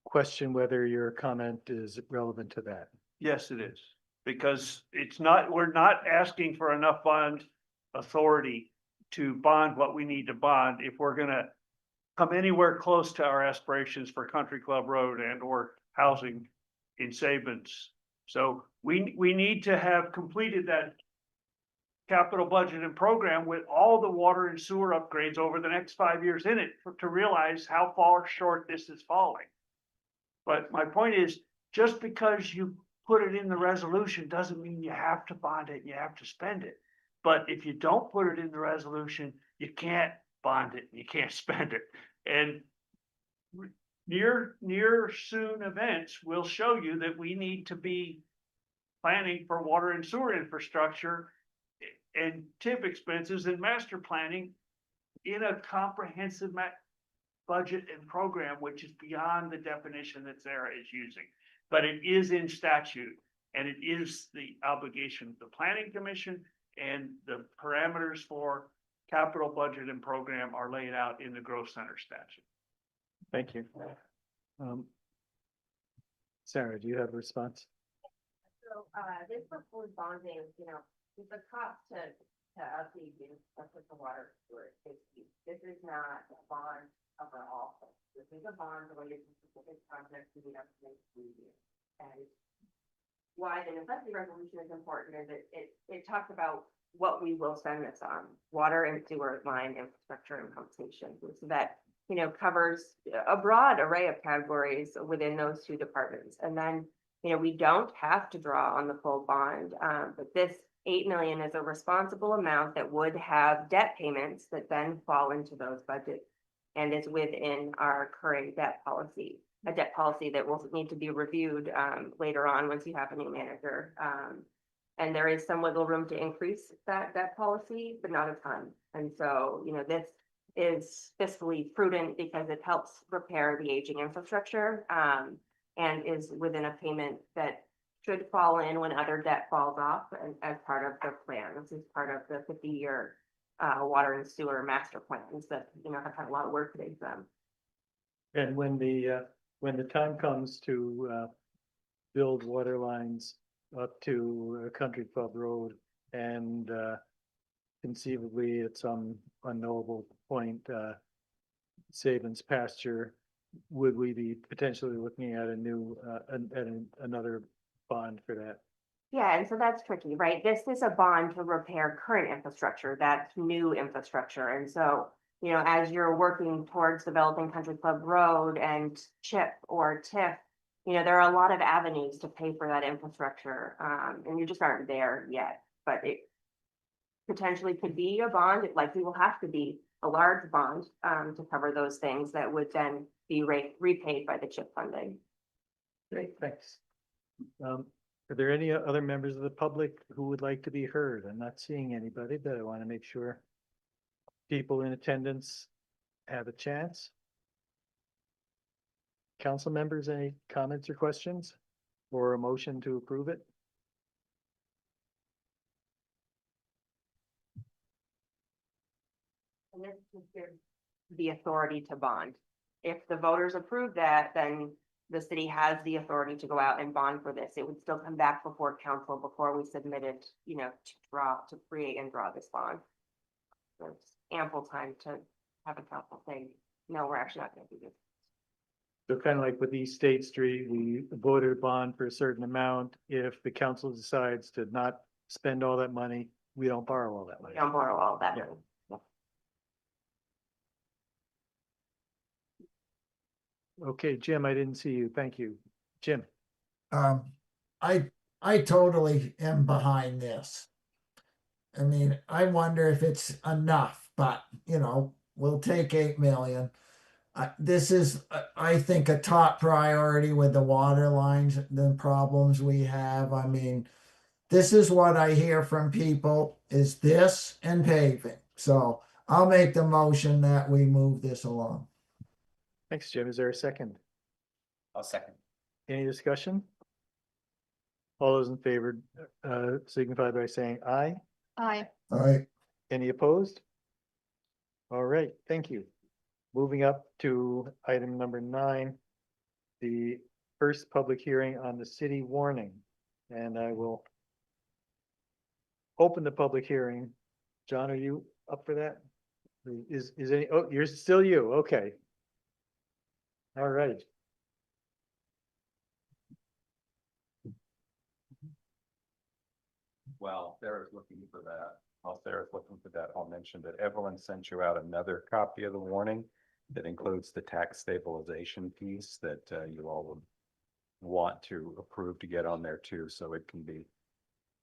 question whether your comment is relevant to that. Yes, it is, because we're not asking for enough bond authority to bond what we need to bond if we're gonna come anywhere close to our aspirations for Country Club Road and or housing in Sabins. So we need to have completed that capital budget and program with all the water and sewer upgrades over the next 5 years in it to realize how far short this is falling. But my point is, just because you put it in the resolution doesn't mean you have to bond it, you have to spend it. But if you don't put it in the resolution, you can't bond it, you can't spend it. And near soon events will show you that we need to be planning for water and sewer infrastructure and tip expenses and master planning in a comprehensive budget and program, which is beyond the definition that Sarah is using. But it is in statute, and it is the obligation of the planning commission, and the parameters for capital budget and program are laid out in the growth center statute. Thank you. Sarah, do you have a response? So this proposed bonding, the cost to update the water sewer safety. This is not a bond overall. This is a bond related to specific projects we have to make through years. And why the necessity resolution is important is it talks about what we will spend this on: water and sewer line infrastructure and pump stations. So that covers a broad array of categories within those 2 departments. And then we don't have to draw on the full bond, but this 8 million is a responsible amount that would have debt payments that then fall into those budgets, and is within our current debt policy, a debt policy that will need to be reviewed later on once you have a new manager. And there is some wiggle room to increase that policy, but not a ton. And so, is fiscally prudent because it helps repair the aging infrastructure, and is within a payment that should fall in when other debt falls off and as part of the plan. This is part of the 50-year water and sewer master plans that, have had a lot of work to them. And when the time comes to build water lines up to Country Club Road and conceivably at some unknowable point, Sabins pasture, would we be potentially looking at a new, another bond for that? Yeah, and so that's tricky, right? This is a bond to repair current infrastructure, that's new infrastructure. And so, as you're working towards developing Country Club Road and CHIP or TIF, there are a lot of avenues to pay for that infrastructure, and you just aren't there yet. But it potentially could be a bond. It likely will have to be a large bond to cover those things that would then be repaid by the CHIP funding. Great, thanks. Are there any other members of the public who would like to be heard? I'm not seeing anybody, but I want to make sure people in attendance have a chance. Council members, any comments or questions or a motion to approve it? And this gives the authority to bond. If the voters approve that, then the city has the authority to go out and bond for this. It would still come back before council before we submit it, to create and draw this bond. There's ample time to have a council say, no, we're actually not going to do this. So kind of like with East State Street, we voted a bond for a certain amount. If the council decides to not spend all that money, we don't borrow all that money. We don't borrow all that Yeah. money. Okay, Jim, I didn't see you. Thank you. Jim. I totally am behind this. I mean, I wonder if it's enough, but we'll take 8 million. This is, I think, a top priority with the water lines, the problems we have. I mean, this is what I hear from people is this and paving. So I'll make the motion that we move this along. Thanks, Jim. Is there a second? I'll second. Any discussion? All those in favor signify by saying aye. Aye. All right. Any opposed? All right, thank you. Moving up to item number 9, the first public hearing on the city warning. And I will open the public hearing. John, are you up for that? Is any, oh, you're still you, okay. All right. While Sarah's looking for that, I'll mention that Evelyn sent you out another copy of the warning that includes the tax stabilization piece that you all would want to approve to get on there too, so it can be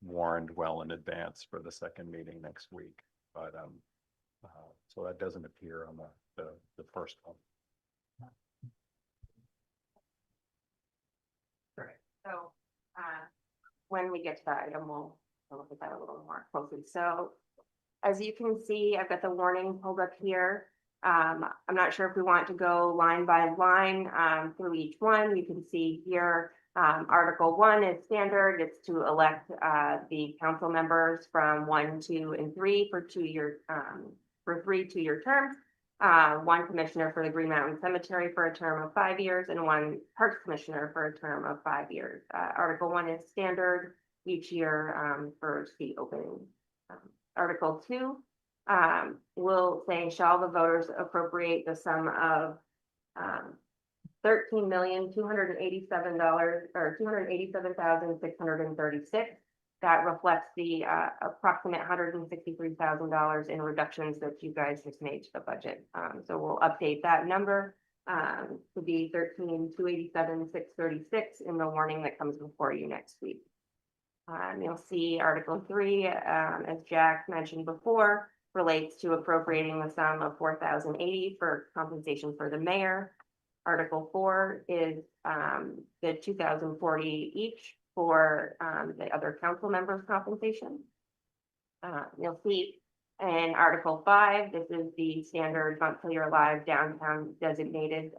warned well in advance for the second meeting next week. But so that doesn't appear on the first one. So when we get to that item, we'll look at that a little more closely. So as you can see, I've got the warning pulled up here. I'm not sure if we want to go line by line through each one. You can see here, Article 1 is standard. It's to elect the council members from 1, 2, and 3 for 2-year for 3 2-year terms. 1 commissioner for the Green Mountain Cemetery for a term of 5 years, and 1 parks commissioner for a term of 5 years. Article 1 is standard each year for seat opening. Article 2 will say, shall the voters appropriate the sum of $13,287,000 or $287,636. That reflects the approximate $163,000 in reductions that you guys just made to the budget. So we'll update that number to be $13,287,636 in the warning that comes before you next week. You'll see Article 3, as Jack mentioned before, relates to appropriating the sum of $4,080 for compensation for the mayor. Article 4 is the $2,040 each for the other council members' compensation. You'll see And Article 5, this is the standard Montpelier Live downtown designated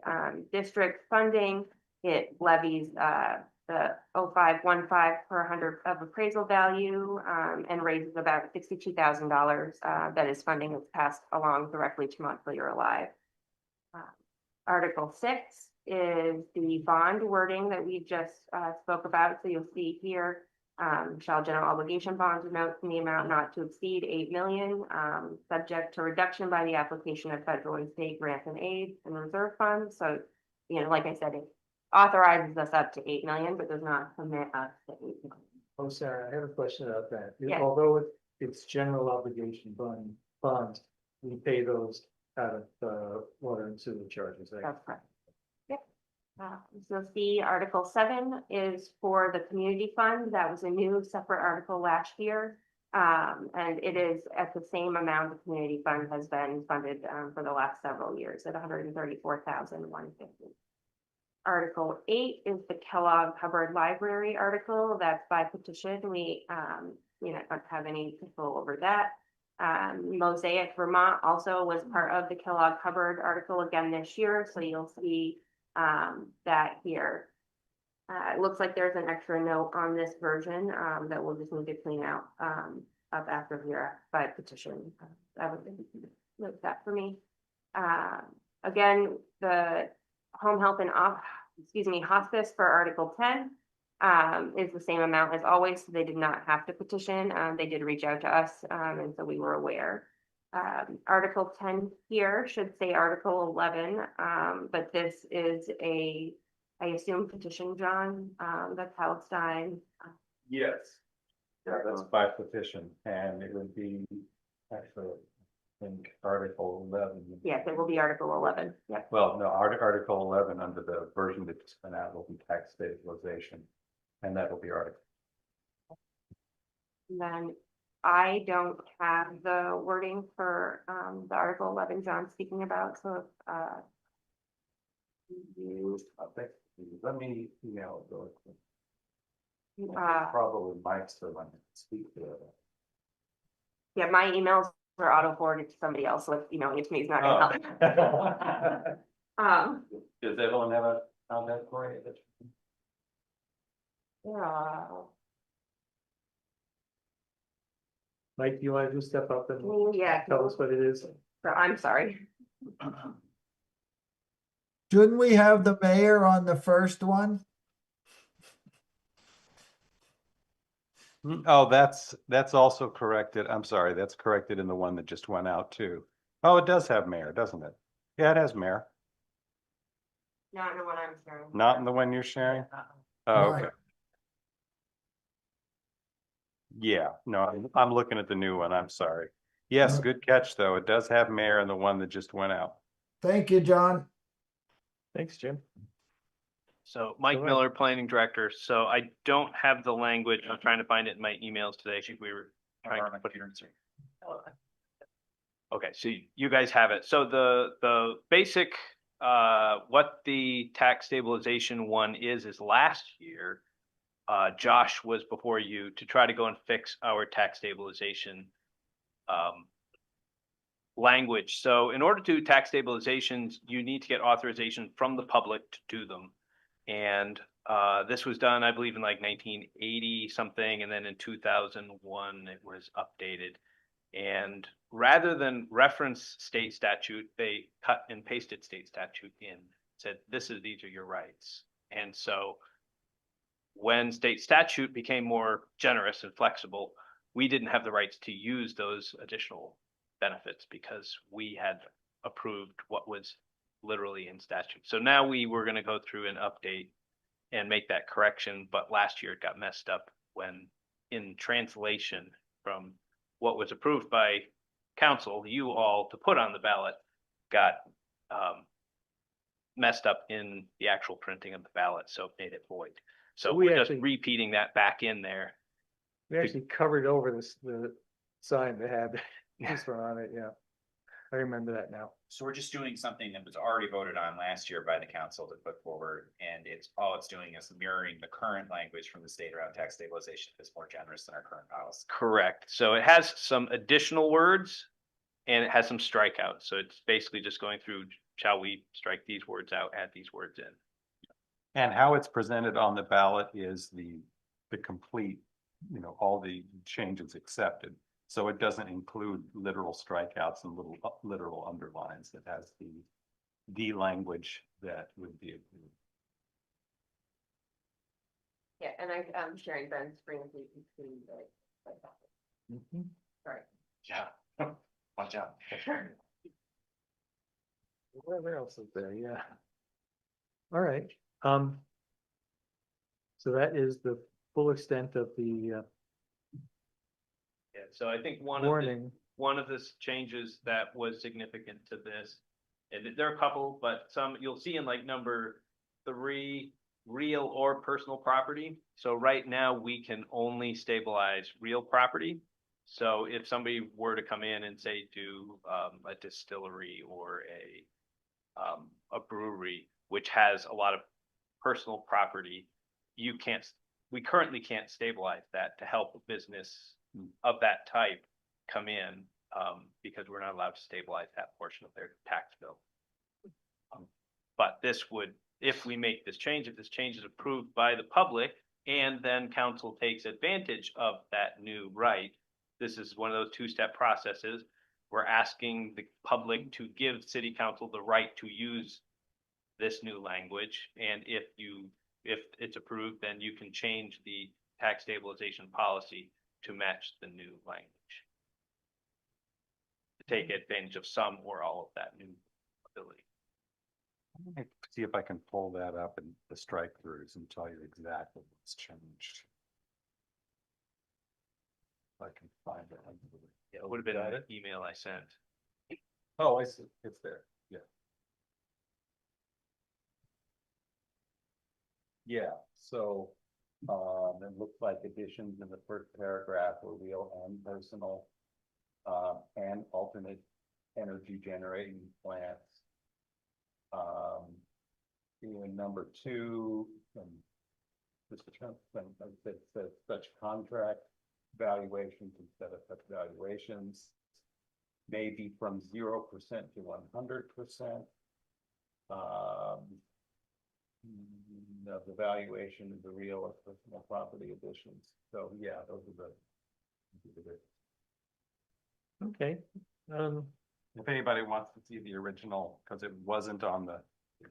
district funding. It levies the 0515 per 100 of appraisal value and raises about $62,000. That is funding that's passed along directly to Montpelier Alive. Article 6 is the bond wording that we just spoke about. So you'll see here, shall general obligation bonds or notes in the amount not to exceed 8 million, subject to reduction by the application of federal and state grants and aids and reserve funds. So, you know, like I said, it authorizes us up to 8 million, but does not commit us to 8 million. Oh, Sarah, I have a question about that. Yeah. Although it's general obligation bonds, we pay those out of water and sewer charges, right? That's correct. Yep. So see, Article 7 is for the community fund. That was a new separate article last year. And it is at the same amount the community fund has been funded for the last several years at $134,150. Article 8 is the Kellogg Hubbard Library article. That's by petition. We, don't have any control over that. Mosaic Vermont also was part of the Kellogg Hubbard article again this year. So you'll see that here. It looks like there's an extra note on this version that we'll just need to clean out up after here by petition. I would note that for me. Again, the home health and hospice for Article 10 is the same amount as always. So they did not have to petition. They did reach out to us, and so we were aware. Article 10 here should say Article 11, but this is I assume petition, John. That's Palestine. Yes. Yeah, that's by petition, and it would be actually, I think, Article 11. Yes, it will be Article 11. Yep. Well, no, Article 11 under the version that just went out will be tax stabilization, and that will be Article. And then I don't have the wording for the Article 11 John's speaking about. So Let me email it really quick. Uh, Probably Mike's the one to speak to it. yeah, my emails are auto forwarded to somebody else. So if it's me, it's not gonna help. Does everyone have a comment for you? Yeah. Mike, do you want to just step up and Yeah. tell us what it is? I'm sorry. Shouldn't we have the mayor on the first one? Oh, that's also corrected. I'm sorry, that's corrected in the one that just went out too. Oh, it does have mayor, doesn't it? Yeah, it has mayor. Not in the one I'm sharing. Not in the one you're sharing? Oh, okay. Right. Yeah, no, I'm looking at the new one. I'm sorry. Yes, good catch, though. It does have mayor in the one that just went out. Thank you, John. Thanks, Jim. So Mike Go ahead. Miller, Planning Director. So I don't have the language. I'm trying to find it in my emails today. We were trying to put it. Okay, so you guys have it. So the basic, what the tax stabilization one is last year, Josh was before you to try to go and fix our tax stabilization language. So in order to do tax stabilizations, you need to get authorization from the public to do them. And this was done, I believe, in like 1980 something, and then in 2001 it was updated. And rather than reference state statute, they cut and pasted state statute in, said, these are your rights. And so when state statute became more generous and flexible, we didn't have the rights to use those additional benefits because we had approved what was literally in statute. So now we were going to go through and update and make that correction. But last year it got messed up when in translation from what was approved by council, you all to put on the ballot, got messed up in the actual printing of the ballot. So it made it void. So We we're just actually- repeating that back in there. We actually covered over the sign that had this one on it, yeah. I remember that now. So we're just doing something that was already voted on last year by the council to put forward, and all it's doing is mirroring the current language from the state around tax stabilization that's more generous than our current policy. Correct. So it has some additional words and it has some strikeouts. So it's basically just going through, shall we strike these words out, add these words in? And how it's presented on the ballot is the complete, all the changes accepted. So it doesn't include literal strikeouts and literal underlines. It has the language that would be approved. Yeah, and I'm sharing Ben's screen so you can see the. Sorry. Yeah, watch out. Whatever else is there, yeah. All right, so that is the full extent of the Yeah, so I think warning. one of the changes that was significant to this, and there are a couple, but some you'll see in like number 3, real or personal property. So right now we can only stabilize real property. So if somebody were to come in and say do a distillery or a brewery, which has a lot of personal property, we currently can't stabilize that to help a business of that type come in, because we're not allowed to stabilize that portion of their tax bill. But this would, if we make this change, if this change is approved by the public and then council takes advantage of that new right, this is one of those two-step processes. We're asking the public to give city council the right to use this new language. And if it's approved, then you can change the tax stabilization policy to match the new language. To take advantage of some or all of that new ability. Let me see if I can pull that up in the strike throughs and tell you exactly what's changed. If I can find it. Yeah, it would have been in the email I sent. Oh, I see. It's there. Yeah. Yeah, so it looks like additions in the first paragraph were real and personal, and alternate energy generating plants. In number 2, it says such contract valuations instead of such valuations may be from 0% to 100%. Of the valuation of the real or personal property additions. So yeah, those are the. Okay. If anybody wants to see the original, because it wasn't on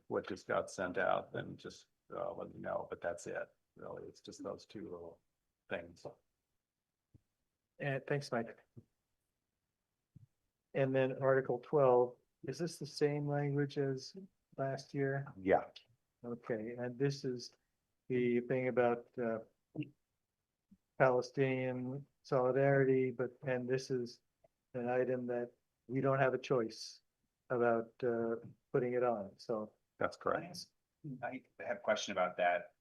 what just got sent out, then just let me know. But that's it. Really, it's just those 2 little things. And thanks, Mike. And then Article 12, is this the same language as last year? Yeah. Okay, and this is the thing about Palestinian solidarity, and this is an item that we don't have a choice about putting it on, so. That's correct. I have a question about that.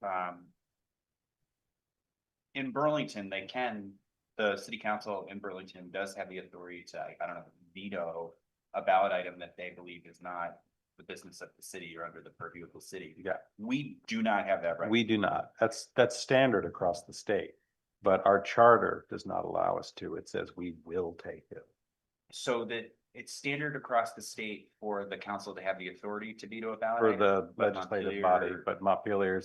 In Burlington, the city council in Burlington does have the authority to, I don't know, veto a ballot item that they believe is not the business of the city or under the purview of the city. Yeah. We do not have that right. We do not. That's standard across the state, but our charter does not allow us to. It says we will take it. So that it's standard across the state for the council to have the authority to veto a ballot For item, the but legislative body, Montpelier- but Montpelier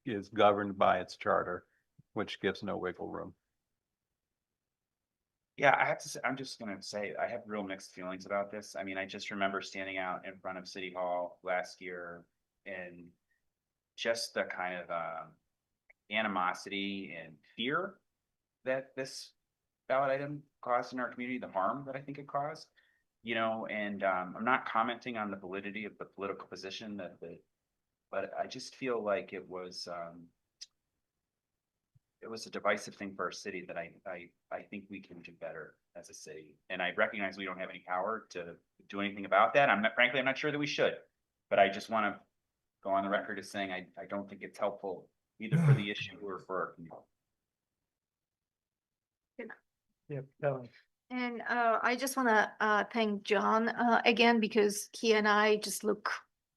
is governed by its charter, which gives no wiggle room. Yeah, I have to say, I'm just gonna say, I have real mixed feelings about this. I mean, I just remember standing out in front of City Hall last year and just the kind of animosity and fear that this ballot item caused in our community, the harm that I think it caused. And I'm not commenting on the validity of the political position but I just feel like it was a divisive thing for our city that I think we can do better as a city. And I recognize we don't have any power to do anything about that. I'm not sure that we should, but I just want to go on the record as saying, I don't think it's helpful either for the issue or for our community. Yeah, And I just want to thank John again, because he and I just look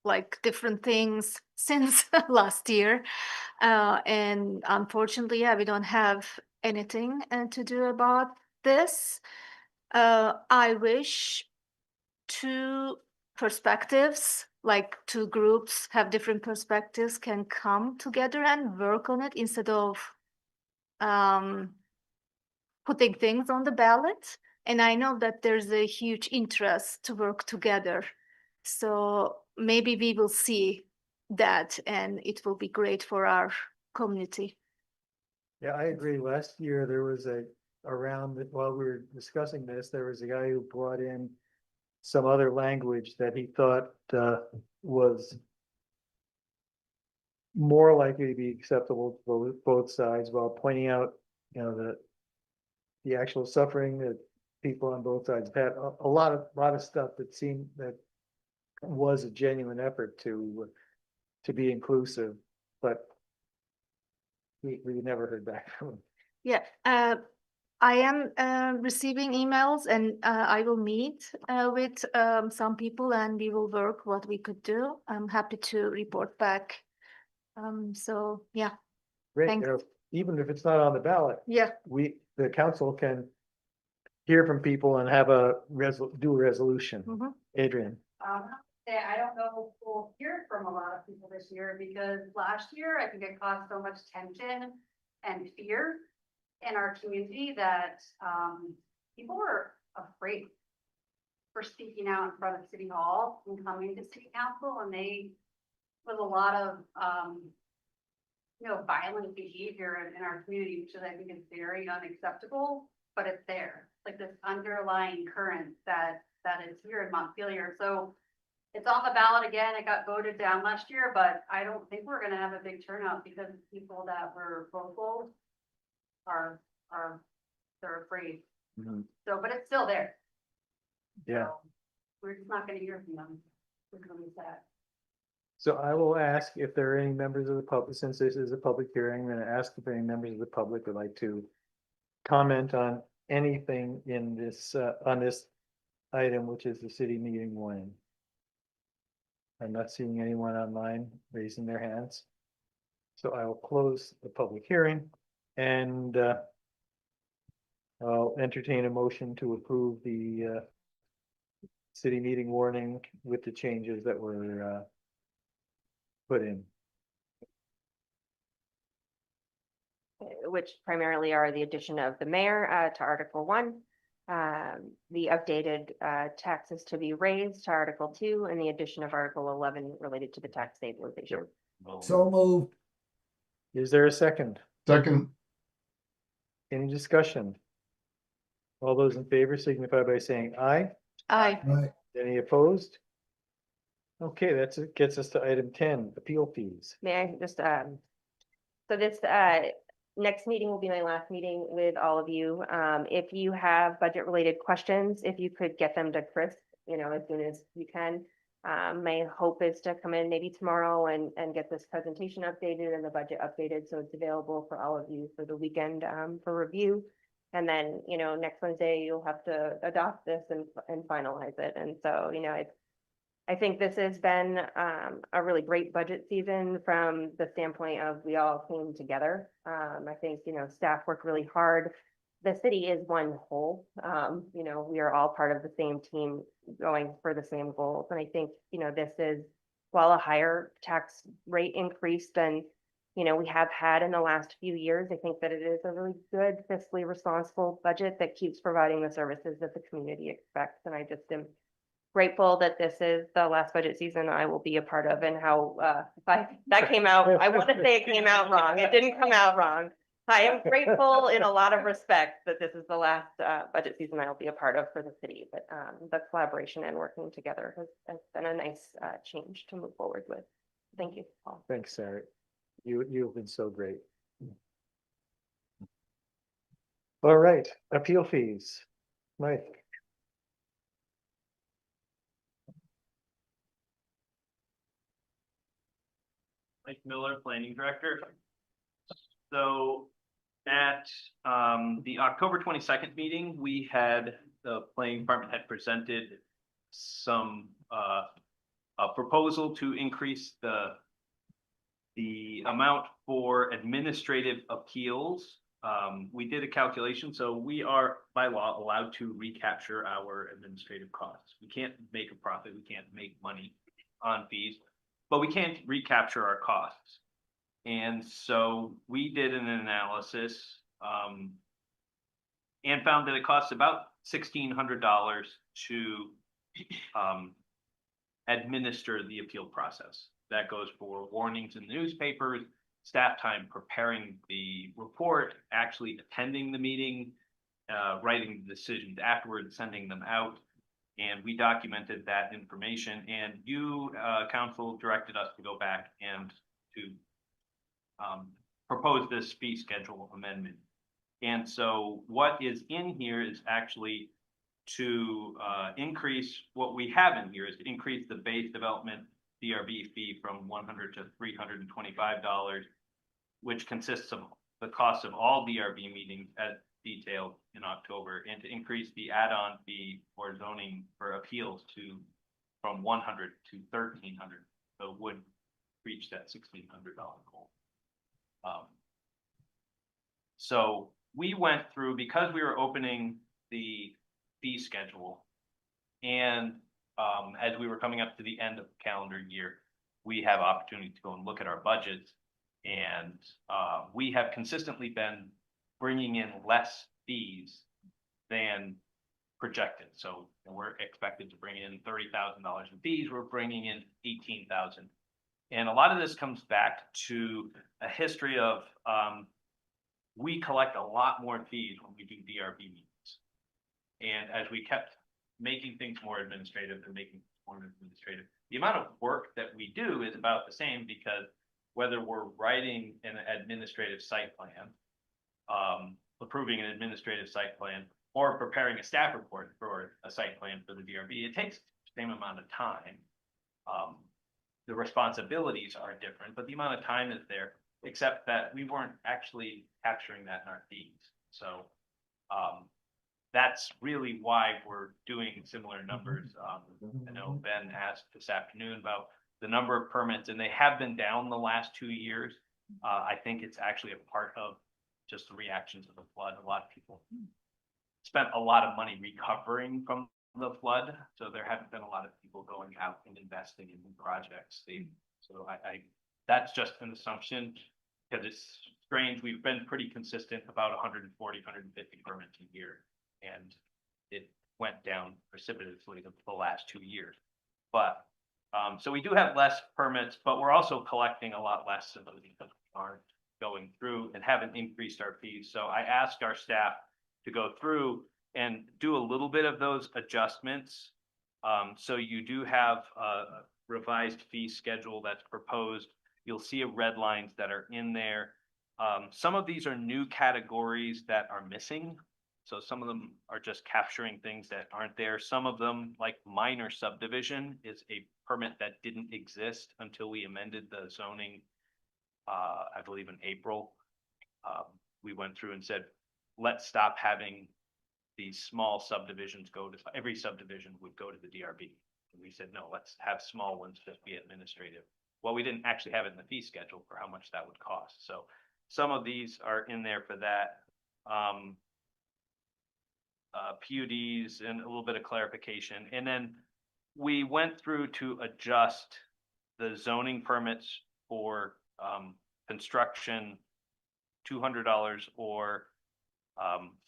like different things since last year. And unfortunately, yeah, we don't have anything to do about this. I wish two perspectives, like two groups have different perspectives, can come together and work on it instead of putting things on the ballot. And I know that there's a huge interest to work together. So maybe we will see that, and it will be great for our community. Yeah, I agree. Last year, there was while we were discussing this, there was a guy who brought in some other language that he thought was more likely to be acceptable to both sides, while pointing out, the actual suffering that people on both sides had. A lot of stuff that seemed that was a genuine effort to be inclusive, but we never heard back from him. Yeah, I am receiving emails, and I will meet with some people, and we will work what we could do. I'm happy to report back. So yeah, Great, thanks. even if it's not on the ballot, Yeah, the council can hear from people and have do a resolution. mhm. Adrian, I don't know if we'll hear from a lot of people this year, because last year I think it caused so much tension and fear in our community that people were afraid for speaking out in front of City Hall and coming to City Council, and they was a lot of violent behavior in our community, which is, I think, is very unacceptable, but it's there, like this underlying current that is here in Montpelier. So it's on the ballot again. It got voted down last year, but I don't think we're gonna have a big turnout because people that were vocal are they're afraid. Mhm. So, but it's still there. Yeah. So we're just not gonna hear from them. We're gonna be sad. So I will ask if there are any members of the public, since this is a public hearing, I'm going to ask if any members of the public would like to comment on anything in this, on this item, which is the city meeting warning. I'm not seeing anyone online raising their hands. So I will close the public hearing, and I'll entertain a motion to approve the city meeting warning with the changes that were put in. Which primarily are the addition of the mayor to Article 1, the updated taxes to be raised to Article 2, and the addition of Article 11 related to the tax stabilization. So moved. Is there a second? Second, Any discussion? All those in favor signify by saying aye. Aye. Right. Any opposed? Okay, it gets us to item 10, appeal fees. May I just, so this next meeting will be my last meeting with all of you. If you have budget related questions, if you could get them to Chris, as soon as you can. My hope is to come in maybe tomorrow and get this presentation updated and the budget updated, so it's available for all of you for the weekend for review. And then, next Wednesday, you'll have to adopt this and finalize it. And so, I think this has been a really great budget season from the standpoint of we all came together. I think, staff worked really hard. The city is one whole. We are all part of the same team going for the same goals. And I think, this is, while a higher tax rate increase than, we have had in the last few years, I think that it is a really good fiscally responsible budget that keeps providing the services that the community expects. And I just am grateful that this is the last budget season I will be a part of, and how that came out. I want to say it came out wrong. It didn't come out wrong. I am grateful in a lot of respects that this is the last budget season I will be a part of for the city. But the collaboration and working together has been a nice change to move forward with. Thank you, Paul. Thanks, Sarah. You've been so great. All right, appeal fees. Mike. Mike Miller, Planning Director. So At the October 22nd meeting, we had, the planning department had presented some a proposal to increase the amount for administrative appeals. We did a calculation, so we are by law allowed to recapture our administrative costs. We can't make a profit, we can't make money on fees, but we can't recapture our costs. And so we did an analysis and found that it costs about $1,600 to administer the appeal process. That goes for warnings in the newspapers, staff time preparing the report, actually attending the meeting, writing the decisions afterwards, sending them out. And we documented that information, and you, council, directed us to go back and to propose this fee schedule amendment. And so what is in here is actually to increase, what we have in here is to increase the base development DRB fee from $100 to $325, which consists of the cost of all DRB meetings as detailed in October, and to increase the add-on fee for zoning for appeals from $100 to $1,300. So it would reach that $1,600 goal. So we went through, because we were opening the fee schedule, and as we were coming up to the end of the calendar year, we have opportunity to go and look at our budgets, and we have consistently been bringing in less fees than projected. So we're expected to bring in $30,000 in fees. We're bringing in $18,000. And a lot of this comes back to a history of we collect a lot more fees when we do DRB meetings. And as we kept making things more administrative and making things more administrative, the amount of work that we do is about the same, because whether we're writing an administrative site plan, approving an administrative site plan, or preparing a staff report for a site plan for the DRB, it takes the same amount of time. The responsibilities are different, but the amount of time is there, except that we weren't actually capturing that in our fees. So that's really why we're doing similar numbers. I know Ben asked this afternoon about the number of permits, and they have been down the last 2 years. I think it's actually a part of just the reaction to the flood. A lot of people spent a lot of money recovering from the flood, so there haven't been a lot of people going out and investing in new projects. So that's just an assumption, because it's strange. We've been pretty consistent about 140, 150 permits a year, and it went down precipitously the last 2 years. But so we do have less permits, but we're also collecting a lot less of those because we aren't going through and haven't increased our fees. So I asked our staff to go through and do a little bit of those adjustments. So you do have a revised fee schedule that's proposed. You'll see red lines that are in there. Some of these are new categories that are missing. So some of them are just capturing things that aren't there. Some of them, like minor subdivision, is a permit that didn't exist until we amended the zoning, I believe in April. We went through and said, let's stop having these small subdivisions go to, every subdivision would go to the DRB. And we said, no, let's have small ones just be administrative. Well, we didn't actually have it in the fee schedule for how much that would cost. So some of these are in there for that. PUDs and a little bit of clarification. And then we went through to adjust the zoning permits for construction, $200, or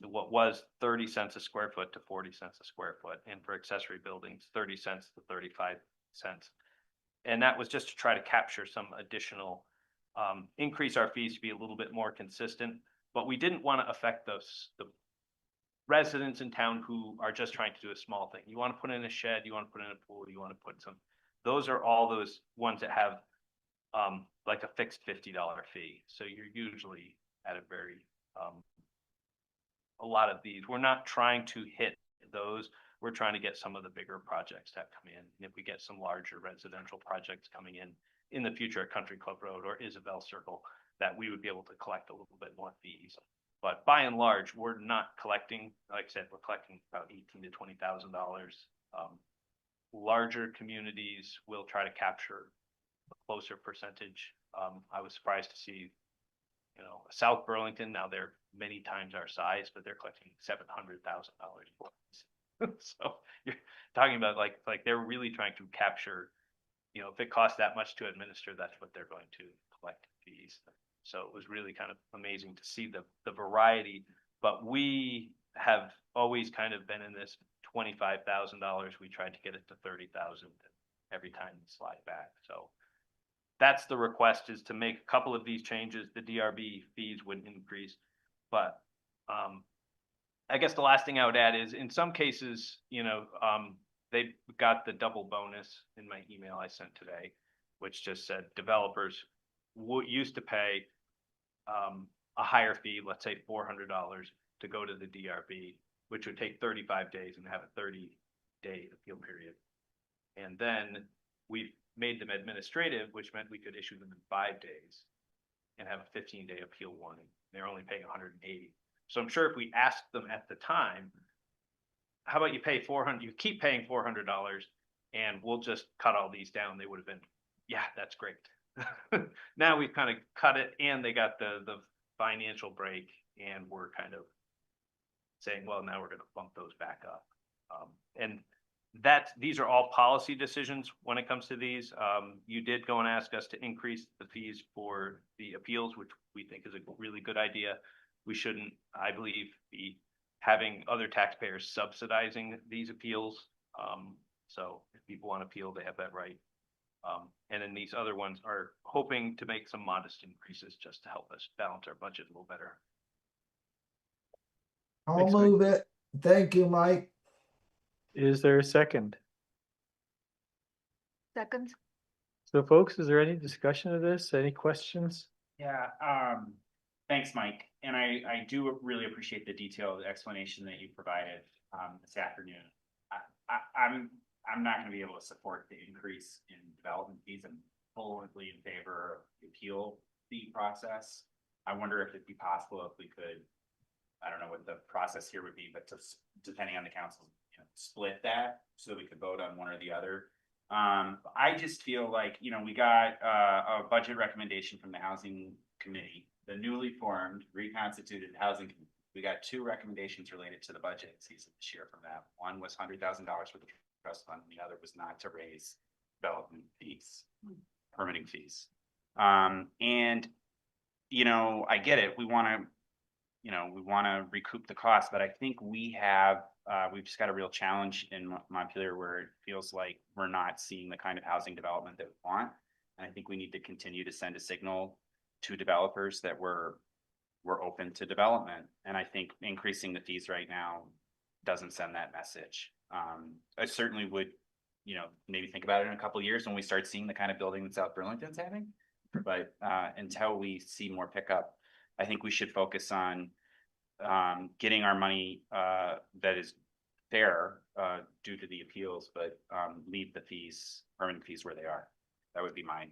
what was 30 cents a square foot to 40 cents a square foot, and for accessory buildings, 30 cents to 35 cents. And that was just to try to capture some additional, increase our fees to be a little bit more consistent, but we didn't want to affect the residents in town who are just trying to do a small thing. You want to put in a shed, you want to put in a pool, you want to put some, those are all those ones that have like a fixed $50 fee. So you're usually at a very, a lot of these, we're not trying to hit those. We're trying to get some of the bigger projects that come in. And if we get some larger residential projects coming in the future at Country Club Road or Isabel Circle, that we would be able to collect a little bit more fees. But by and large, we're not collecting, like I said, we're collecting about $18,000 to $20,000. Larger communities will try to capture a closer percentage. I was surprised to see, South Burlington, now they're many times our size, but they're collecting $700,000 for us. So you're talking about like they're really trying to capture, if it costs that much to administer, that's what they're going to collect fees. So it was really kind of amazing to see the variety, but we have always kind of been in this $25,000. We tried to get it to 30,000 every time we slide back. So that's the request, is to make a couple of these changes. The DRB fees would increase, but I guess the last thing I would add is in some cases, they got the double bonus in my email I sent today, which just said developers used to pay a higher fee, let's say $400 to go to the DRB, which would take 35 days and have a 30-day appeal period. And then we've made them administrative, which meant we could issue them in 5 days and have a 15-day appeal warning. They're only paying 180. So I'm sure if we asked them at the time, how about you pay $400, you keep paying $400 and we'll just cut all these down, they would have been, yeah, that's great. Now we've kind of cut it and they got the financial break, and we're kind of saying, well, now we're going to bump those back up. And these are all policy decisions when it comes to these. You did go and ask us to increase the fees for the appeals, which we think is a really good idea. We shouldn't, I believe, be having other taxpayers subsidizing these appeals. So if people want to appeal, they have that right. And then these other ones are hoping to make some modest increases just to help us balance our budget a little better. I'll Thanks, Mike. move it. Thank you, Mike. Is there a second? Second. So folks, is there any discussion of this? Any questions? Yeah, thanks, Mike. And I do really appreciate the detailed explanation that you provided this afternoon. I'm not going to be able to support the increase in development fees. I'm fully in favor of the appeal fee process. I wonder if it'd be possible if we could, I don't know what the process here would be, but depending on the council, split that so that we could vote on one or the other. I just feel like, we got a budget recommendation from the Housing Committee, the newly formed, reconstituted Housing Committee. We got 2 recommendations related to the budget season this year from that. One was $100,000 for the trust fund, and the other was not to raise development fees, permitting fees. And, I get it. We want to recoup the cost, but I think we've just got a real challenge in Montpelier where it feels like we're not seeing the kind of housing development that we want. And I think we need to continue to send a signal to developers that we're open to development. And I think increasing the fees right now doesn't send that message. I certainly would, maybe think about it in a couple of years when we start seeing the kind of building that South Burlington's having. But until we see more pickup, I think we should focus on getting our money that is fair due to the appeals, but leave the fees, permanent fees, where they are. That would be my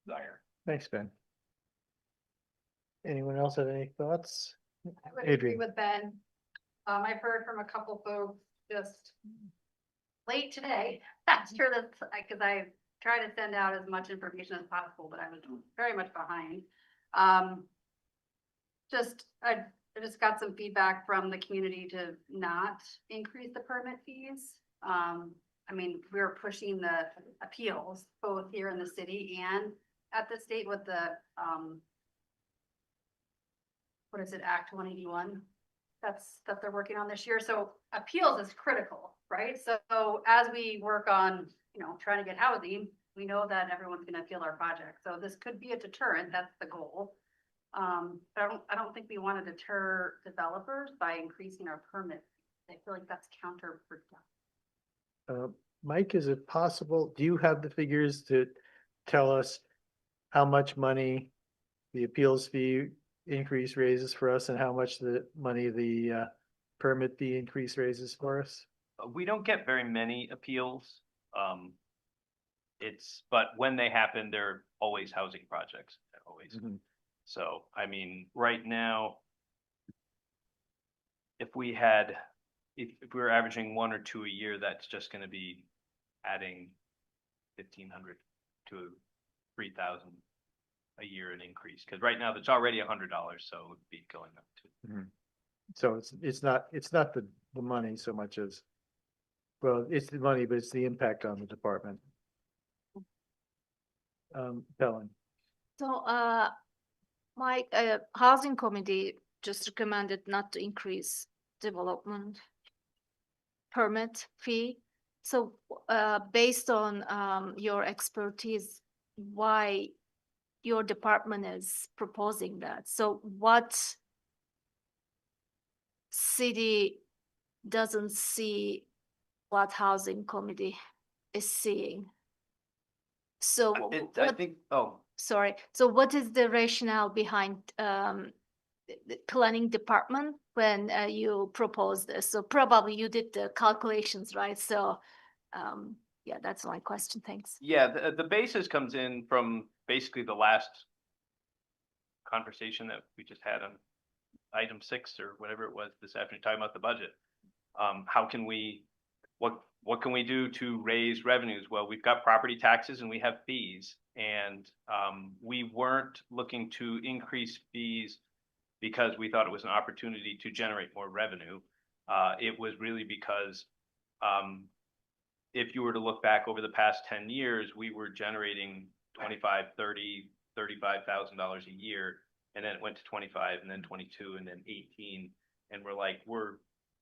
desire. Thanks, Ben. Anyone else have any thoughts? I would agree Adrian. with Ben. I've heard from a couple folks just late today. That's true, because I try to send out as much information as possible, but I was very much behind. I just got some feedback from the community to not increase the permit fees. We're pushing the appeals both here in the city and at the state with the what is it, Act 181 that they're working on this year. So appeals is critical, right? So as we work on, trying to get housing, we know that everyone's going to appeal our project. So this could be a deterrent. That's the goal. But I don't think we want to deter developers by increasing our permit. I feel like that's counterproductive. Mike, is it possible, do you have the figures to tell us how much money the appeals fee increase raises for us and how much the money the permit fee increase raises for us? We don't get very many appeals. But when they happen, they're always housing projects, always. So, I mean, right now, if we had, if we were averaging 1 or 2 a year, that's just gonna be adding 1,500 to 3,000 a year in increase, because right now it's already $100, so it would be going up to. So it's not the money so much as, well, it's the money, but it's the impact on the department. Helen, So, my housing committee just recommended not to increase development permit fee. So, based on your expertise, why your department is proposing that? So, what city doesn't see what housing committee is seeing? So, I what- think, oh, sorry. So what is the rationale behind the planning department when you propose this? So probably you did the calculations, right? So yeah, that's my question. Thanks. yeah, the basis comes in from basically the last conversation that we just had on item 6 or whatever it was this afternoon, talking about the budget. How can we, what can we do to raise revenues? Well, we've got property taxes and we have fees, and we weren't looking to increase fees because we thought it was an opportunity to generate more revenue. It was really because if you were to look back over the past 10 years, we were generating $25,000, $30,000, $35,000 a year. And then it went to 25 and then 22 and then 18. And we're like,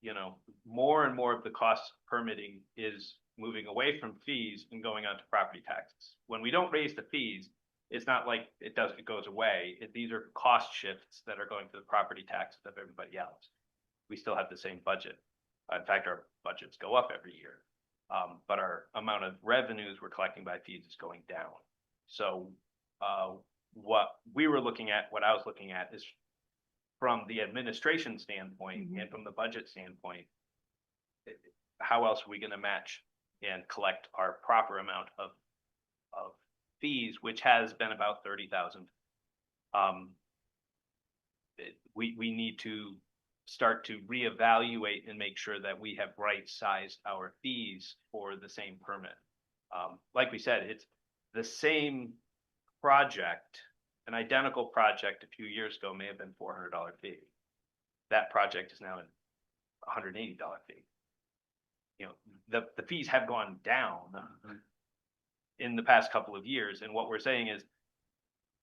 you know, more and more of the cost permitting is moving away from fees and going on to property taxes. When we don't raise the fees, it's not like it goes away. These are cost shifts that are going to the property taxes of everybody else. We still have the same budget. In fact, our budgets go up every year. But our amount of revenues we're collecting by fees is going down. So what we were looking at, what I was looking at is from the administration standpoint and from the budget standpoint, how else are we going to match and collect our proper amount of fees, which has been about 30,000. We need to start to reevaluate and make sure that we have right-sized our fees for the same permit. Like we said, it's the same project. An identical project a few years ago may have been $400 fee. That project is now a $180 fee. You know, the fees have gone down in the past couple of years. And what we're saying is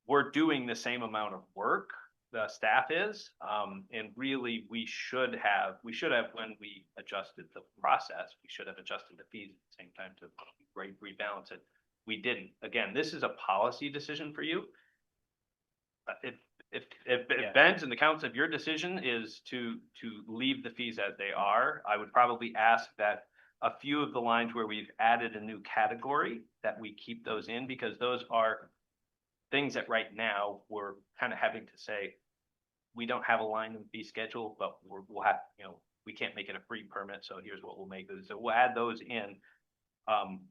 we're doing the same amount of work, the staff is, and really we should have, when we adjusted the process, we should have adjusted the fees at the same time to rebalance it. We didn't. Again, this is a policy decision for you. If Ben's and the council, if your decision is to leave the fees as they are, I would probably ask that a few of the lines where we've added a new category, that we keep those in, because those are things that right now we're kind of having to say, we don't have a line in the fee schedule, but we'll have, you know, we can't make it a free permit, so here's what we'll make it. So we'll add those in,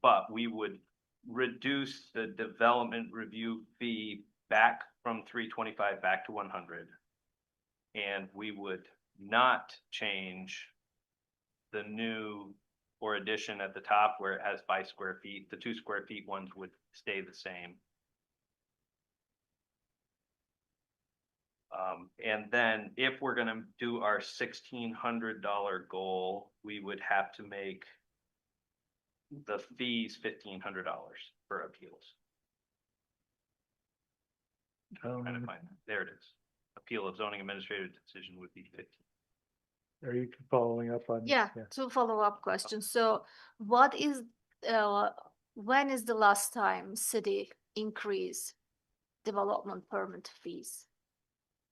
but we would reduce the development review fee back from 325 back to 100. And we would not change the new or addition at the top where it has 5 square feet. The 2 square feet ones would stay the same. And then if we're going to do our $1,600 goal, we would have to make the fees $1,500 for appeals. Trying to find that. There it is. Appeal of zoning administrative decision would be 15. are you following up on? Yeah, two follow-up questions. So what is, when is the last time city increased development permit fees?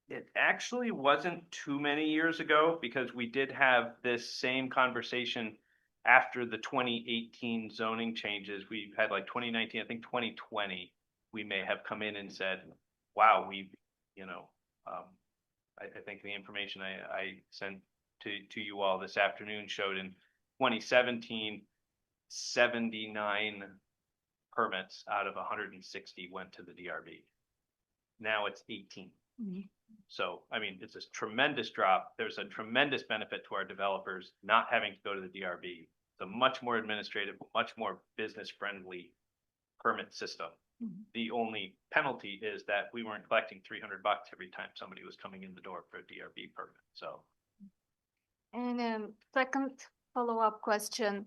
It actually wasn't too many years ago, because we did have this same conversation after the 2018 zoning changes. We had like 2019, I think 2020, we may have come in and said, wow, we've, you know, I think the information I sent to you all this afternoon showed in 2017, 79 permits out of 160 went to the DRB. Now it's 18. So, I mean, it's a tremendous drop. There's a tremendous benefit to our developers not having to go to the DRB. It's a much more administrative, much more business-friendly permit system. The only penalty is that we weren't collecting $300 every time somebody was coming in the door for a DRB permit, so. And second follow-up question,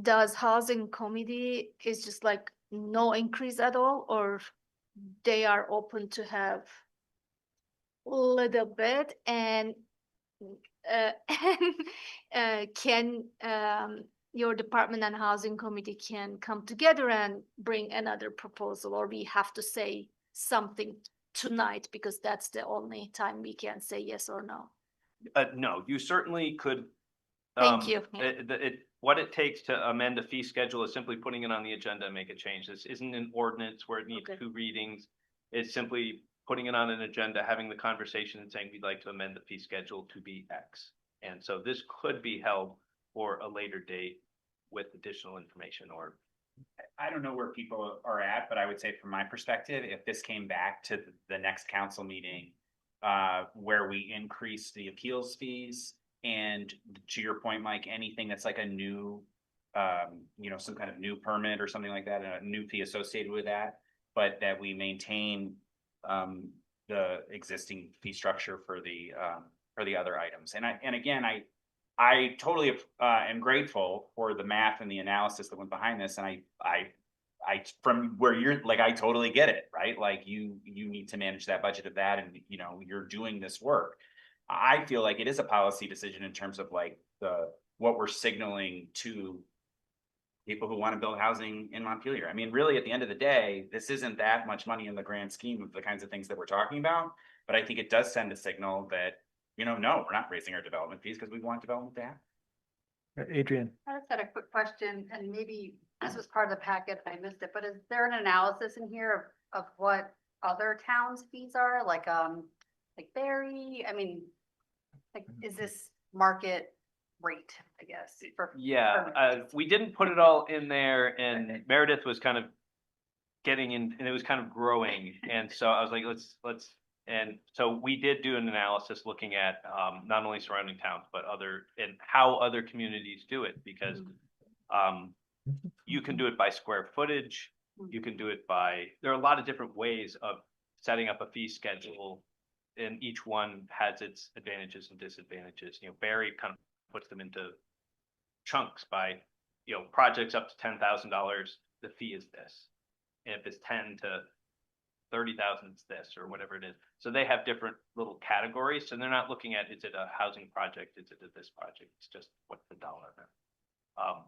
does housing committee is just like no increase at all, or they are open to have a little bit, and can your department and housing committee can come together and bring another proposal, or we have to say something tonight because that's the only time we can say yes or no? No, you certainly could. Thank you. Yeah. What it takes to amend a fee schedule is simply putting it on the agenda and make a change. This isn't an ordinance where it needs Okay. 2 readings. It's simply putting it on an agenda, having the conversation and saying, we'd like to amend the fee schedule to be X. And so this could be held for a later date with additional information, or I don't know where people are at, but I would say from my perspective, if this came back to the next council meeting, where we increase the appeals fees, and to your point, Mike, anything that's like a new, some kind of new permit or something like that, and a new fee associated with that, but that we maintain the existing fee structure for the other items. And again, I totally am grateful for the math and the analysis that went behind this. And I from where you're like, I totally get it, right? Like you need to manage that budget of that, and you're doing this work. I feel like it is a policy decision in terms of like what we're signaling to people who want to build housing in Montpelier. I mean, really, at the end of the day, this isn't that much money in the grand scheme of the kinds of things that we're talking about. But I think it does send a signal that, no, we're not raising our development fees because we want development to happen. Adrian. I just had a quick question, and maybe this was part of the packet, I missed it, but is there an analysis in here of what other towns' fees are, like Barry? I mean, like, is this market rate, I guess? Yeah, we didn't put it all in there, and Meredith was kind of getting in, and it was kind of growing. And so I was like, let's, and so we did do an analysis looking at not only surrounding towns, but and how other communities do it, because you can do it by square footage. You can do it there are a lot of different ways of setting up a fee schedule, and each one has its advantages and disadvantages. Barry kind of puts them into chunks by, projects up to $10,000, the fee is this. And if it's 10 to 30,000, it's this, or whatever it is. So they have different little categories. So they're not looking at, is it a housing project? Is it this project? It's just what's the dollar amount.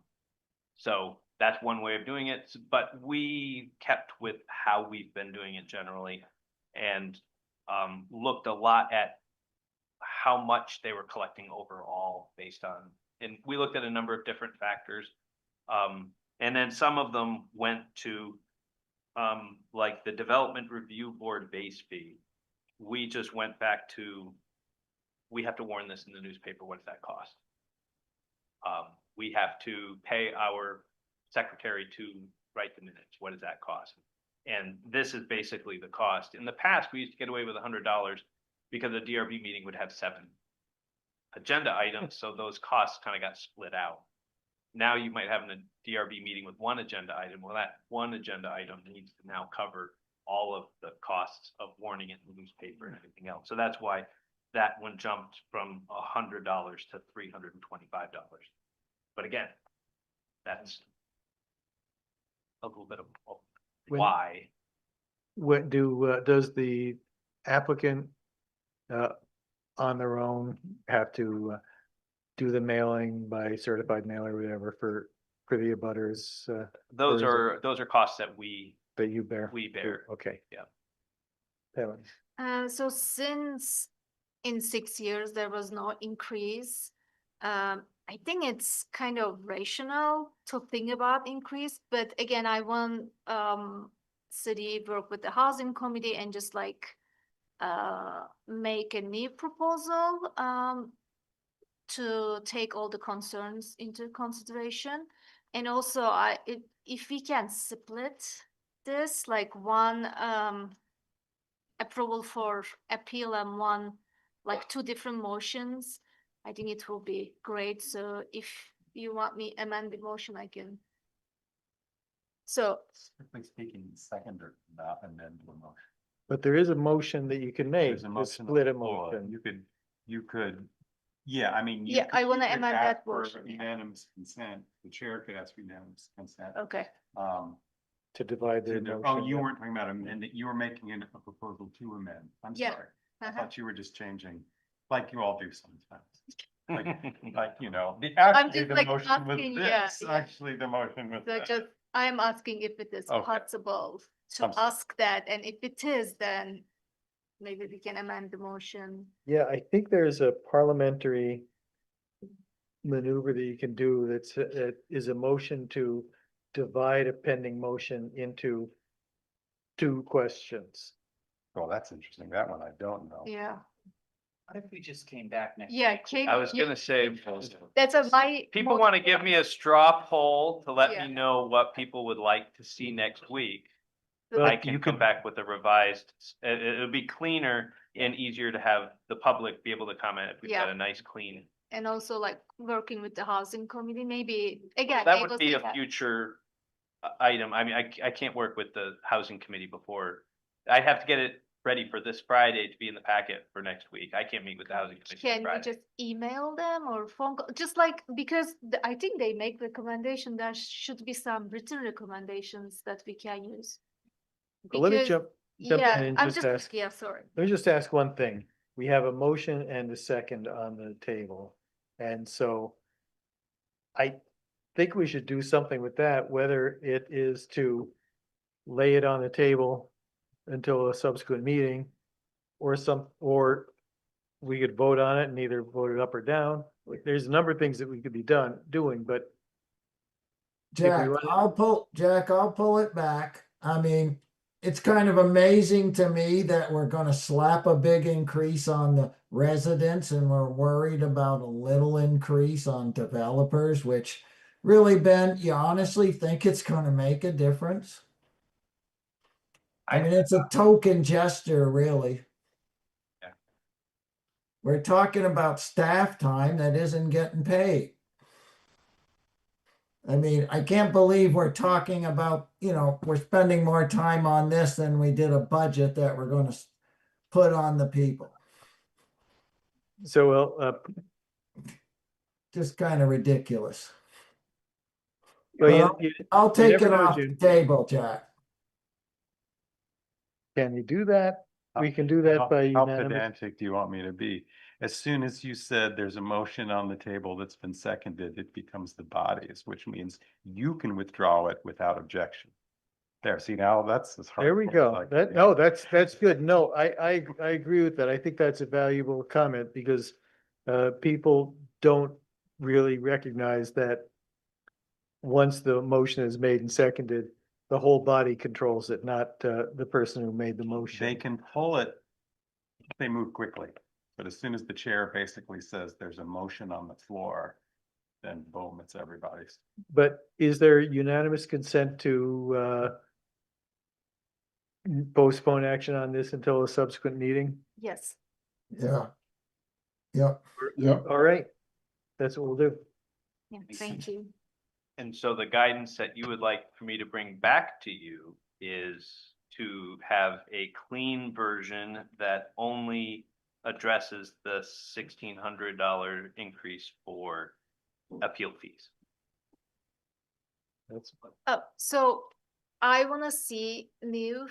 So that's one way of doing it, but we kept with how we've been doing it generally, and looked a lot at how much they were collecting overall based on, and we looked at a number of different factors. And then some of them went to like the Development Review Board base fee. We just went back to, we have to warn this in the newspaper. What does that cost? We have to pay our secretary to write the minutes. What does that cost? And this is basically the cost. In the past, we used to get away with $100 because a DRB meeting would have 7 agenda items. So those costs kind of got split out. Now you might have a DRB meeting with 1 agenda item. Well, that 1 agenda item needs to now cover all of the costs of warning it in the newspaper and everything else. So that's why that one jumped from $100 to $325. But again, that's a little bit of why. What does the applicant on their own have to do the mailing by certified mail or whatever for the abutters? Those or are costs that you bear? we bear. Okay. Yeah. That one. So since in 6 years there was no increase, I think it's kind of rational to think about increase, but again, I want city work with the housing committee and just like make a new proposal to take all the concerns into consideration. And also if we can split this, like one approval for appeal and one, like two different motions, I think it will be great. So if you want me amend the motion, I can. So, Strictly speaking, second or not amend the motion. But there is a motion that you can make, There's a to motion on split the a floor. motion. You could, yeah, I mean. Yeah, I wanna you could amend ask that for motion, yeah. Unanimous consent, the chair could ask for unanimous consent. okay. To divide their Oh, motion. you yeah. weren't talking about amending, you were making a proposal to amend. I'm Yeah. sorry. I Uh-huh. thought you were just changing, like you all do sometimes. Like, you know, I'm actually just the like motion was asking, yeah, this, yeah. actually the motion was So that. just, I'm asking if it is Okay. possible to I'm sorry. ask that, and if it is, then maybe we can amend the motion. Yeah, I think there's a parliamentary maneuver that you can do that's, it is a motion to divide a pending motion into two questions. Oh, that's interesting. That one I don't know. Yeah, What if we just came back next? yeah, can. I was yeah, gonna say, That's a my. people want to give me a straw poll to let Yeah. me know what people would like to see next week. Well, I you can could- come back with a revised, it'll be cleaner and easier to have the public be able to comment if we've got Yeah. a nice, clean. And also like working with the housing committee, maybe, again. That able would be to a have- future item. I mean, I can't work with the housing committee before. I'd have to get it ready for this Friday to be in the packet for next week. I can't meet with the housing committee Can on we Friday. just email them or phone call, just like, because I think they make recommendation, there should be some written recommendations that we can use. Well, let me Because- jump in Yeah, and I'm just just, ask, yeah, sorry. let me just ask one thing. We have a motion and a second on the table. And so I think we should do something with that, whether it is to lay it on the table until a subsequent meeting or we could vote on it and either vote it up or down. Like, there's a number of things that we could be doing, but Jack, want- I'll pull it back. I mean, it's kind of amazing to me that we're gonna slap a big increase on the residents and we're worried about a little increase on developers, which really, Ben, you honestly think it's gonna make a difference? I mean, it's a token gesture, really. Yeah. We're talking about staff time that isn't getting paid. I mean, I can't believe we're talking about, we're spending more time on this than we did a budget that we're gonna put on the people. so, Just kind of ridiculous. well, But I'll take never it know, off the June. table, Jack. Can you do that? We can do that by How unanimous. pedantic do you want me to be? As soon as you said there's a motion on the table that's been seconded, it becomes the body's, which means you can withdraw it without objection. There, see now that's as hard. There we go. That's good. No, I agree with that. I think that's a valuable comment because people don't really recognize that once the motion is made and seconded, the whole body controls it, not the person who made the They motion. can pull it if they move quickly, but as soon as the chair basically says there's a motion on the floor, then boom, it's everybody's. But is there unanimous consent to postpone action on this until a subsequent meeting? Yes. Yeah. Yep. Yep. All right, that's what we'll do. Yeah, thank you. And so the guidance that you would like for me to bring back to you is to have a clean version that only addresses the $1,600 increase for appeal fees. That's So I wanna see new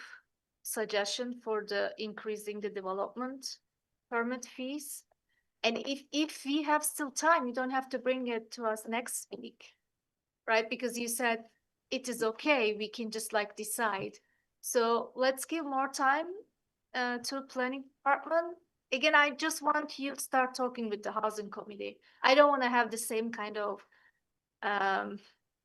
suggestion for the increasing the development permit fees. And if we have still time, you don't have to bring it to us next week, right? Because you said it is okay, we can just like decide. So let's give more time to planning department. Again, I just want you to start talking with the housing committee. I don't want to have the same kind of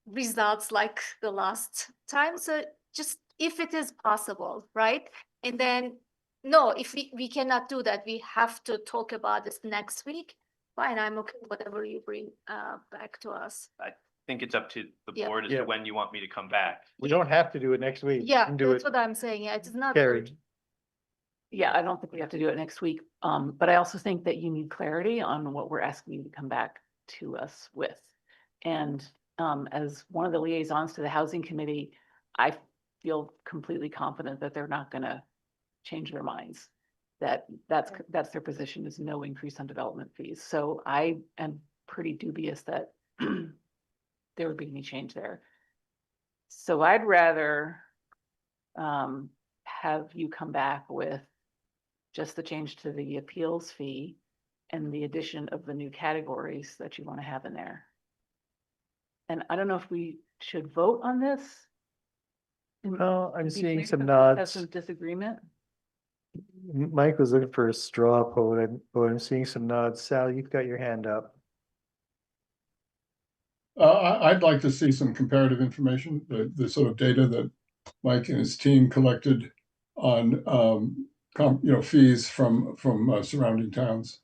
results like the last time. So just if it is possible, right? And then, no, if we cannot do that, we have to talk about this next week. Fine, I'm okay, whatever you bring back to us. I think it's up to the Yeah. board as Yeah. to when you want me to come back. We don't have to do it next week. We Yeah, can do that's it, what I'm saying. Yeah, it's not. Carrie. urgent. Yeah, I don't think we have to do it next week. But I also think that you need clarity on what we're asking you to come back to us with. And as one of the liaisons to the housing committee, I feel completely confident that they're not gonna change their minds. That's their position, is no increase on development fees. So I am pretty dubious that there would be any change there. So I'd rather have you come back with just the change to the appeals fee and the addition of the new categories that you want to have in there. And I don't know if we should vote on this. Well, I'm Be seeing clear some if there's nods. Some disagreement. Mike was looking for a straw vote, but I'm seeing some nods. Sal, you've got your hand up. I'd like to see some comparative information, the sort of data that Mike and his team collected on, fees from surrounding towns.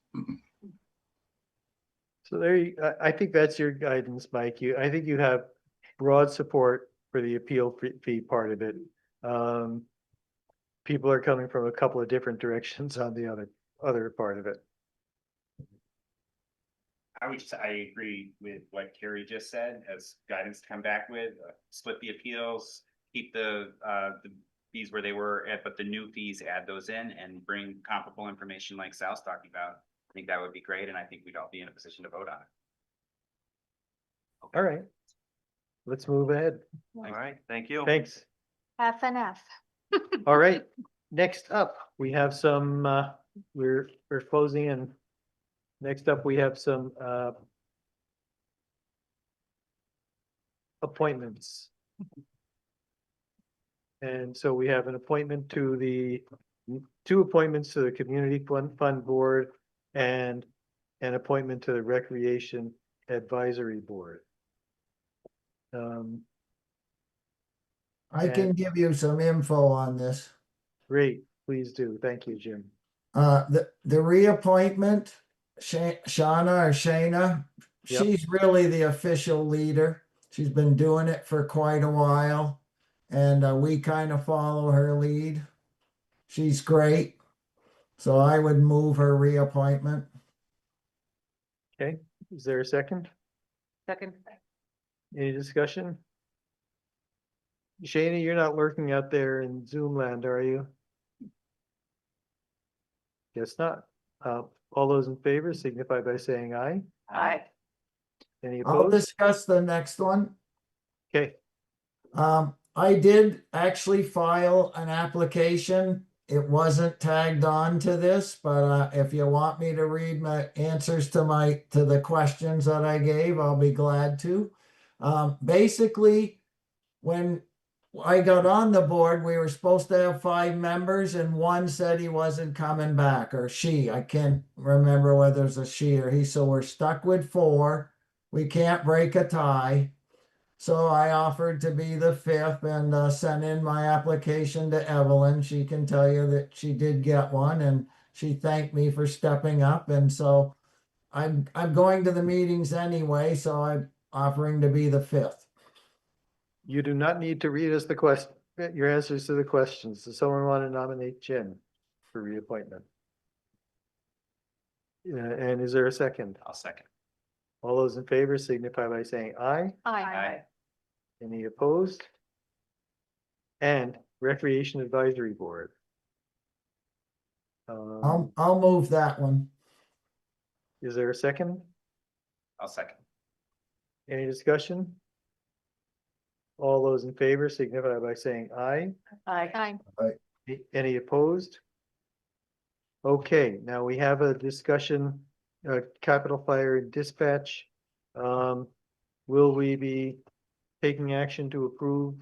So I think that's your guidance, Mike. I think you have broad support for the appeal fee part of it. People are coming from a couple of different directions on the other part of it. I agree with what Carrie just said as guidance to come back with, split the appeals, keep the fees where they were at, but the new fees, add those in and bring comparable information like Sal's talking about. I think that would be great, and I think we'd all be in a position to vote on it. All right. Let's move ahead. All right, thank you. Thanks. Half and half. All right, next up, we have some, we're closing in. Next up, we have some appointments. And so we have an appointment to two appointments to the Community Fund Board and an appointment to the Recreation Advisory Board. I can give you some info on this. Great, please do. Thank you, Jim. The reappointment, Shauna or Shayna, Yep. she's really the official leader. She's been doing it for quite a while, and we kind of follow her lead. She's great. So I would move her reappointment. Okay, is there a second? Second. Any discussion? Shana, you're not lurking out there in Zoom land, are you? Guess not. All those in favor signify by saying aye. Aye. Any I'll opposed? discuss the next one. Okay, I did actually file an application. It wasn't tagged on to this, but if you want me to read my answers to the questions that I gave, I'll be glad to. Basically, when I got on the board, we were supposed to have 5 members, and one said he wasn't coming back, or she. I can't remember whether it's a she or he. So we're stuck with 4. We can't break a tie. So I offered to be the 5th and sent in my application to Evelyn. She can tell you that she did get one, and she thanked me for stepping up. And so I'm going to the meetings anyway, so I'm offering to be the 5th. you do not need to read us your answers to the questions. Does someone want to nominate Jim for reappointment? And is there a second? I'll second. All those in favor signify by saying aye. Aye. Any opposed? And Recreation Advisory Board. I'll move that one. Is there a second? I'll second. Any discussion? All those in favor signify by saying aye. Aye. Any opposed? Okay, now we have a discussion, capital fire and dispatch. Will we be taking action to approve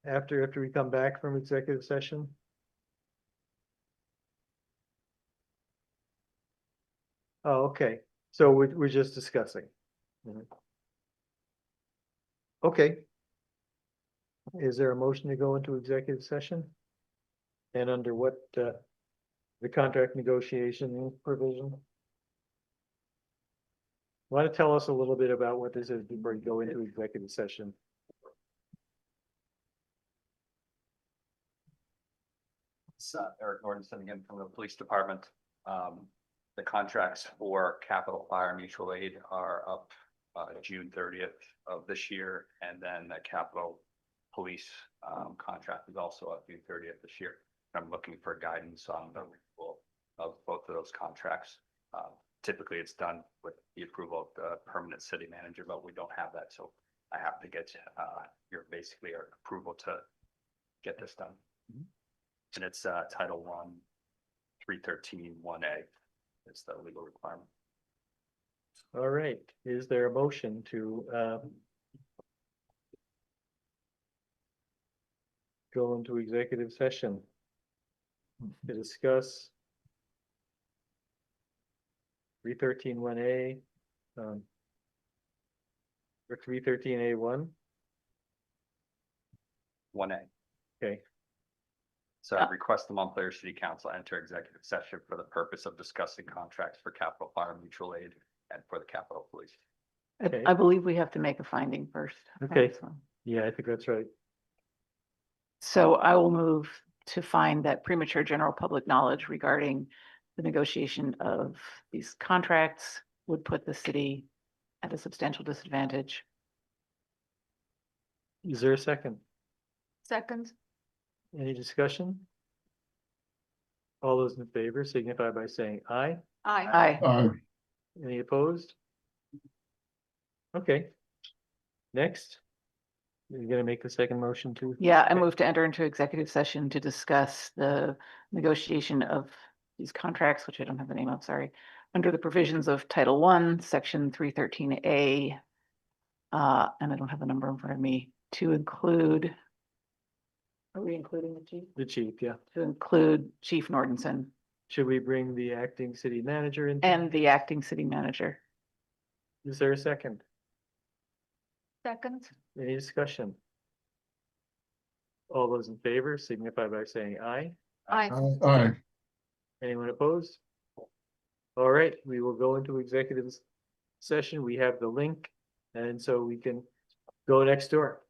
after we come back from executive session? Oh, okay, so we're just discussing. Okay. Is there a motion to go into executive session? And under what, the contract negotiation provision? Want to tell us a little bit about what this is before you go into executive session? It's Eric Nordenson again from the police department. The contracts for capital fire mutual aid are up June 30th of this year. And then the capital police contract is also up June 30th this year. I'm looking for guidance on the renewal of both of those contracts. Typically, it's done with the approval of the permanent city manager, but we don't have that. So I have to get your approval to get this done. And it's Title I, 313(1)(a). It's the legal requirement. All right, is there a motion to go into executive session to discuss 313(1)(a) or 313(a)(1)? 1A. Okay, So I request the Montpelier City Council enter executive session for the purpose of discussing contracts for capital fire mutual aid and for the Capitol Police. Okay. I believe we have to make a finding first. Okay. So- yeah, I think that's right. So I will move to find that premature general public knowledge regarding the negotiation of these contracts would put the city at a substantial disadvantage. Is there a second? Second. Any discussion? All those in favor signify by saying aye. Aye. Aye. Any opposed? Okay. Next. You're gonna make the second motion too? Yeah, I move to enter into executive session to discuss the negotiation of these contracts, which I don't have the name of, sorry, under the provisions of Title I, Section 313A. And I don't have the number in front of me, to include, are we including the chief? The chief, yeah. To include Chief Nordenson Should we bring the acting city manager in? and the acting city manager. Is there a second? Second. Any discussion? All those in favor signify by saying aye. Aye. Aye. Anyone opposed? All right, we will go into executive session. We have the link, and so we can go next door.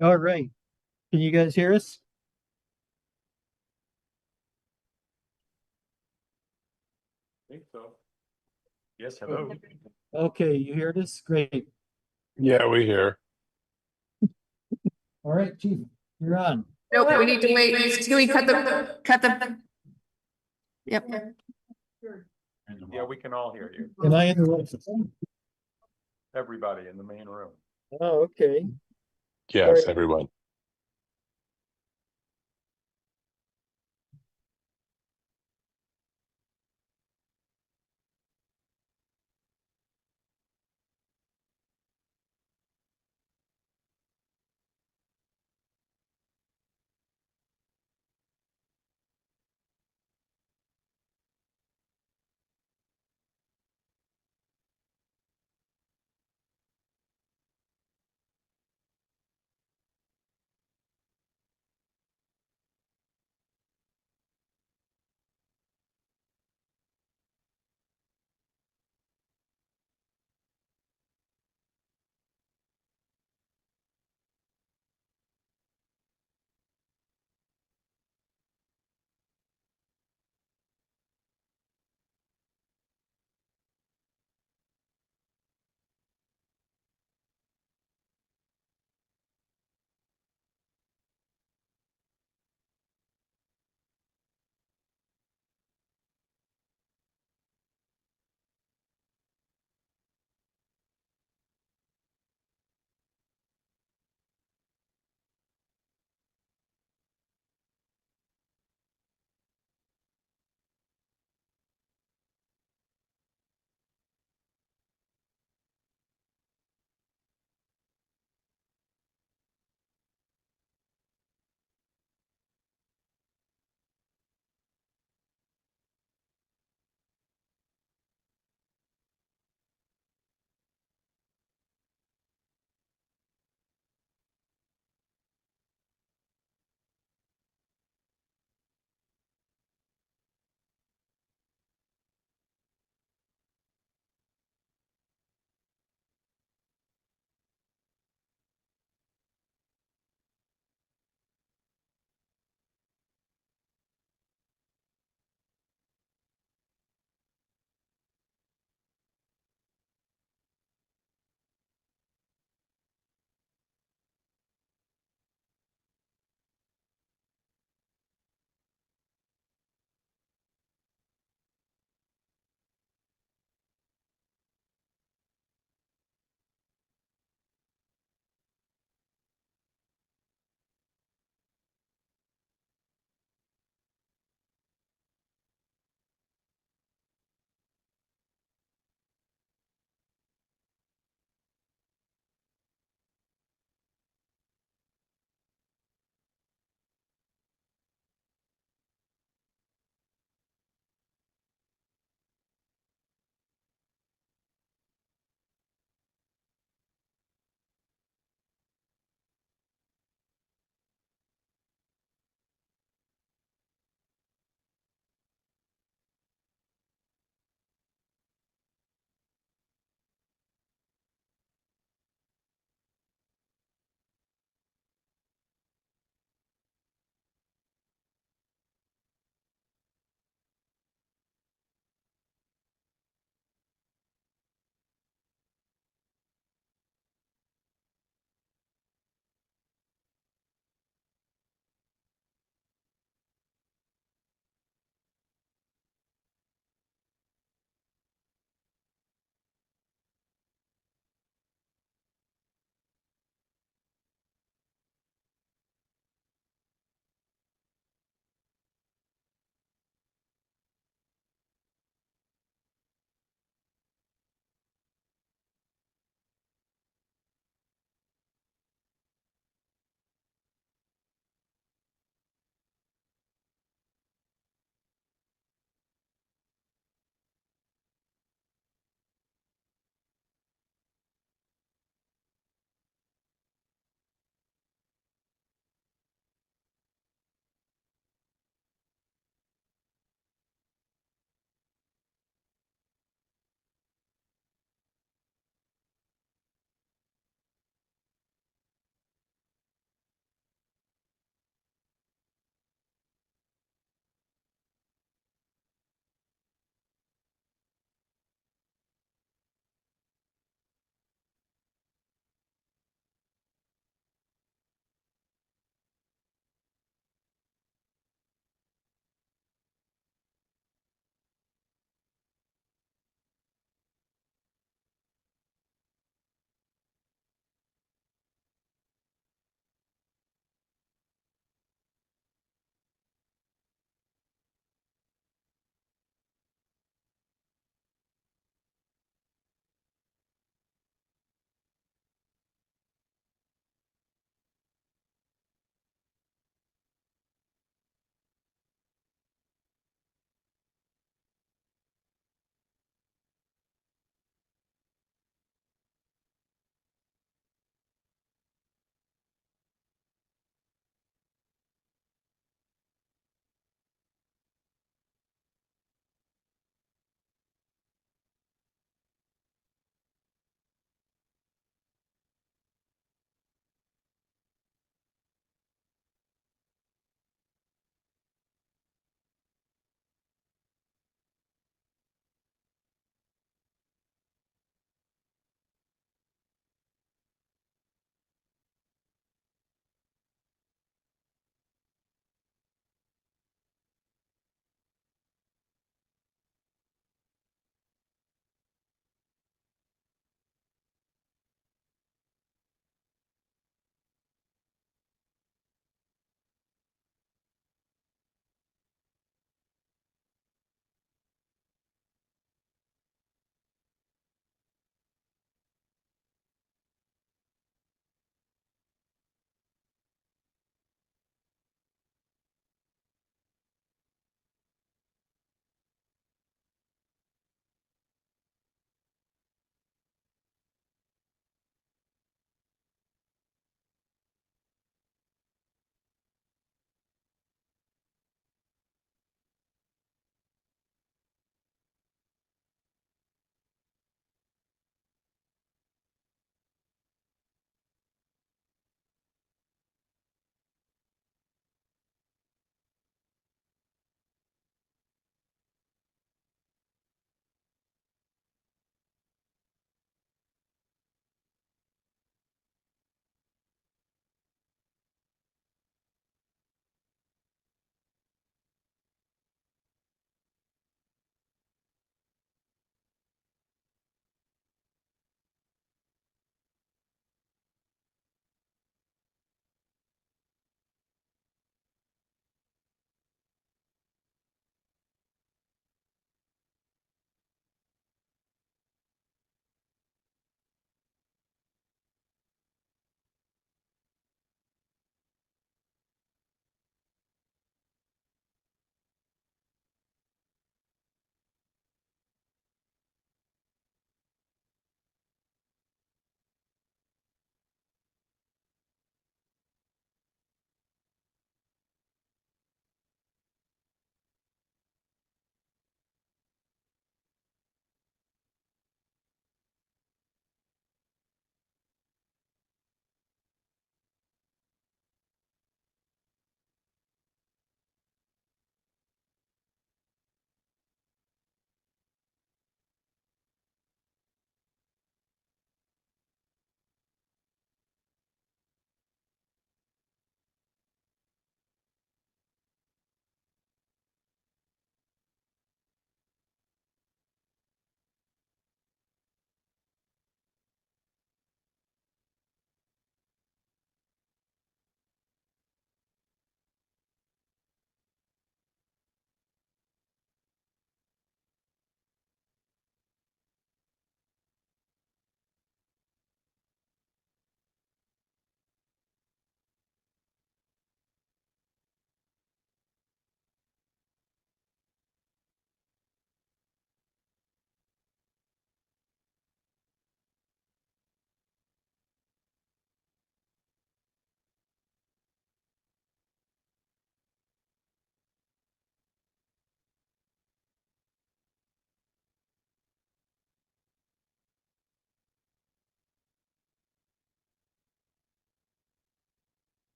All right. Can you guys hear us? I think so. Yes, hello. Okay, you hear this? Great. Yeah, we hear. All right, chief, you're on. Nope, we need to wait. Can we cut the? Yep. Yeah, we can all hear you. Can I interrupt? Everybody in the main room. Oh, okay. Yes, everyone.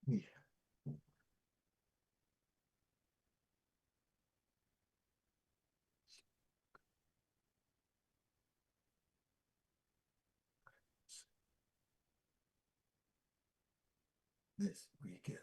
This weekend.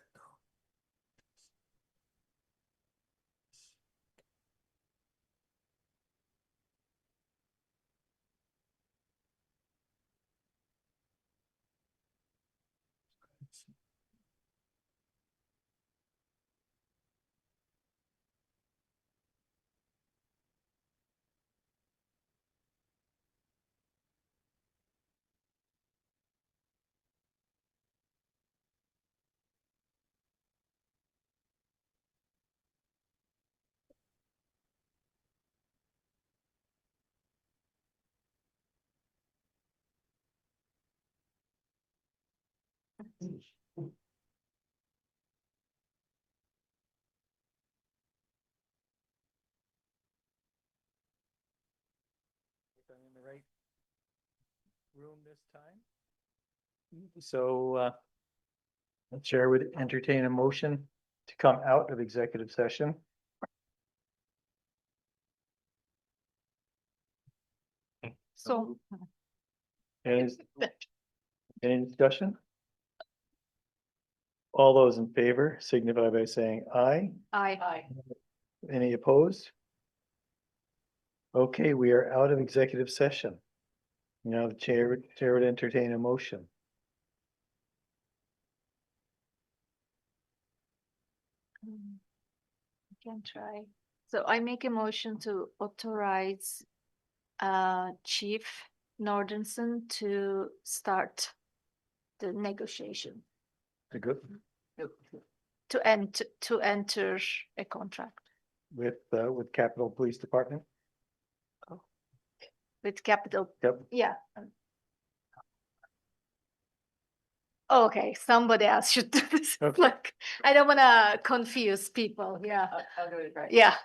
In the right room this time. So the chair would entertain a motion to come out of executive session. So, Any discussion? All those in favor signify by saying aye. I. Any opposed? Okay, we are out of executive session. Now the chair would entertain a motion. Can try. So I make a motion to authorize Chief Nordenson to start the negotiation, To go to enter a contract with Capitol Police Department. with Capital. Yep. Yeah. Okay, somebody else should do this. Okay. Like, I don't wanna confuse people, yeah. I'll do it right. Yeah,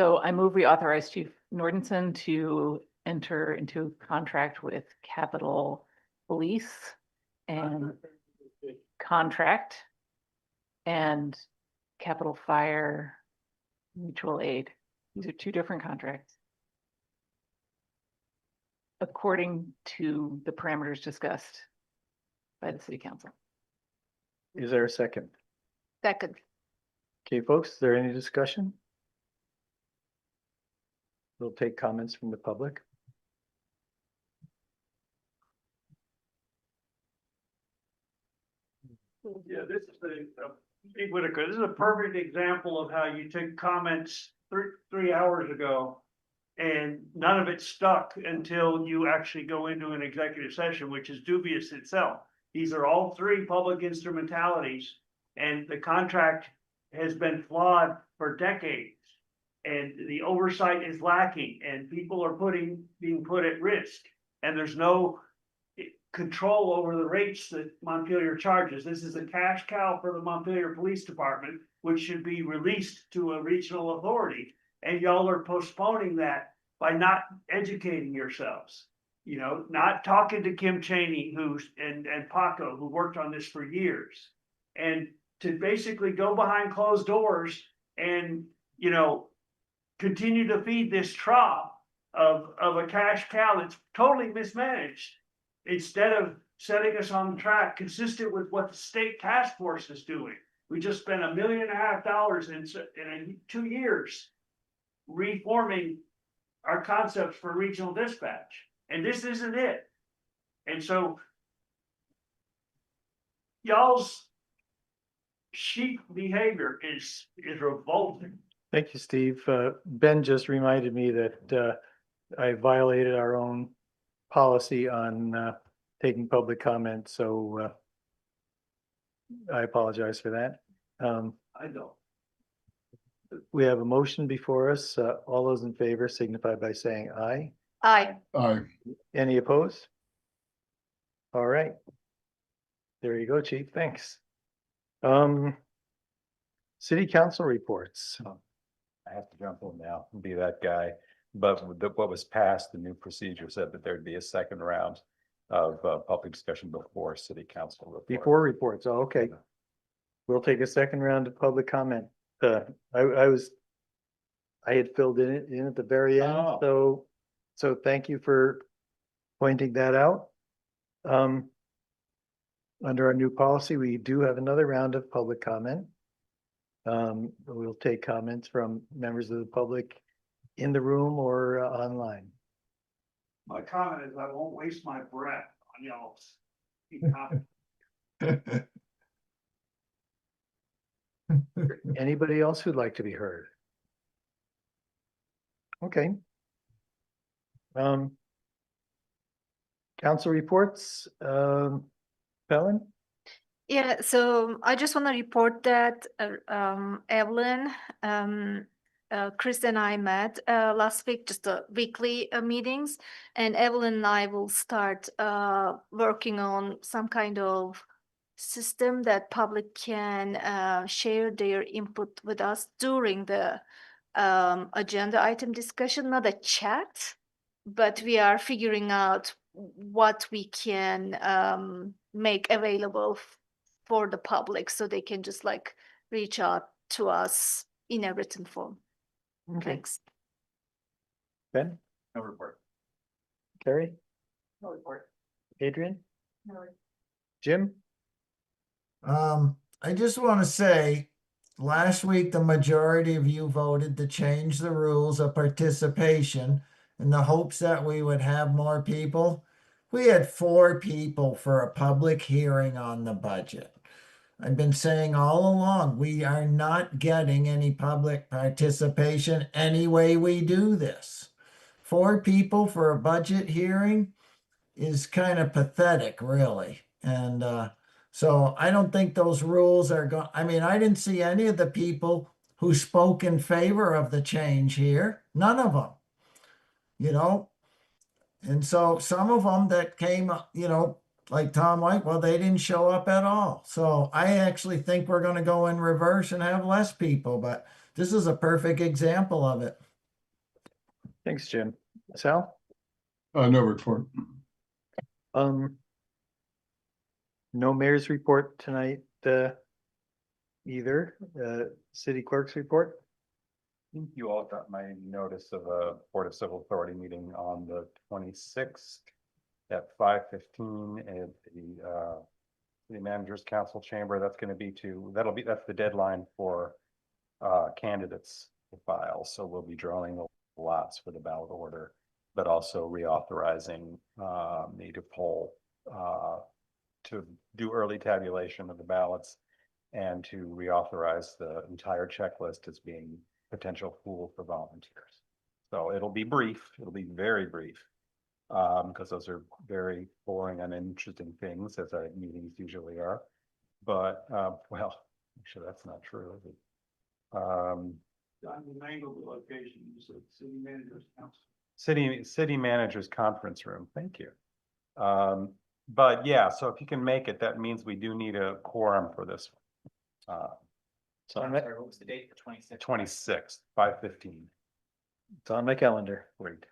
So I move we authorize Chief Nordenson to enter into contract with Capitol Police and contract and Capital Fire Mutual Aid. These are two different contracts. According to the parameters discussed by the city council. Is there a second? second. Okay, folks, is there any discussion? We'll take comments from the public. Yeah, this is Steve Whitaker, this is a perfect example of how you took comments 3 hours ago. And none of it stuck until you actually go into an executive session, which is dubious itself. These are all three public instrumentalities, and the contract has been flawed for decades. And the oversight is lacking, and people are being put at risk, and there's no control over the rates that Montpelier charges. This is a cash cow for the Montpelier Police Department, which should be released to a regional authority. And y'all are postponing that by not educating yourselves. You know, not talking to Kim Chaney, and Paco, who worked on this for years. And to basically go behind closed doors and, continue to feed this trough of a cash cow that's totally mismanaged, instead of setting us on the track consistent with what the state task force is doing. We just spent $1.5 million in 2 years reforming our concepts for regional dispatch, and this isn't it. And so y'all's sheep behavior is revolting. Thank you, Steve. Ben just reminded me that I violated our own policy on taking public comment, so I apologize for that. I know. We have a motion before us. All those in favor signify by saying aye. Aye. Aye. Any opposed? All right. There you go, Chief. Thanks. City council reports. I have to jump in now and be that guy. But what was passed, the new procedure said that there'd be a second round of public discussion before city council report. Before reports. Oh, okay. We'll take a second round of public comment. I had filled in at the very end, Oh. so thank you for pointing that out. Under our new policy, we do have another round of public comment. We'll take comments from members of the public in the room or online. My comment is I won't waste my breath on y'all. Anybody else who'd like to be heard? Okay. Council reports, Helen? Yeah, so I just want to report that Evelyn, Chris and I met last week, just weekly meetings, and Evelyn and I will start working on some kind of system that public can share their input with us during the agenda item discussion, not a chat, but we are figuring out what we can make available for the public so they can just like reach out to us in a written form. Okay. Thanks. Ben? No report. Carrie? No report. Adrian? No. Jim? I just want to say, last week, the majority of you voted to change the rules of participation in the hopes that we would have more people. We had 4 people for a public hearing on the budget. I've been saying all along, we are not getting any public participation any way we do this. 4 people for a budget hearing is kind of pathetic, really. And so I don't think those rules are going, I mean, I didn't see any of the people who spoke in favor of the change here. None of them, you know. And so some of them that came, like Tom White, well, they didn't show up at all. So I actually think we're going to go in reverse and have less people, but this is a perfect example of it. Thanks, Jim. Sal? No report. No mayor's report tonight, either. City clerk's report? I think you all got my notice of a Board of Civil Authority meeting on the 26th at 5:15 at the City Manager's Council Chamber. That's going to be that's the deadline for candidates to file. So we'll be drawing lots for the ballot order, but also reauthorizing me to poll to do early tabulation of the ballots and to reauthorize the entire checklist as being potential pool for volunteers. So it'll be brief. It'll be very brief because those are very boring and uninteresting things, as our meetings usually are. But well, actually, that's not true, is it? On the name of the location, you said City Manager's Council. City Manager's Conference Room. Thank you. But yeah, so if you can make it, that means we do need a quorum for this one. Sorry, what was the date for 26th? 26th, 5:15. It's on my calendar. Great.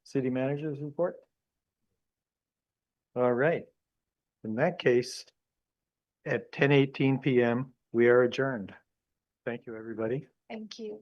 City manager's report? All right. In that case, at 10:18 PM, we are adjourned. Thank you, everybody. Thank you.